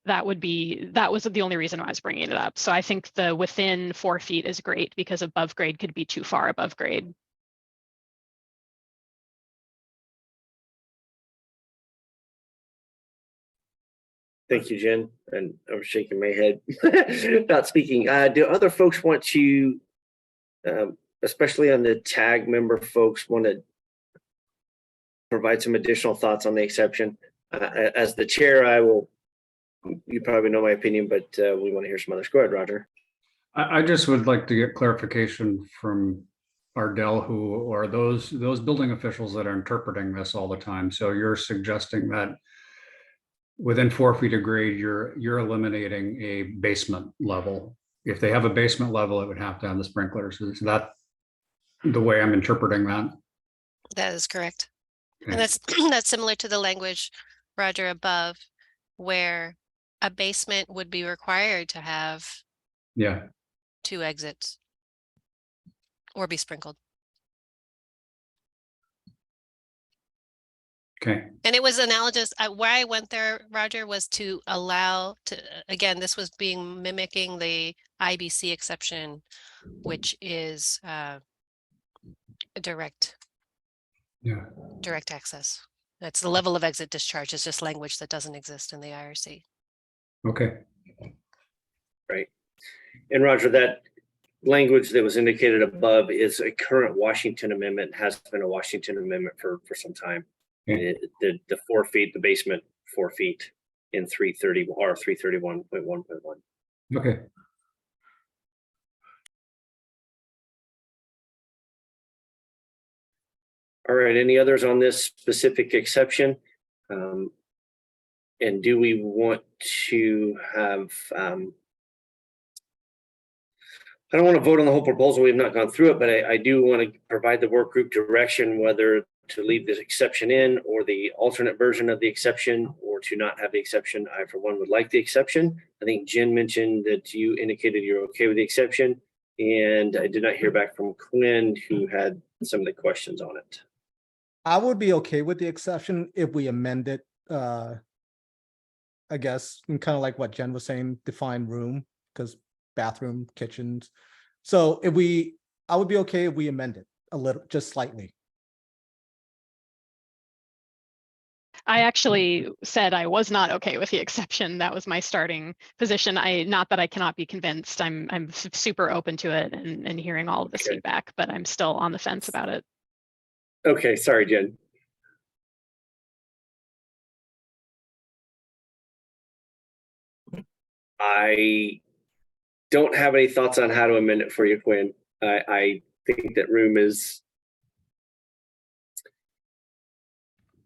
That was the only reason I was bringing it up. So I think the within 4 feet is great because above grade could be too far above grade. Thank you, Jen. And I'm shaking my head not speaking. Do other folks want to, especially on the tag member folks, want to provide some additional thoughts on the exception? As the chair, I will, you probably know my opinion, but we want to hear some others. Go ahead, Roger. I just would like to get clarification from Ardell, who are those building officials that are interpreting this all the time. So you're suggesting that within 4 feet of grade, you're eliminating a basement level. If they have a basement level, it would have to have the sprinklers. Is that the way I'm interpreting that? That is correct. Okay. And that's that's similar to the language, Roger, above, where a basement would be required to have 2 exits or be sprinkled. Okay. And it was analogous. Where I went there, Roger, was to allow to, again, this was mimicking the IBC exception, which is a direct access. That's the level of exit discharge. Is just language that doesn't exist in the IRC. Okay. Right. And Roger, that language that was indicated above is a current Washington amendment, has been a Washington amendment for some time. Okay. The 4 feet, the basement 4 feet in 330 or 331.1.1. Okay. All right, any others on this specific exception? And do we want to have, I don't want to vote on the whole proposal. We've not gone through it, but I do want to provide the work group direction whether to leave this exception in or the alternate version of the exception or to not have the exception. I, for one, would like the exception. I think Jen mentioned that you indicated you're okay with the exception, and I did not hear back from Quinn, who had some of the questions on it. I would be okay with the exception if we amend it, I guess, and kind of like what Jen was saying, define room, because bathroom, kitchens. So I would be okay if we amend it a little, just slightly. I actually said I was not okay with the exception. That was my starting position. Not that I cannot be convinced. I'm super open to it and hearing all of this feedback, but I'm still on the fence about it. Okay, sorry, Jen. I don't have any thoughts on how to amend it for you, Quinn. I think that room is,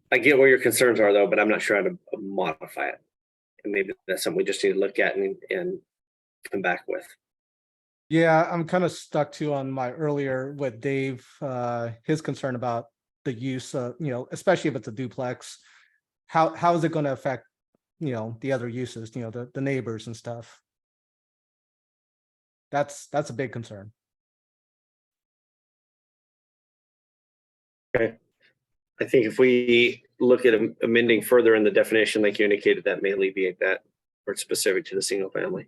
I get where your concerns are though, but I'm not sure how to modify it. And maybe that's something we just need to look at and come back with. Yeah, I'm kind of stuck too on my earlier with Dave, his concern about the use of, especially if it's a duplex, how is it going to affect, the other uses, the neighbors and stuff. That's a big concern. Okay. I think if we look at amending further in the definition, like you indicated, that may alleviate that, or it's specific to the single family.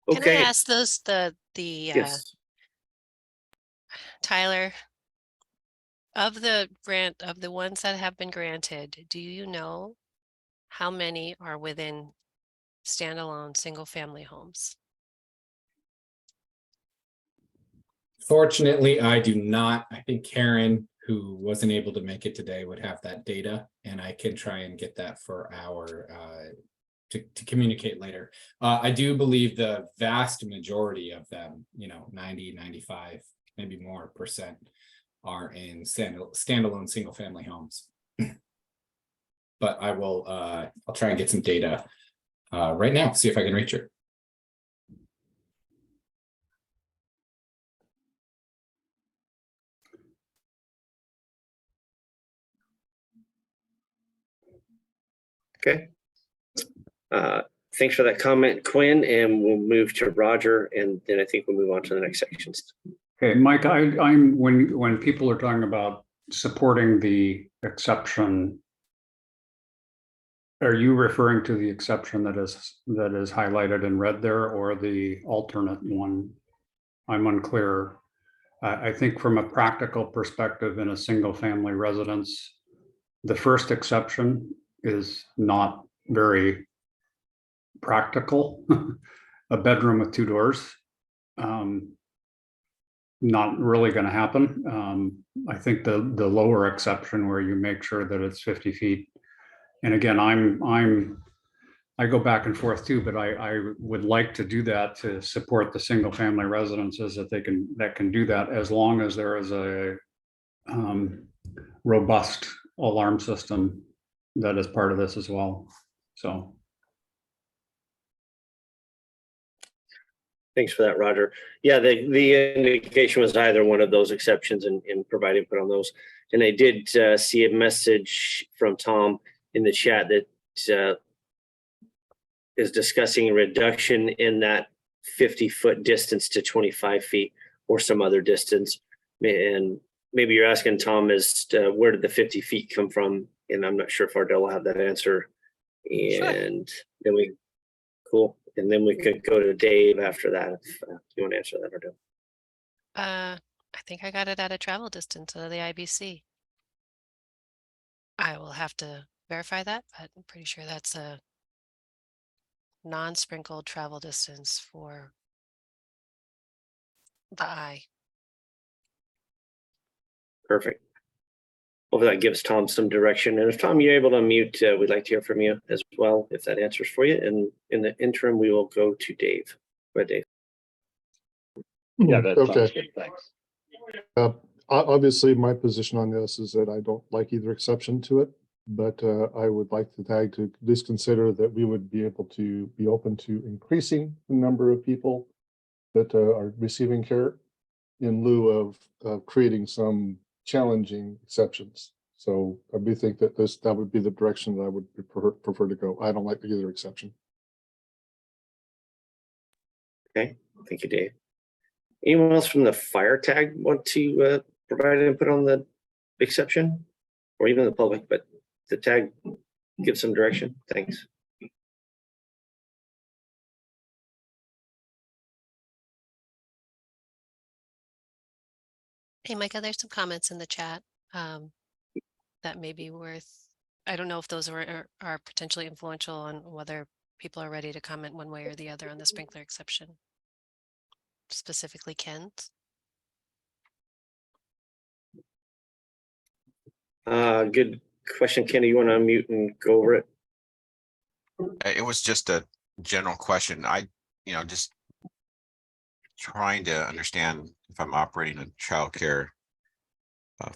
Okay. Can I ask Yes. Tyler, of the ones that have been granted, do you know how many are within standalone single family homes? Fortunately, I do not. I think Karen, who wasn't able to make it today, would have that data, and I can try and get that for our to communicate later. I do believe the vast majority of them, 90, 95, maybe more %, are in standalone single family homes. But I will, I'll try and get some data right now, see if I can reach her. Okay. Thanks for that comment, Quinn, and we'll move to Roger, and then I think we'll move on to the next sections. Okay, Mike, I'm when people are talking about supporting the exception, are you referring to the exception that is highlighted in red there, or the alternate one? I'm unclear. I think from a practical perspective in a single family residence, the first exception is not very practical. A bedroom with 2 doors, not really going to happen. I think the lower exception where you make sure that it's 50 feet. And again, I go back and forth too, but I would like to do that to support the single family residences that can do that, as long as there is a robust alarm system that is part of this as well. So. Thanks for that, Roger. Yeah, the indication was either one of those exceptions and provide input on those. And I did see a message from Tom in the chat that is discussing a reduction in that 50-foot distance to 25 feet or some other distance. And maybe you're asking, Tom, as to where did the 50 feet come from? And I'm not sure if Ardell will have that answer. And then cool. And then we could go to Dave after that, if you want to answer that, Ardell. I think I got it at a travel distance of the IBC. I will have to verify that, but I'm pretty sure that's a non-sprinkled travel distance for the eye. Perfect. Hopefully that gives Tom some direction. And if Tom, you're able to unmute, we'd like to hear from you as well, if that answers for you. And in the interim, we will go to Dave. Go ahead, Dave. Yeah, that Okay. sounds good. Thanks. Obviously, my position on this is that I don't like either exception to it, but I would like the tag to at least consider that we would be able to be open to increasing the number of people that are receiving care in lieu of creating some challenging exceptions. So I do think that that would be the direction that I would prefer to go. I don't like either exception. Okay, thank you, Dave. Anyone else from the fire tag want to provide input on the exception, or even the public, but the tag give some direction? Thanks. Hey, Micah, there's some comments in the chat that may be worth, I don't know if those are potentially influential on whether people are ready to comment one way or the other on the sprinkler exception. Specifically Ken's. Good question, Kenny. You want to unmute and go over it? It was just a general question. Just trying to understand if I'm operating a childcare,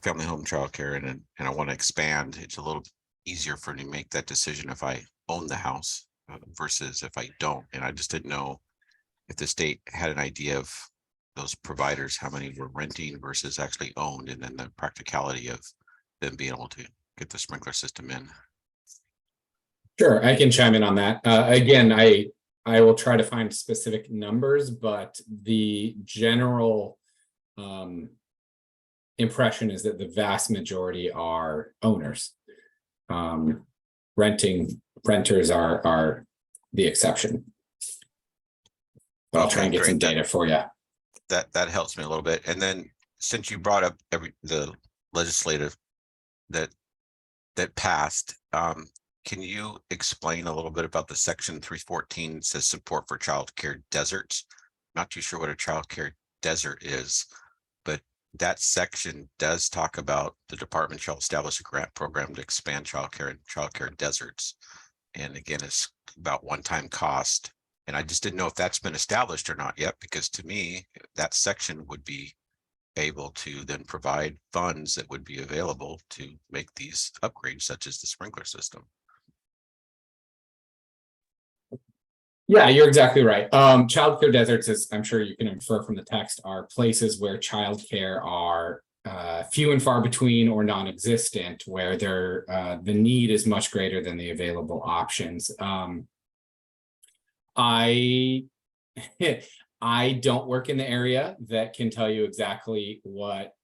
family home childcare, and I want to expand. It's a little easier for me to make that decision if I own the house versus if I don't. And I just didn't know if the state had an idea of those providers, how many were renting versus actually owned, and then the practicality of them being able to get the sprinkler system in. Sure, I can chime in on that. Again, I will try to find specific numbers, but the general impression is that the vast majority are owners. Renters are the exception. But I'll try and get some data for you. That helps me a little bit. And then since you brought up the legislative that passed, can you explain a little bit about the section 314 says support for child care deserts? Not too sure what a child care desert is, but that section does talk about the department shall establish a grant program to expand child care and child care deserts. And again, it's about one-time cost. And I just didn't know if that's been established or not yet, because to me, that section would be able to then provide funds that would be available to make these upgrades, such as the sprinkler system. Yeah, you're exactly right. Childcare deserts, as I'm sure you can infer from the text, are places where childcare are few and far between or non-existent, where the need is much greater than the available options. I don't work in the area that can tell you exactly what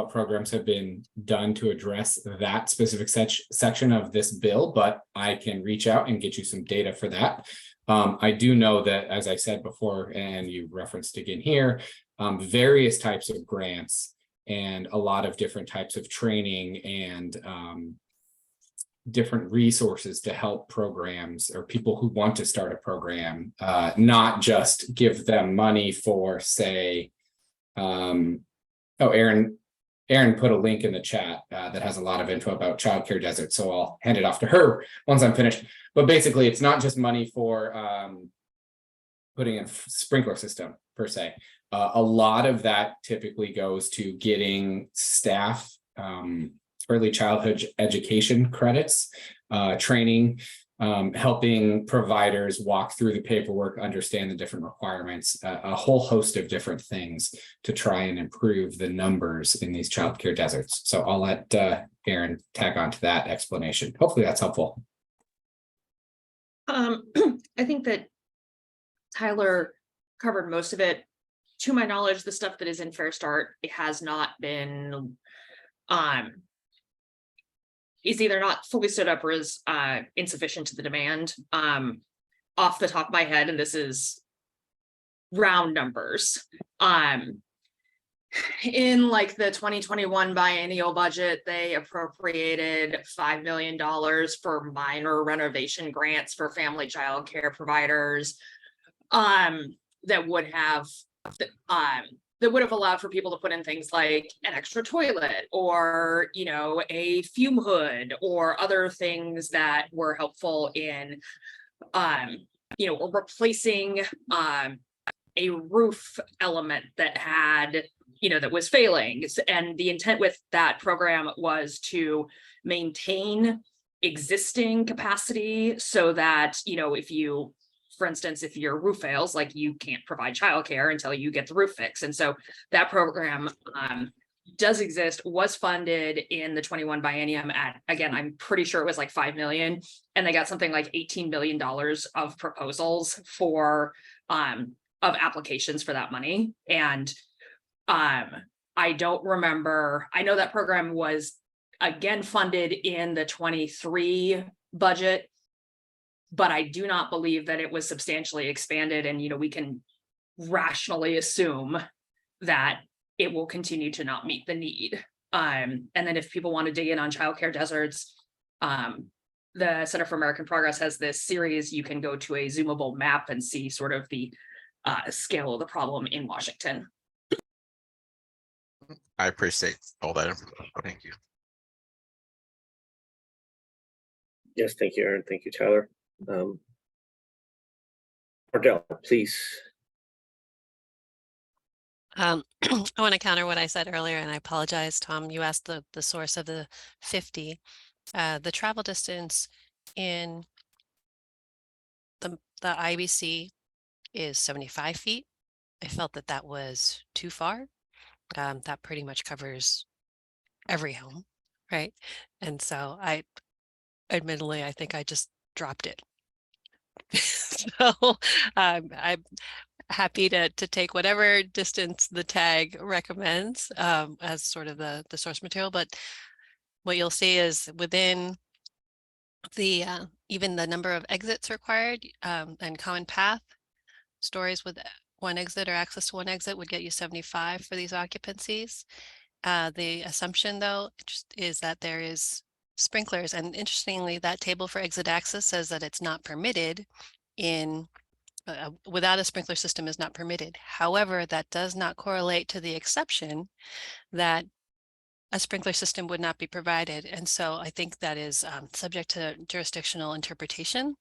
programs have been done to address that specific section of this bill, but I can reach out and get you some data for that. I do know that, as I said before, and you referenced again here, various types of grants and a lot of different types of training and different resources to help programs or people who want to start a program, not just give them money for, say, Erin put a link in the chat that has a lot of info about childcare deserts, so I'll hand it off to her once I'm finished. But basically, it's not just money for putting in a sprinkler system per se. A lot of that typically goes to getting staff early childhood education credits, training, helping providers walk through the paperwork, understand the different requirements, a whole host of different things to try and improve the numbers in these childcare deserts. So I'll let Erin tag on to that explanation. Hopefully that's helpful. I think that Tyler covered most of it. To my knowledge, the stuff that is in Fair Start, it has not been is either not fully stood up or is insufficient to the demand. Off the top of my head, and this is round numbers, in like the 2021 biennial budget, they appropriated $5 million for minor renovation grants for family child care providers that would have allowed for people to put in things like an extra toilet or, you know, a fume hood or other things that were helpful in, you know, replacing a roof element that had, you know, that was failing. And the intent with that program was to maintain existing capacity so that, you know, if you, for instance, if your roof fails, like you can't provide childcare until you get the roof fixed. And so that program does exist, was funded in the 21 biennium at, again, I'm pretty sure it was like 5 million. And they got something like $18 million of proposals for, of applications for that money. And I don't remember, I know that program was again funded in the 23 budget, but I do not believe that it was substantially expanded. And, you know, we can rationally assume that it will continue to not meet the need. And then if people want to dig in on childcare deserts, the Center for American Progress has this series. You can go to a zoomable map and see sort of the scale of the problem in Washington. I appreciate all that information. Thank you. Yes, thank you, Aaron. Thank you, Tyler. Ardell, please. I want to counter what I said earlier, and I apologize, Tom. You asked the source of the 50. The travel distance in the IBC is 75 feet. I felt that that was too far. That pretty much covers every home, right? And so admittedly, I think I just dropped it. So I'm happy to take whatever distance the tag recommends as sort of the source material. But what you'll see is within the even the number of exits required and common path, stories with one exit or access to one exit would get you 75 for these occupancies. The assumption, though, is that there is sprinklers. And interestingly, that table for exit access says that it's not permitted in, without a sprinkler system is not permitted. However, that does not correlate to the exception that a sprinkler system would not be provided. And so I think that is subject to jurisdictional interpretation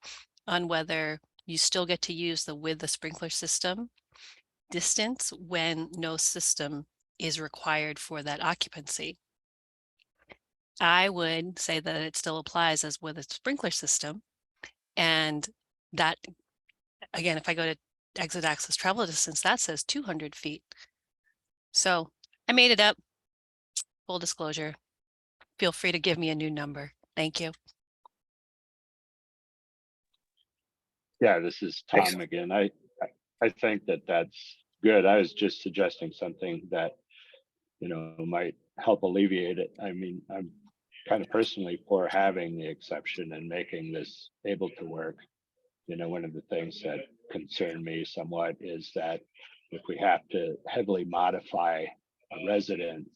on whether you still get to use the with the sprinkler system distance when no system is required for that occupancy. I would say that it still applies as with a sprinkler system. And that, again, if I go to exit access travel distance, that says 200 feet. So I made it up. Full disclosure. Feel free to give me a new number. Thank you. Yeah, this is Tom again. I think that that's good. I was just suggesting something that, you know, might help alleviate it. I mean, I'm kind of personally for having the exception and making this able to work. You know, one of the things that concern me somewhat is that if we have to heavily modify a residence,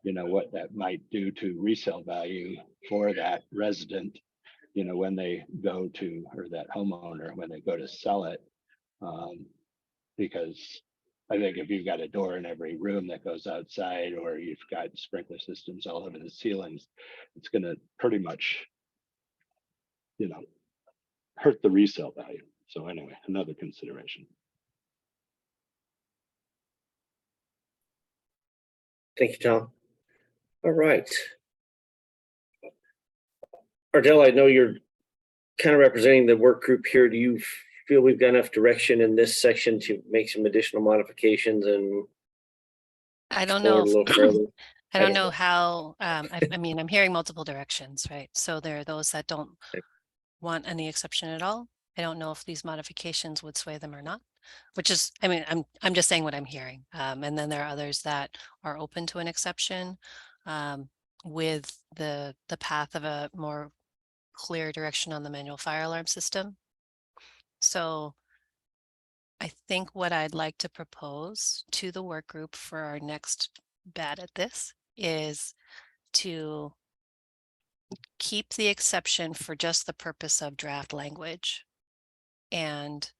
you know, what that might do to resale value for that resident, you know, when they go to, or that homeowner, when they go to sell it. Because I think if you've got a door in every room that goes outside, or you've got sprinkler systems all over the ceilings, it's going to pretty much, you know, hurt the resale value. So anyway, another consideration. Thank you, Tom. All right. Ardell, I know you're kind of representing the work group here. Do you feel we've got enough direction in this section to make some additional modifications? And I don't know. a little further? I don't know how, I mean, I'm hearing multiple directions, right? So there are those that don't want any exception at all. I don't know if these modifications would sway them or not, which is, I mean, I'm just saying what I'm hearing. And then there are others that are open to an exception with the path of a more clear direction on the manual fire alarm system. So I think what I'd like to propose to the work group for our next bat at this is to keep the exception for just the purpose of draft language and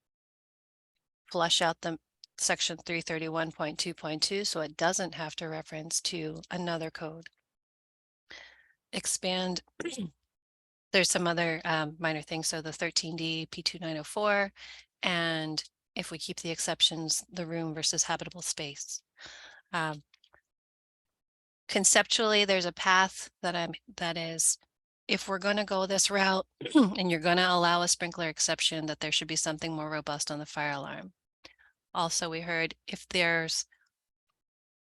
flush out the section 331.2.2 so it doesn't have to reference to another code. Expand, there's some other minor things. So the 13D P2904, and if we keep the exceptions, the room versus habitable space. Conceptually, there's a path that is, if we're going to go this route and you're going to allow a sprinkler exception, that there should be something more robust on the fire alarm. Also, we heard if there's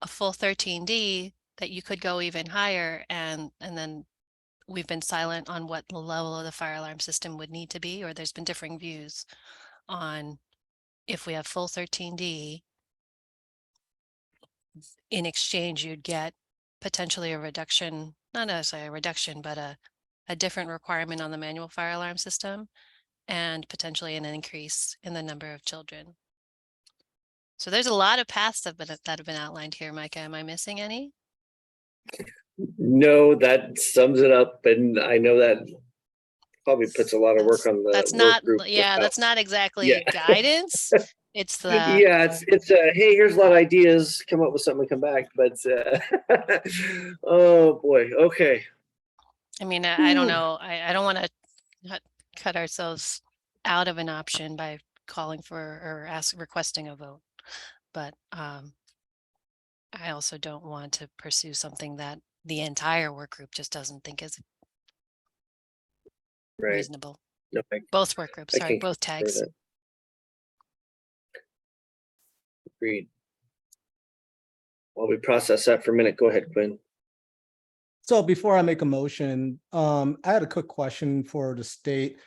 a full 13D that you could go even higher, and then we've been silent on what the level of the fire alarm system would need to be, or there's been differing views on if we have full 13D, in exchange, you'd get potentially a reduction, not necessarily a reduction, but a different requirement on the manual fire alarm system, and potentially an increase in the number of children. So there's a lot of paths that have been outlined here, Micah. Am I missing any? No, that sums it up. And I know that probably puts a lot of work on the That's work not, group yeah, without- that's not exactly guidance. It's the yeah, it's hey, here's a lot of ideas, come up with something and come back. But oh boy, okay. I mean, I don't know. I don't want to cut ourselves out of an option by calling for or requesting a vote. But I also don't want to pursue something that the entire work group just doesn't think is reasonable. No, both work groups, sorry, both tags. Agreed. While we process that for a minute, go ahead, Quinn. So before I make a motion, I had a quick question for the state.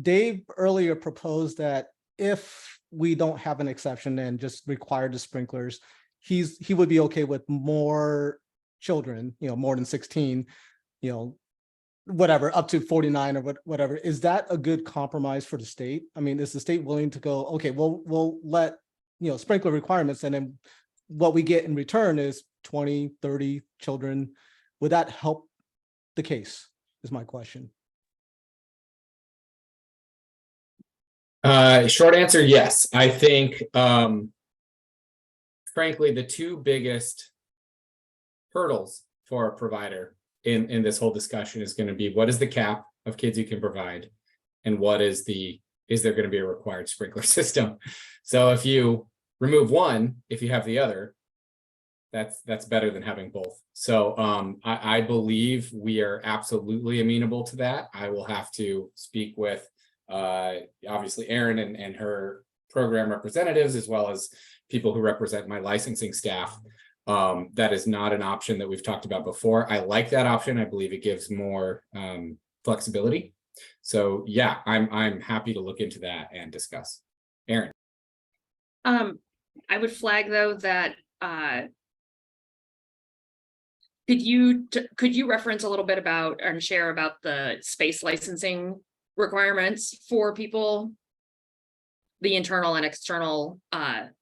Dave earlier proposed that if we don't have an exception and just require the sprinklers, he would be okay with more children, you know, more than 16, you know, whatever, up to 49 or whatever. Is that a good compromise for the state? I mean, is the state willing to go, okay, we'll let, you know, sprinkler requirements, and then what we get in return is 20, 30 children. Would that help the case, is my question. Short answer, yes. I think, frankly, the two biggest hurdles for a provider in this whole discussion is going to be, what is the cap of kids you can provide, and what is there going to be a required sprinkler system? So if you remove one, if you have the other, that's better than having both. So I believe we are absolutely amenable to that. I will have to speak with obviously Erin and her program representatives, as well as people who represent my licensing staff. That is not an option that we've talked about before. I like that option. I believe it gives more flexibility. So yeah, I'm happy to look into that and discuss. Erin. I would flag though that could you reference a little bit about and share about the space licensing requirements for people, the internal and external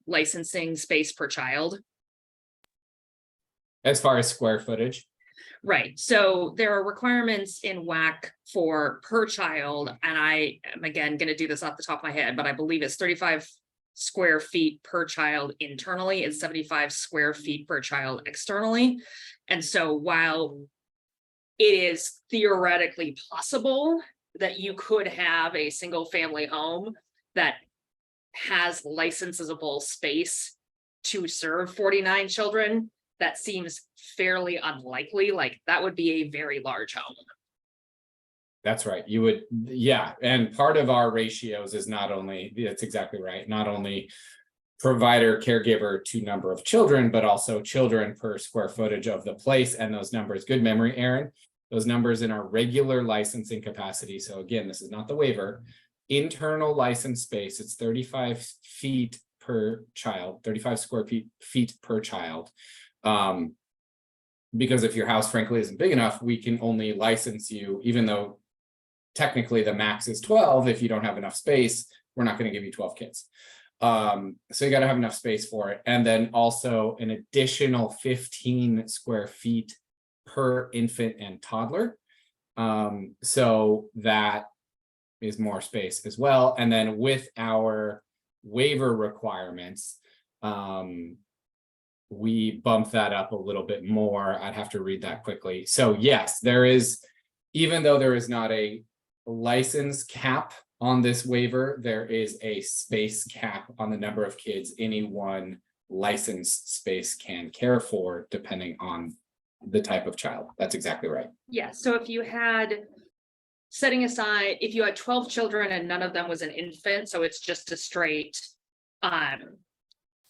licensing space per child? As far as square footage? Right. So there are requirements in WAC for per child, and I am again going to do this off the top of my head, but I believe it's 35 square feet per child internally and 75 square feet per child externally. And so while it is theoretically possible that you could have a single family home that has licensable space to serve 49 children, that seems fairly unlikely. Like that would be a very large home. That's right. You would, yeah. And part of our ratios is not only, that's exactly right, not only provider caregiver to number of children, but also children per square footage of the place. And those numbers, good memory, Erin, those numbers in our regular licensing capacity. So again, this is not the waiver. Internal license space, it's 35 feet per child, 35 square feet per child. Because if your house frankly isn't big enough, we can only license you, even though technically the max is 12. If you don't have enough space, we're not going to give you 12 kids. So you got to have enough space for it. And then also an additional 15 square feet per infant and toddler. So that is more space as well. And then with our waiver requirements, we bump that up a little bit more. I'd have to read that quickly. So yes, there is, even though there is not a license cap on this waiver, there is a space cap on the number of kids any one licensed space can care for, depending on the type of child. That's exactly right. Yeah, so if you had, setting aside, if you had 12 children and none of them was an infant, so it's just a straight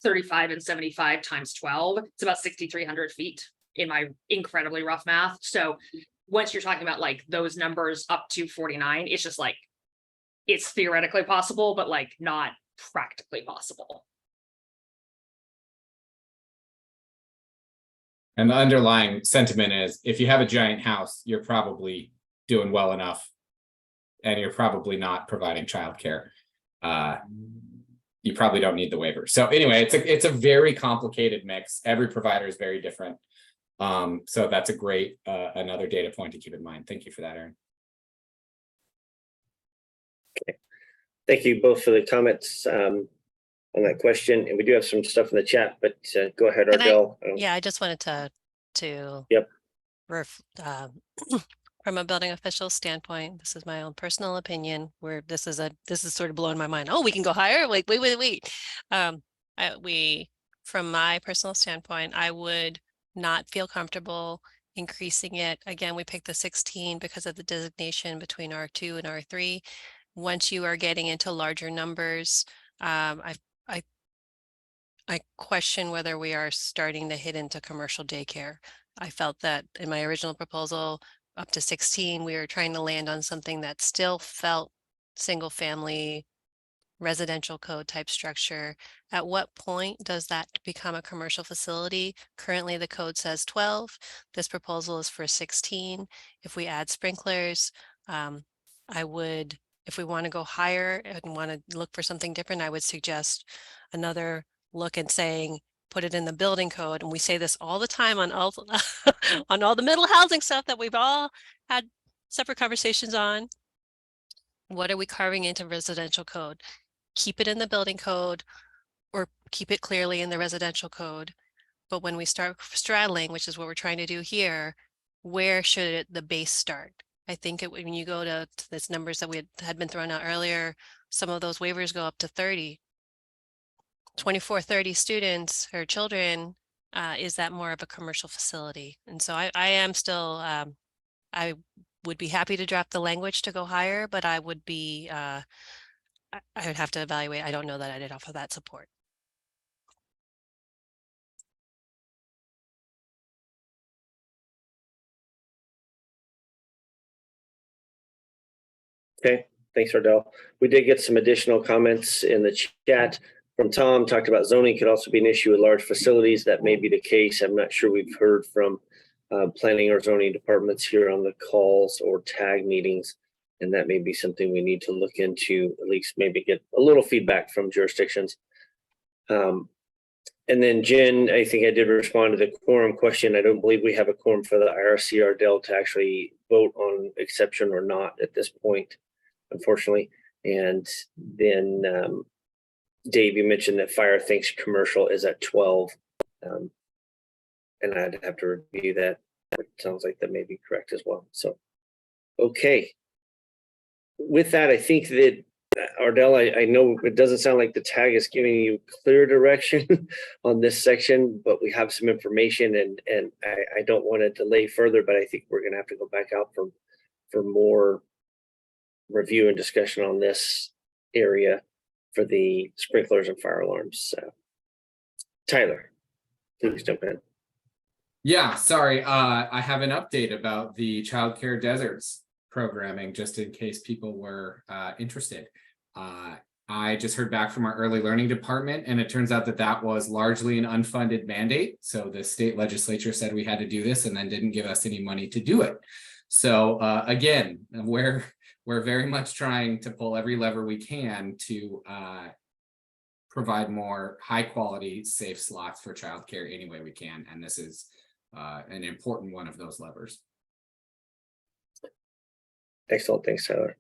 35 and 75 times 12, it's about 6,300 feet in my incredibly rough math. So once you're talking about like those numbers up to 49, it's just like, it's theoretically possible, but like not practically possible. And the underlying sentiment is, if you have a giant house, you're probably doing well enough and you're probably not providing childcare. You probably don't need the waiver. So anyway, it's a very complicated mix. Every provider is very different. So that's a great, another data point to keep in mind. Thank you for that, Erin. Okay. Thank you both for the comments on that question. And we do have some stuff in the chat, but go ahead, Ardell. Yeah, I just wanted to Yep. From a building official standpoint, this is my own personal opinion, where this is sort of blowing my mind. Oh, we can go higher? Like, wait. From my personal standpoint, I would not feel comfortable increasing it. Again, we picked the 16 because of the designation between R2 and R3. Once you are getting into larger numbers, I question whether we are starting to hit into commercial daycare. I felt that in my original proposal, up to 16, we were trying to land on something that still felt single family residential code type structure. At what point does that become a commercial facility? Currently, the code says 12. This proposal is for 16. If we add sprinklers, if we want to go higher and want to look for something different, I would suggest another look and saying, put it in the building code. And we say this all the time on all on all the middle housing stuff that we've all had separate conversations on. What are we carving into residential code? Keep it in the building code or keep it clearly in the residential code. But when we start straddling, which is what we're trying to do here, where should the base start? I think when you go to these numbers that we had been thrown out earlier, some of those waivers go up to 30. 24, 30 students or children is that more of a commercial facility? And so I am still, I would be happy to drop the language to go higher, but I would be, I would have to evaluate. I don't know that I did offer that support. Okay, thanks, Ardell. We did get some additional comments in the chat from Tom. Talked about zoning could also be an issue with large facilities. That may be the case. I'm not sure we've heard from planning or zoning departments here on the calls or tag meetings. And that may be something we need to look into, at least maybe get a little feedback from jurisdictions. And then Jen, I think I did respond to the quorum question. I don't believe we have a quorum for the IRC Ardell to actually vote on exception or not at this point, unfortunately. And then Dave, you mentioned that Fire thinks commercial is at 12. And I'd have to review that. It sounds like that may be correct as well. So, okay. With that, I think that Ardell, I know it doesn't sound like the tag is giving you clear direction on this section, but we have some information and I don't want to delay further, but I think we're going to have to go back out for more review and discussion on this area for the sprinklers and fire alarms. So, Tyler, please jump in. Yeah, sorry. I have an update about the childcare deserts programming, just in case people were interested. I just heard back from our early learning department, and it turns out that that was largely an unfunded mandate. So the state legislature said we had to do this and then didn't give us any money to do it. So again, we're very much trying to pull every lever we can to provide more high quality, safe slots for childcare any way we can. And this is an important one of those levers. Excellent. Thanks, Tyler.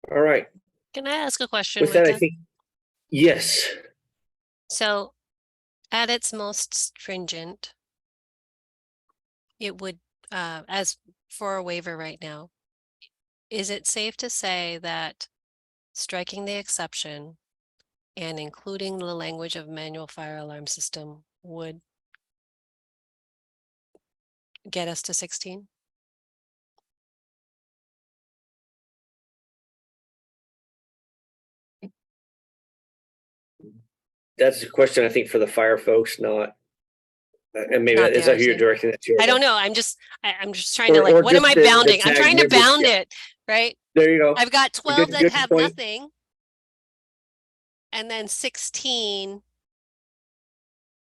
All right. Can I ask a question? With that, I think, yes. So at its most stringent, it would, as for a waiver right now, is it safe to say that striking the exception and including the language of manual fire alarm system would get us to 16? That's a question I think for the fire folks, not, and maybe Not is the that who you're IRC. directing that to? I don't know. I'm just trying to Or like, what am I just the bounding? I'm tag trying to language, bound yeah. it, right? There you go. I've got 12 that good have point. nothing. And then 16,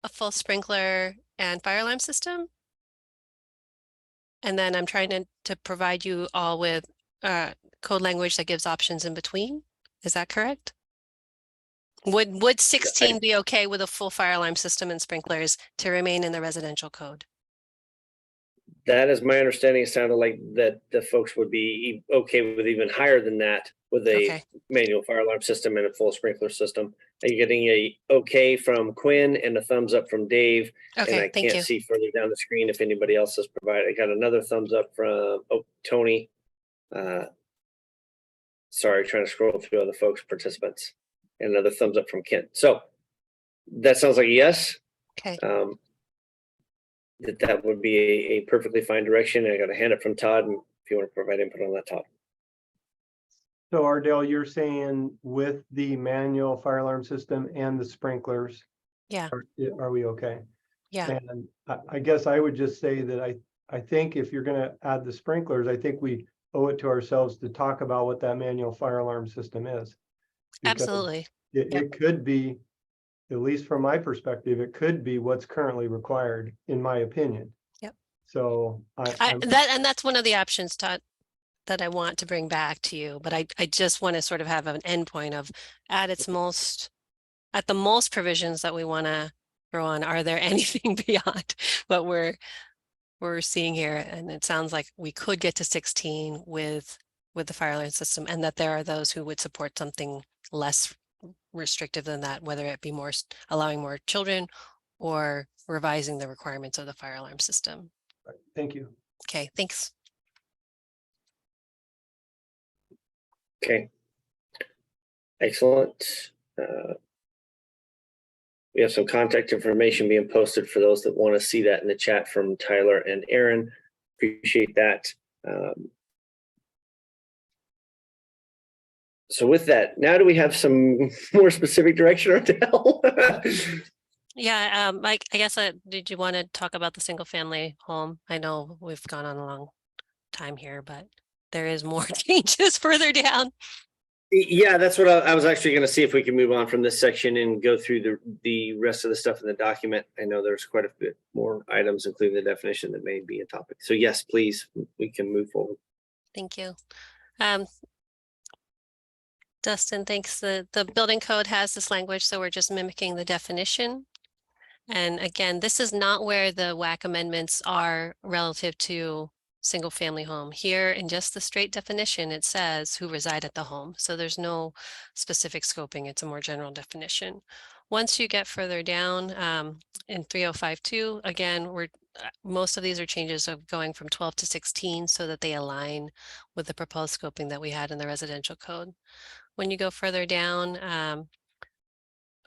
a full sprinkler and fire alarm system. And then I'm trying to provide you all with code language that gives options in between. Is that correct? Would 16 be okay with a full fire alarm system and sprinklers to remain in the residential code? That is my understanding. It sounded like that the folks would be okay with even higher than that with a manual fire alarm system and a full sprinkler system. Are you getting a okay from Quinn and a thumbs up from Dave? Okay, and I thank can't you. see further down the screen if anybody else has provided. I got another thumbs up from Tony. Sorry, trying to scroll through other folks' participants. And another thumbs up from Kent. So that sounds like a yes. Okay. That would be a perfectly fine direction. And I got a hand up from Todd, and if you want to provide input on that, Todd. So Ardell, you're saying with the manual fire alarm system and the sprinklers, yeah, are we okay? Yeah. And I guess I would just say that I think if you're going to add the sprinklers, I think we owe it to ourselves to talk about what that manual fire alarm system is. Absolutely. It could be, at least from my perspective, it could be what's currently required, in my opinion. Yep. So that's one of the options, Todd, that I want to bring back to you, but I just want to sort of have an endpoint of at the most provisions that we want to throw on. Are there anything beyond what we're seeing here? And it sounds like we could get to 16 with the fire alarm system, and that there are those who would support something less restrictive than that, whether it be more allowing more children or revising the requirements of the fire alarm system. Thank you. Okay, thanks. Okay. Excellent. We have some contact information being posted for those that want to see that in the chat from Tyler and Aaron. Appreciate that. So with that, now do we have some more specific direction, Ardell? Yeah, Mike, I guess, did you want to talk about the single family home? I know we've gone on a long time here, but there is more changes further down. Yeah, that's what I was actually going to see if we can move on from this section and go through the rest of the stuff in the document. I know there's quite a bit more items, including the definition, that may be a topic. So yes, please, we can move forward. Thank you. Dustin, thanks. The building code has this language, so we're just mimicking the definition. And again, this is not where the WAC amendments are relative to single family home. Here in just the straight definition, it says who reside at the home. So there's no specific scoping. It's a more general definition. Once you get further down in 3052, again, most of these are changes of going from 12 to 16 so that they align with the proposed scoping that we had in the residential code. When you go further down,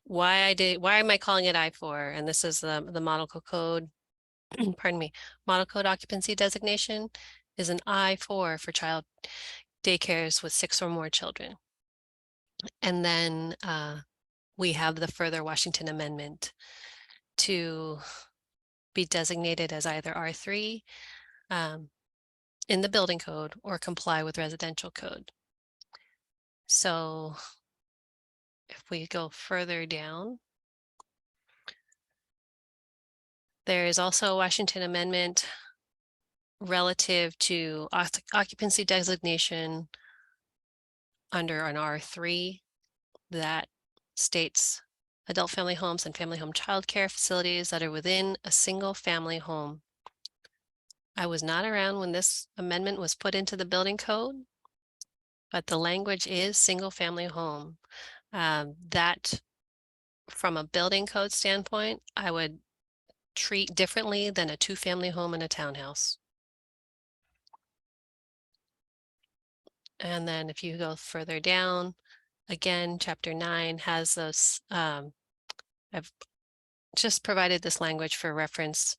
why am I calling it I4? And this is the model code, pardon me, model code occupancy designation is an I4 for child daycares with 6 or more children. And then we have the further Washington amendment to be designated as either R3 in the building code or comply with residential code. So if we go further down, there is also a Washington amendment relative to occupancy designation under an R3 that states adult family homes and family home childcare facilities that are within a single family home. I was not around when this amendment was put into the building code, but the language is single family home. That from a building code standpoint, I would treat differently than a 2-family home and a townhouse. And then if you go further down, again, chapter 9 has those, I've just provided this language for reference,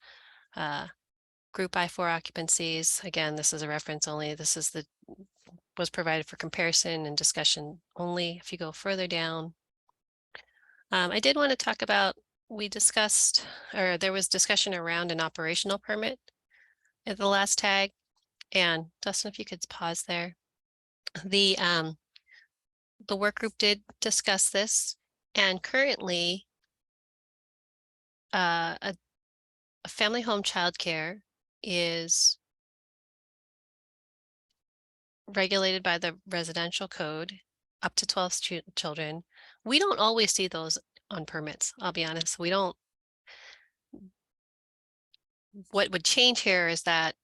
group I4 occupancies. Again, this is a reference only. This is was provided for comparison and discussion only. If you go further down, I did want to talk about, we discussed, or there was discussion around an operational permit at the last tag. And Dustin, if you could pause there. The work group did discuss this, and currently a family home childcare is regulated by the residential code up to 12 children. We don't always see those on permits. I'll be honest. We don't. What would change here is that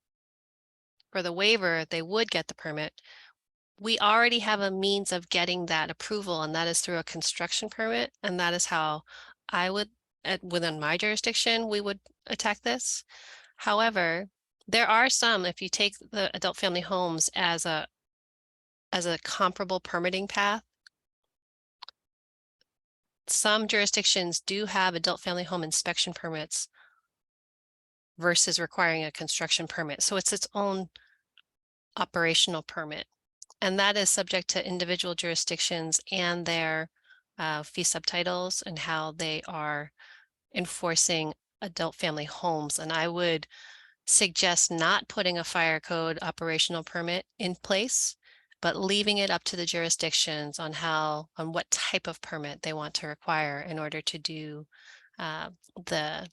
for the waiver, they would get the permit. We already have a means of getting that approval, and that is through a construction permit. And that is how I would, within my jurisdiction, we would attack this. However, there are some, if you take the adult family homes as a comparable permitting path, some jurisdictions do have adult family home inspection permits versus requiring a construction permit. So it's its own operational permit. And that is subject to individual jurisdictions and their fee subtitles and how they are enforcing adult family homes. And I would suggest not putting a fire code operational permit in place, but leaving it up to the jurisdictions on what type of permit they want to require in order to do the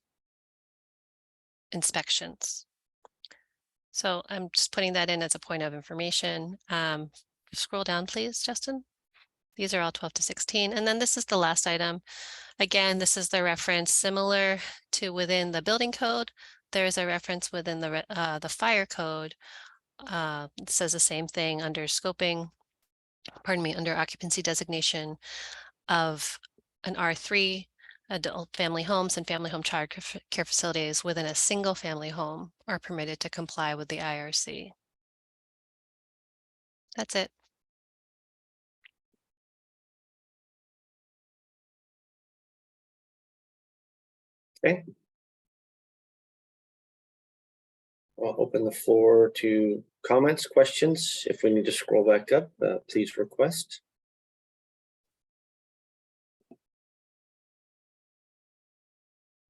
inspections. So I'm just putting that in as a point of information. Scroll down, please, Justin. These are all 12 to 16. And then this is the last item. Again, this is the reference similar to within the building code. There's a reference within the fire code. It says the same thing under scoping, pardon me, under occupancy designation of an R3, adult family homes and family home child care facilities within a single family home are permitted to comply with the IRC. That's it. Okay. I'll open the floor to comments, questions. If we need to scroll back up, please request.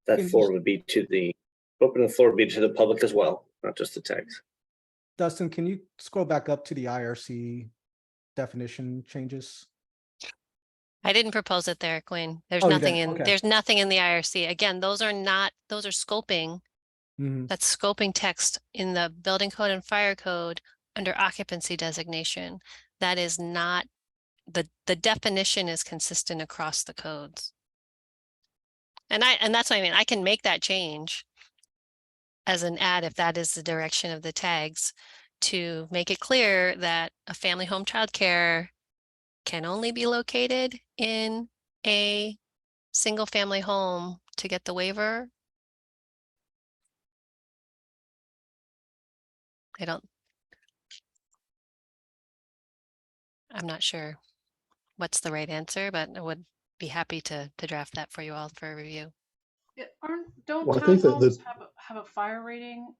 That floor would be to the, open the floor would be to the public as well, not just the tags. Dustin, can you scroll back up to the IRC definition changes? I didn't propose it there, Quinn. There's Oh, you nothing didn't? in, Okay. there's nothing in the IRC. Again, those are scoping. Mhm. That's scoping text in the building code and fire code under occupancy designation. That is not, the definition is consistent across the codes. And that's what I mean. I can make that change as an add if that is the direction of the tags, to make it clear that a family home childcare can only be located in a single family home to get the waiver. I'm not sure what's the right answer, but I would be happy to draft that for you all for review. Yeah, don't Well, I think that townhomes have a fire rating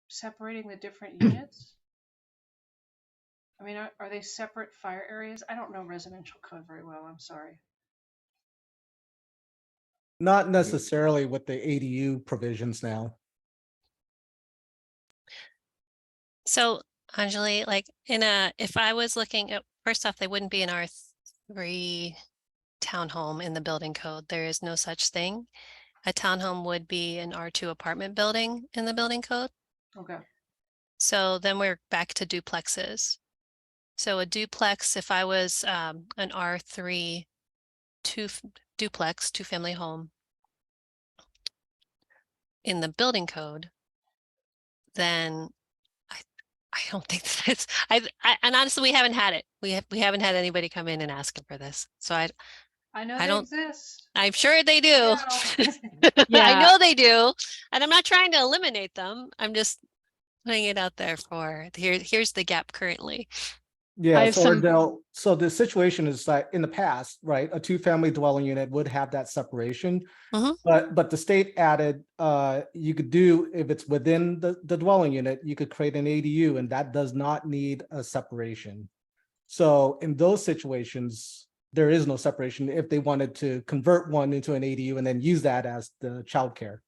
separating the different units? I mean, are they separate fire areas? I don't know residential code very well. I'm sorry. Not necessarily with the ADU provisions now. So Anjali, like if I was looking at, first off, they wouldn't be an R3 townhome in the building code. There is no such thing. A townhome would be an R2 apartment building in the building code. Okay. So then we're back to duplexes. So a duplex, if I was an R3 duplex, 2-family home in the building code, then I don't think that's, and honestly, we haven't had it. We haven't had anybody come in and asking for this. So I know I they don't, exist. I'm sure they do. Yeah. I know they do. And I'm not trying to eliminate them. I'm just putting it out there for here's the gap currently. Yeah, so the situation is like in the past, right? A 2-family dwelling unit would have that separation. But the state added you could do, if it's within the dwelling unit, you could create an ADU, and that does not need a separation. So in those situations, there is no separation if they wanted to convert one into an ADU and then use that as the childcare.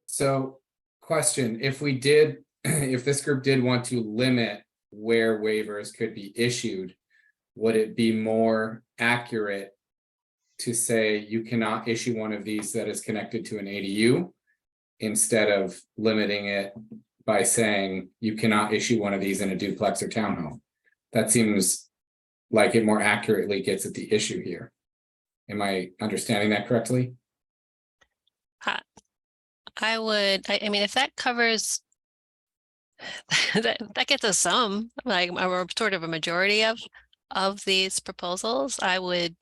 So question, if we did, if this group did want to limit where waivers could be issued, would it be more accurate to say you cannot issue one of these that is connected to an ADU instead of limiting it by saying you cannot issue one of these in a duplex or townhome? That seems like it more accurately gets at the issue here. Am I understanding that correctly? I mean, if that covers that gets us some, like a sort of a majority of these proposals, I would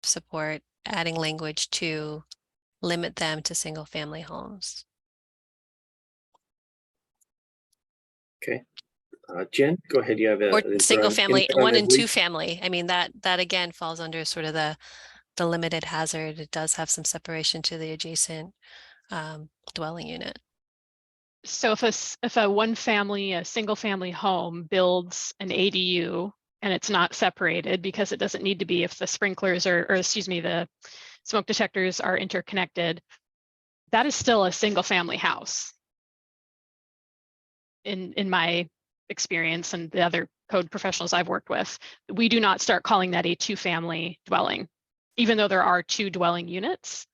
support adding language to limit them to single family homes. Okay. Jen, go ahead. You have Or single family, 1 and 2 family. I mean, that again falls under sort of the limited hazard. It does have some separation to the adjacent dwelling unit. So if a single family home builds an ADU and it's not separated because it doesn't need to be, if the sprinklers or excuse me, the smoke detectors are interconnected, that is still a single family house. In my experience and the other code professionals I've worked with, we do not start calling that a 2-family dwelling, even though there are 2 dwelling units.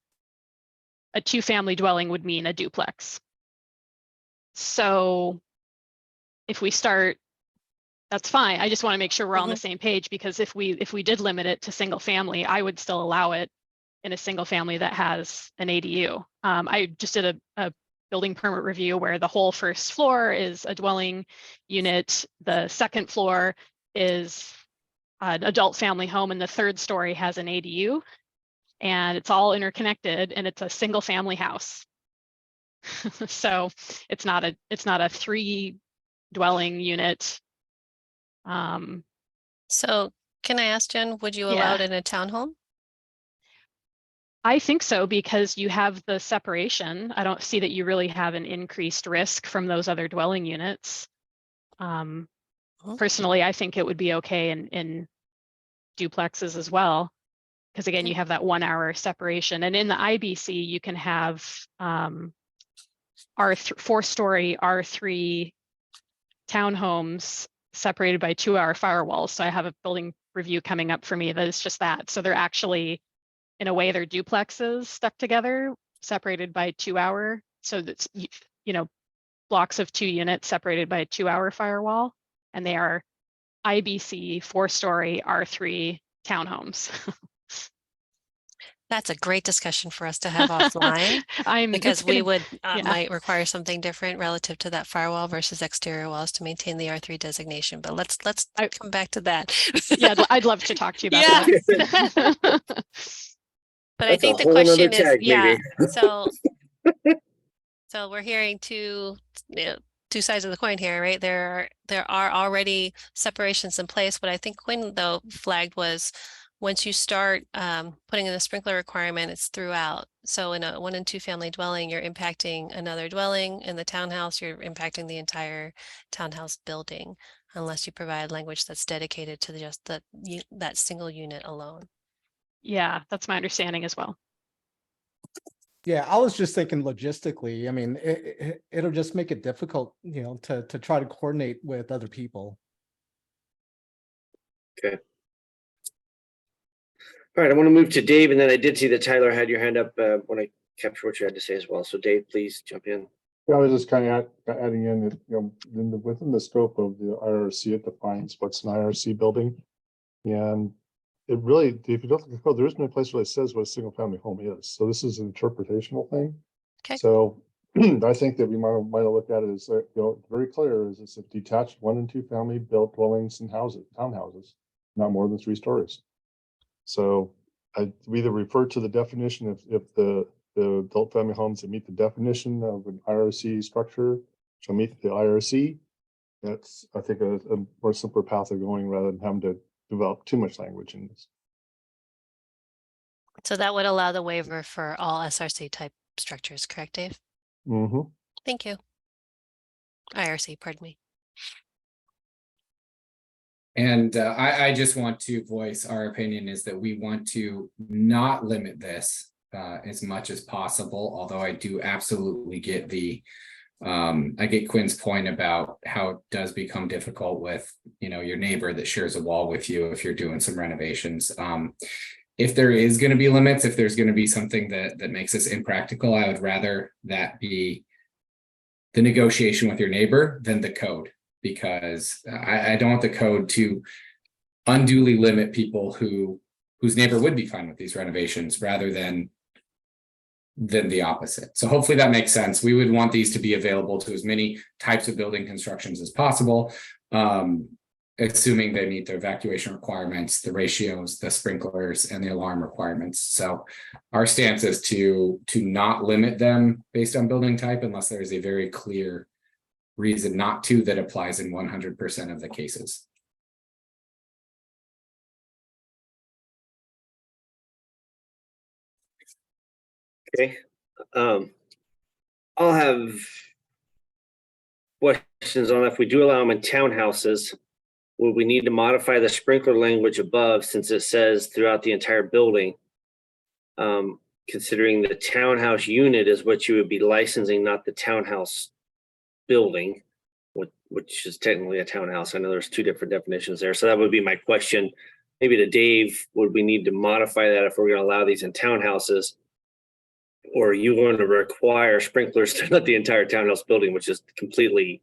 A 2-family dwelling would mean a duplex. So if we start, that's fine. I just want to make sure we're all on the same page, because if we did limit it to single family, I would still allow it in a single family that has an ADU. I just did a building permit review where the whole first floor is a dwelling unit. The second floor is an adult family home, and the 3rd story has an ADU, and it's all interconnected, and it's a single family house. So it's not a 3 dwelling unit. So can I ask, Jen, would you allow it in a townhome? I think so, because you have the separation. I don't see that you really have an increased risk from those other dwelling units. Personally, I think it would be okay in duplexes as well, because again, you have that 1 hour separation. And in the IBC, you can have four-story R3 townhomes separated by 2 hour firewalls. So I have a building review coming up for me that is just that. So they're actually, in a way, they're duplexes stuck together, separated by 2 hour. So that's, you know, blocks of 2 units separated by a 2 hour firewall. And they are IBC 4-story R3 townhomes. That's a great discussion for us to have offline, because we would might require something different relative to that firewall versus exterior walls to maintain the R3 designation. But let's come back to that. Yeah, I'd love to talk to you about that. But I think the question is, so we're hearing two sides of the coin here, right? There are already separations in place. What I think Quinn though flagged was, once you start putting in the sprinkler requirement, it's throughout. So in a 1 and 2 family dwelling, you're impacting another dwelling. In the townhouse, you're impacting the entire townhouse building, unless you provide language that's dedicated to just that single unit alone. Yeah, that's my understanding as well. Yeah, I was just thinking logistically. I mean, it'll just make it difficult, you know, to try to coordinate with other people. Okay. All right, I want to move to Dave, and then I did see that Tyler had your hand up when I captured what you had to say as well. So Dave, please jump in. Yeah, I was just kind of adding in that, you know, within the scope of the IRC, it defines what's an IRC building. And it really, if you don't look at the code, there isn't a place where it says what a single family home is. So this is an interpretational thing. Okay. So I think that we might look at it as, you know, very clear is it's a detached 1 and 2 family built dwellings and townhouses, not more than 3 stories. So we either refer to the definition if the adult family homes that meet the definition of an IRC structure shall meet the IRC. That's, I think, a more simpler path of going rather than having to develop too much language in this. So that would allow the waiver for all SRC type structures, correct, Dave? Mm-hmm. Thank you. IRC, pardon me. And I just want to voice our opinion is that we want to not limit this as much as possible, although I do absolutely get I get Quinn's point about how it does become difficult with, you know, your neighbor that shares a wall with you if you're doing some renovations. If there is going to be limits, if there's going to be something that makes this impractical, I would rather that be the negotiation with your neighbor than the code. Because I don't want the code to unduly limit people whose neighbor would be fine with these renovations rather than the opposite. So hopefully that makes sense. We would want these to be available to as many types of building constructions as possible, assuming they meet the evacuation requirements, the ratios, the sprinklers, and the alarm requirements. So our stance is to not limit them based on building type unless there is a very clear reason not to that applies in 100% of the cases. Okay. I'll have questions on if we do allow them in townhouses, would we need to modify the sprinkler language above since it says throughout the entire building? Considering the townhouse unit is what you would be licensing, not the townhouse building, which is technically a townhouse. I know there's 2 different definitions there. So that would be my question. Maybe to Dave, would we need to modify that if we're going to allow these in townhouses? Or are you going to require sprinklers to not the entire townhouse building, which is completely...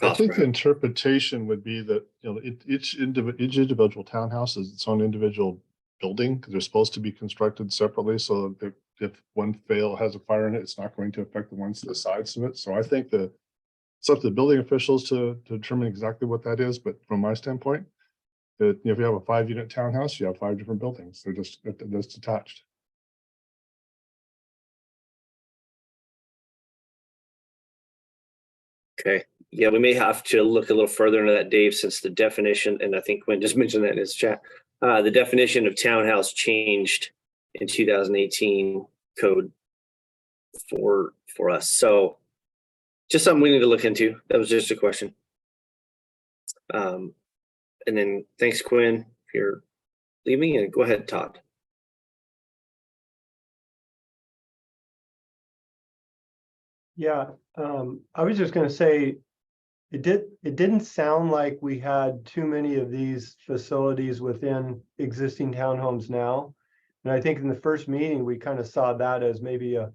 I think the interpretation would be that, you know, each individual townhouse is its own individual building because they're supposed to be constructed separately. So if one has a fire in it, it's not going to affect the ones to the sides of it. So I think that it's up to the building officials to determine exactly what that is. But from my standpoint, that, you know, if you have a 5-unit townhouse, you have 5 different buildings. They're just detached. Okay. Yeah, we may have to look a little further into that, Dave, since the definition, and I think Quinn just mentioned that in his chat, the definition of townhouse changed in 2018 code for us. So just something we need to look into. That was just a question. And then thanks, Quinn, if you're leaving, and go ahead, Todd. Yeah, I was just going to say, it didn't sound like we had too many of these facilities within existing townhomes now. And I think in the first meeting, we kind of saw that as maybe a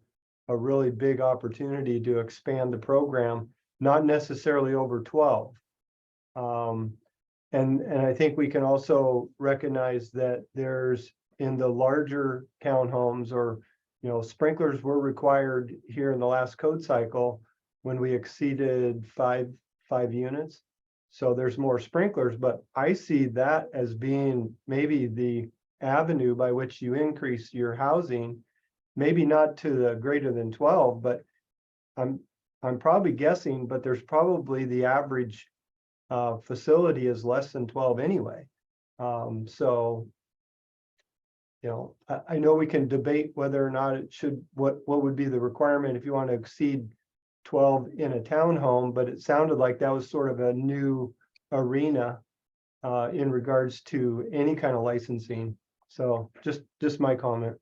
really big opportunity to expand the program, not necessarily over 12. And I think we can also recognize that there's in the larger townhomes, or sprinklers were required here in the last code cycle when we exceeded five units. So there's more sprinklers, but I see that as being maybe the avenue by which you increase your housing, maybe not to the greater than 12, but I'm probably guessing, but there's probably the average facility is less than 12 anyway. So I know we can debate whether or not it should, what would be the requirement if you want to exceed 12 in a townhome, but it sounded like that was sort of a new arena in regards to any kind of licensing. So just my comment.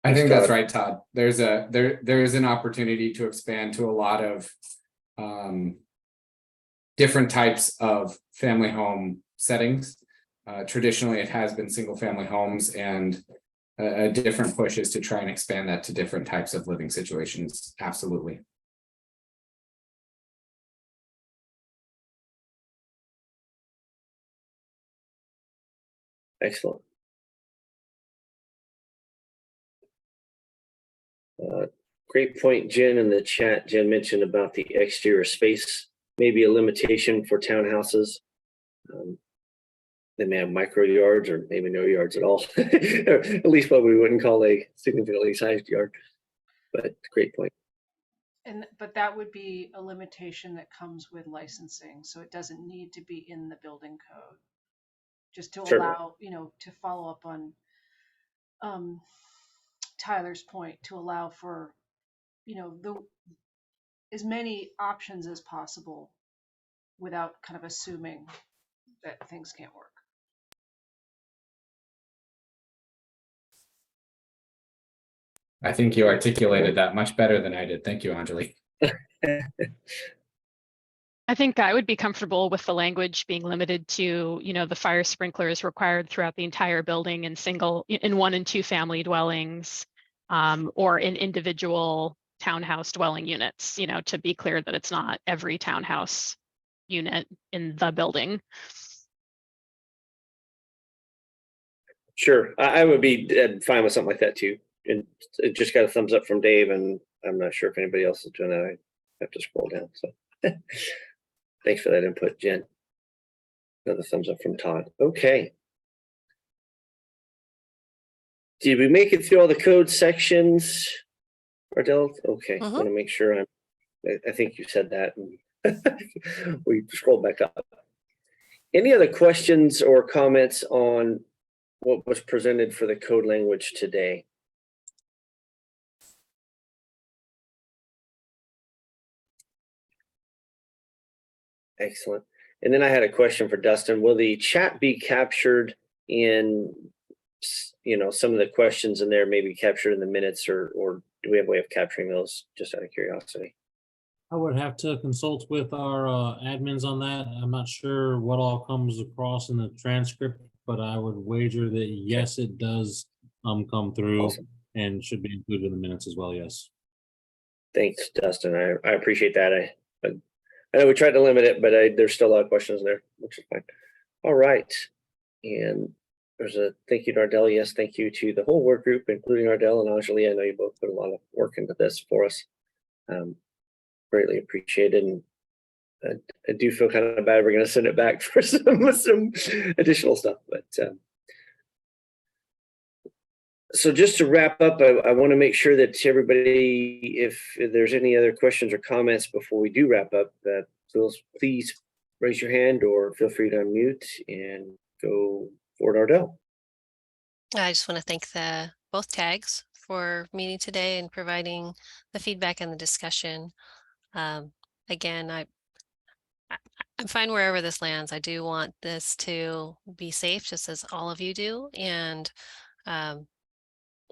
I think that's right, Todd. There's an opportunity to expand to a lot of different types of family home settings. Traditionally, it has been single family homes, and a different push is to try and expand that to different types of living situations. Absolutely. Excellent. Great point, Jen, in the chat. Jen mentioned about the exterior space, maybe a limitation for townhouses. They may have micro yards or maybe no yards at all, or at least what we wouldn't call a significantly sized yard. But great point. But that would be a limitation that comes with licensing, so it doesn't need to be in the building code. Just to allow, to follow up on Tyler's point, to allow for, as many options as possible without kind of assuming that things can't work. I think you articulated that much better than I did. Thank you, Anjali. I think I would be comfortable with the language being limited to, the fire sprinklers required throughout the entire building in 1 and 2 family dwellings, or in individual townhouse dwelling units, to be clear that it's not every townhouse unit in the building. Sure, I would be fine with something like that too. And it just got a thumbs up from Dave, and I'm not sure if anybody else is doing that. I have to scroll down. So thanks for that input, Jen. Another thumbs up from Todd. Okay. Did we make it through all the code sections, Ardell? Okay, I want to make sure I think you said that. And we scrolled back up. Any other questions or comments on what was presented for the code language today? Excellent. And then I had a question for Dustin. Will the chat be captured in, some of the questions in there, maybe captured in the minutes, or do we have a way of capturing those, just out of curiosity? I would have to consult with our admins on that. I'm not sure what all comes across in the transcript, but I would wager that yes, it does come through. Awesome. And should be included in the minutes as well. Yes. Thanks, Dustin. I appreciate that. I know we tried to limit it, but there's still a lot of questions there, which is fine. All right. And there's a thank you to Ardell. Yes, thank you to the whole work group, including Ardell and Anjali. I know you both put a lot of work into this for us. Greatly appreciated. And I do feel kind of bad we're going to send it back for some additional stuff. But so just to wrap up, I want to make sure that everybody, if there's any other questions or comments before we do wrap up, please raise your hand or feel free to unmute and go forward, Ardell. I just want to thank both tags for meeting today and providing the feedback and the discussion. Again, I'm fine wherever this lands. I do want this to be safe, just as all of you do. And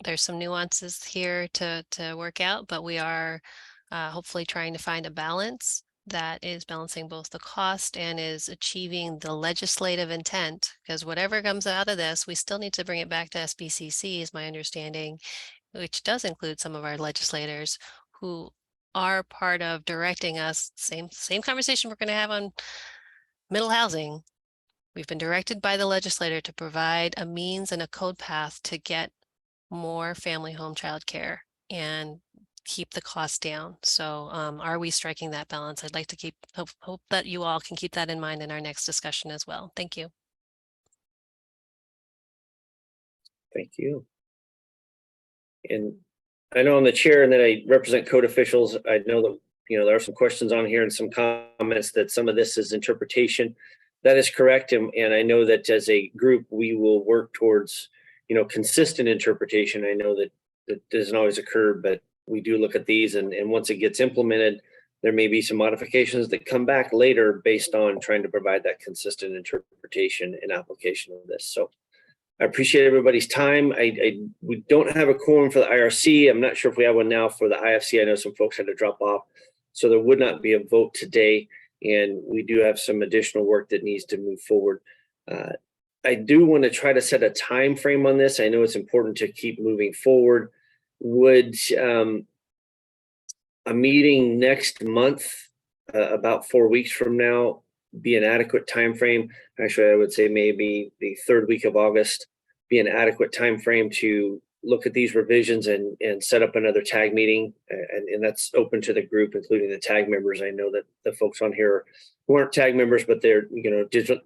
there's some nuances here to work out, but we are hopefully trying to find a balance that is balancing both the cost and is achieving the legislative intent, because whatever comes out of this, we still need to bring it back to SBCC, is my understanding, which does include some of our legislators who are part of directing us. Same conversation we're going to have on middle housing. We've been directed by the legislator to provide a means and a code path to get more family home child care and keep the cost down. So are we striking that balance? I'd like to hope that you all can keep that in mind in our next discussion as well. Thank you. Thank you. And I know I'm the chair and that I represent code officials. I know that, there are some questions on here and some comments that some of this is interpretation. That is correct. And I know that as a group, we will work towards, consistent interpretation. I know that doesn't always occur, but we do look at these, and once it gets implemented, there may be some modifications that come back later based on trying to provide that consistent interpretation and application of this. So I appreciate everybody's time. We don't have a quorum for the IRC. I'm not sure if we have one now for the IFC. I know some folks had to drop off, so there would not be a vote today, and we do have some additional work that needs to move forward. I do want to try to set a time frame on this. I know it's important to keep moving forward. Would a meeting next month, about 4 weeks from now, be an adequate time frame? Actually, I would say maybe the third week of August be an adequate time frame to look at these revisions and set up another tag meeting. And that's open to the group, including the tag members. I know that the folks on here who aren't tag members, but they're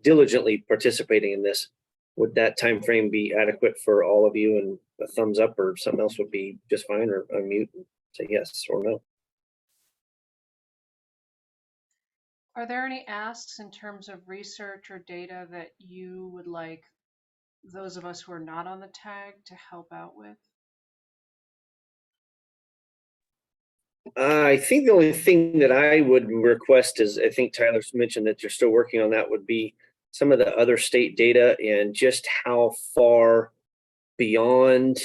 diligently participating in this. Would that time frame be adequate for all of you? And a thumbs up or something else would be just fine, or unmute and say yes or no. Are there any asks in terms of research or data that you would like those of us who are not on the tag to help out with? I think the only thing that I would request is, I think Tyler's mentioned that you're still working on that, would be some of the other state data and just how far beyond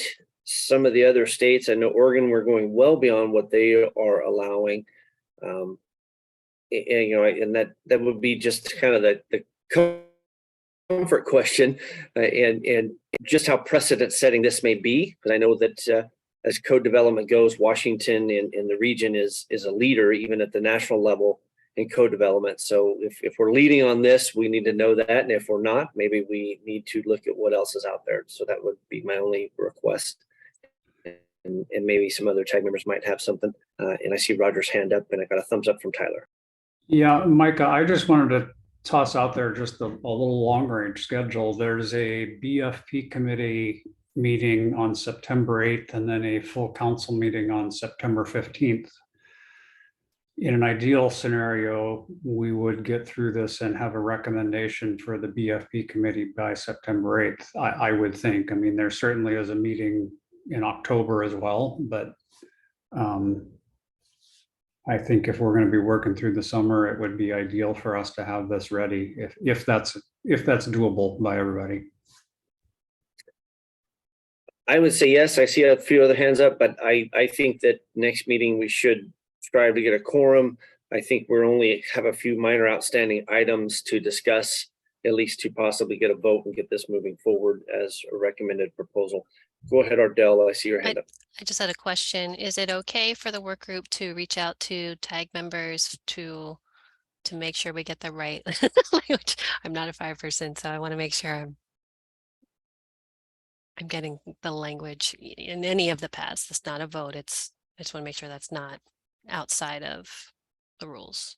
some of the other states. I know Oregon, we're going well beyond what they are allowing. And that would be just kind of the comfort question, and just how precedent setting this may be. Because I know that as code development goes, Washington in the region is a leader, even at the national level, in code development. So if we're leading on this, we need to know that. And if we're not, maybe we need to look at what else is out there. So that would be my only request. And maybe some other tag members might have something. And I see Roger's hand up, and I got a thumbs up from Tyler. Yeah, Micah, I just wanted to toss out there just a little long range schedule. There's a BFP committee meeting on September 8th and then a full council meeting on September 15th. In an ideal scenario, we would get through this and have a recommendation for the BFP committee by September 8th, I would think. I mean, there certainly is a meeting in October as well, but I think if we're going to be working through the summer, it would be ideal for us to have this ready, if that's doable by everybody. I would say yes. I see a few other hands up, but I think that next meeting we should strive to get a quorum. I think we're only have a few minor outstanding items to discuss, at least to possibly get a vote and get this moving forward as a recommended proposal. Go ahead, Ardell. I see your hand up. I just had a question. Is it okay for the work group to reach out to tag members to make sure we get the right language? I'm not a fire person, so I want to make sure I'm getting the language in any of the paths. It's not a vote. I just want to make sure that's not outside of the rules.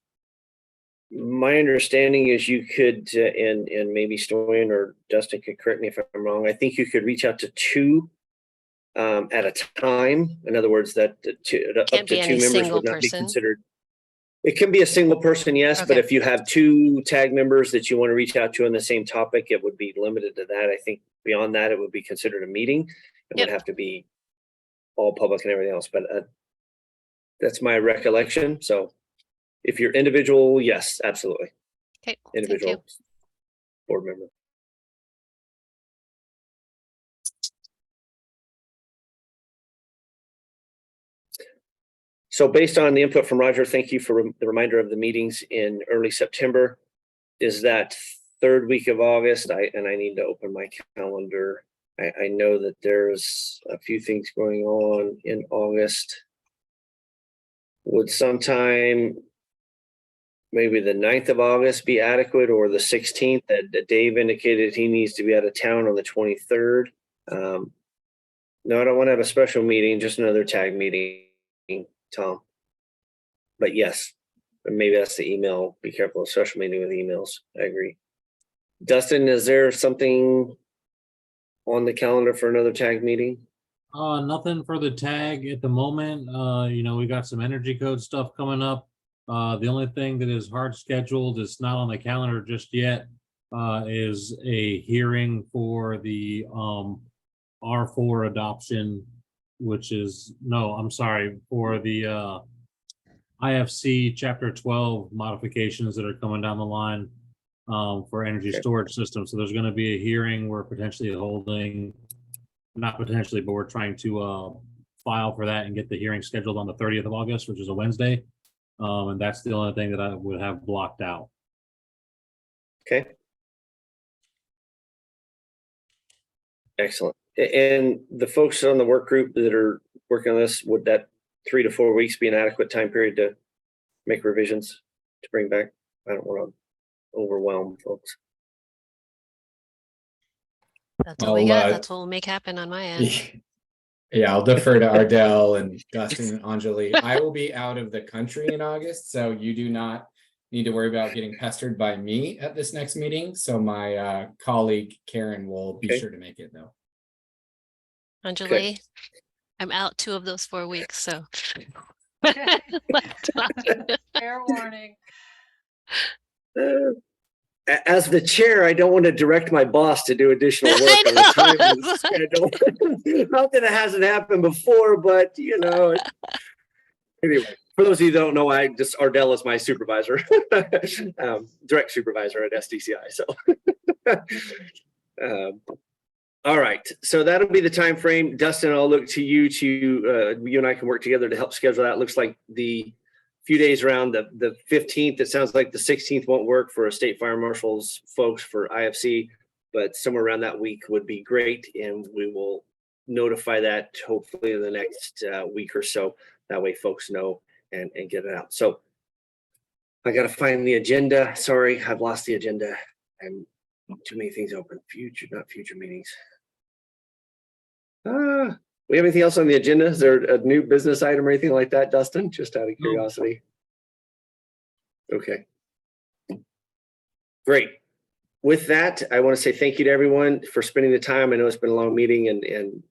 My understanding is you could, and maybe Stoyan or Dustin could correct me if I'm wrong, I think you could reach out to two at a time. In other words, that up to two members would not be considered. It can be a single person, yes, but Okay. if you have two tag members that you want to reach out to on the same topic, it would be limited to that. I think beyond that, it would be considered a meeting. It Yep. would have to be all public and everything else, but that's my recollection. So if you're individual, yes, absolutely. Okay, thank you. Individual board member. So based on the input from Roger, thank you for the reminder of the meetings in early September. Is that third week of August? I need to open my calendar. I know that there's a few things going on in August. Would sometime maybe the 9th of August be adequate, or the 16th that Dave indicated he needs to be out of town on the 23rd? No, I don't want to have a special meeting, just another tag meeting, Tom. But yes, maybe that's the email. Be careful of social meeting with emails. I agree. Dustin, is there something on the calendar for another tag meeting? Nothing for the tag at the moment. You know, we got some energy code stuff coming up. The only thing that is hard scheduled, it's not on the calendar just yet, is a hearing for the R4 adoption, which is, no, I'm sorry, for the IFC Chapter 12 modifications that are coming down the line for energy storage systems. So there's going to be a hearing. We're potentially holding, not potentially, but we're trying to file for that and get the hearing scheduled on the 30th of August, which is a Wednesday. And that's the only thing that I would have blocked out. Okay. Excellent. And the folks on the work group that are working on this, would that 3 to 4 weeks be an adequate time period to make revisions to bring back? I don't want to overwhelm folks. That's all we got. That's what we'll make happen on my end. Yeah, I'll defer to Ardell and Dustin and Anjali. I will be out of the country in August, so you do not need to worry about getting pestered by me at this next meeting. So my colleague Karen will be sure to make it though. Anjali, I'm out 2 of those 4 weeks, so. Fair warning. As the chair, I don't want to direct my boss to do additional work on the time schedule. Not that it hasn't happened before, but you know. Anyway, for those of you who don't know, Ardell is my supervisor, direct supervisor at SDCI. So, all right. So that'll be the time frame. Dustin, I'll look to you you and I can work together to help schedule that. Looks like the few days around the 15th, it sounds like the 16th won't work for state fire marshals folks for IFC, but somewhere around that week would be great. And we will notify that hopefully in the next week or so. That way folks know and get it out. So I got to find the agenda. Sorry, I've lost the agenda. And too many things open. Not future meetings. We have anything else on the agenda? Is there a new business item or anything like that, Dustin? Just out of curiosity. Okay. Great. With that, I want to say thank you to everyone for spending the time. I know it's been a long meeting and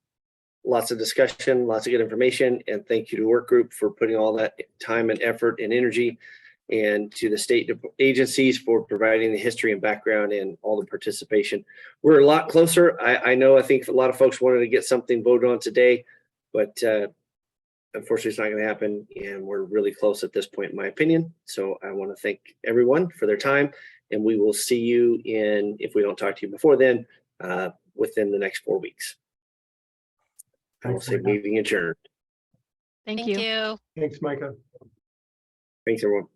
lots of discussion, lots of good information. And thank you to work group for putting all that time and effort and energy, and to the state agencies for providing the history and background and all the participation. We're a lot closer. I think a lot of folks wanted to get something voted on today, but unfortunately it's not going to happen. And we're really close at this point, in my opinion. So I want to thank everyone for their time, and we will see you if we don't talk to you before then, within the next 4 weeks. I will say meeting adjourned. Thank you. Thanks, Micah. Thanks, everyone.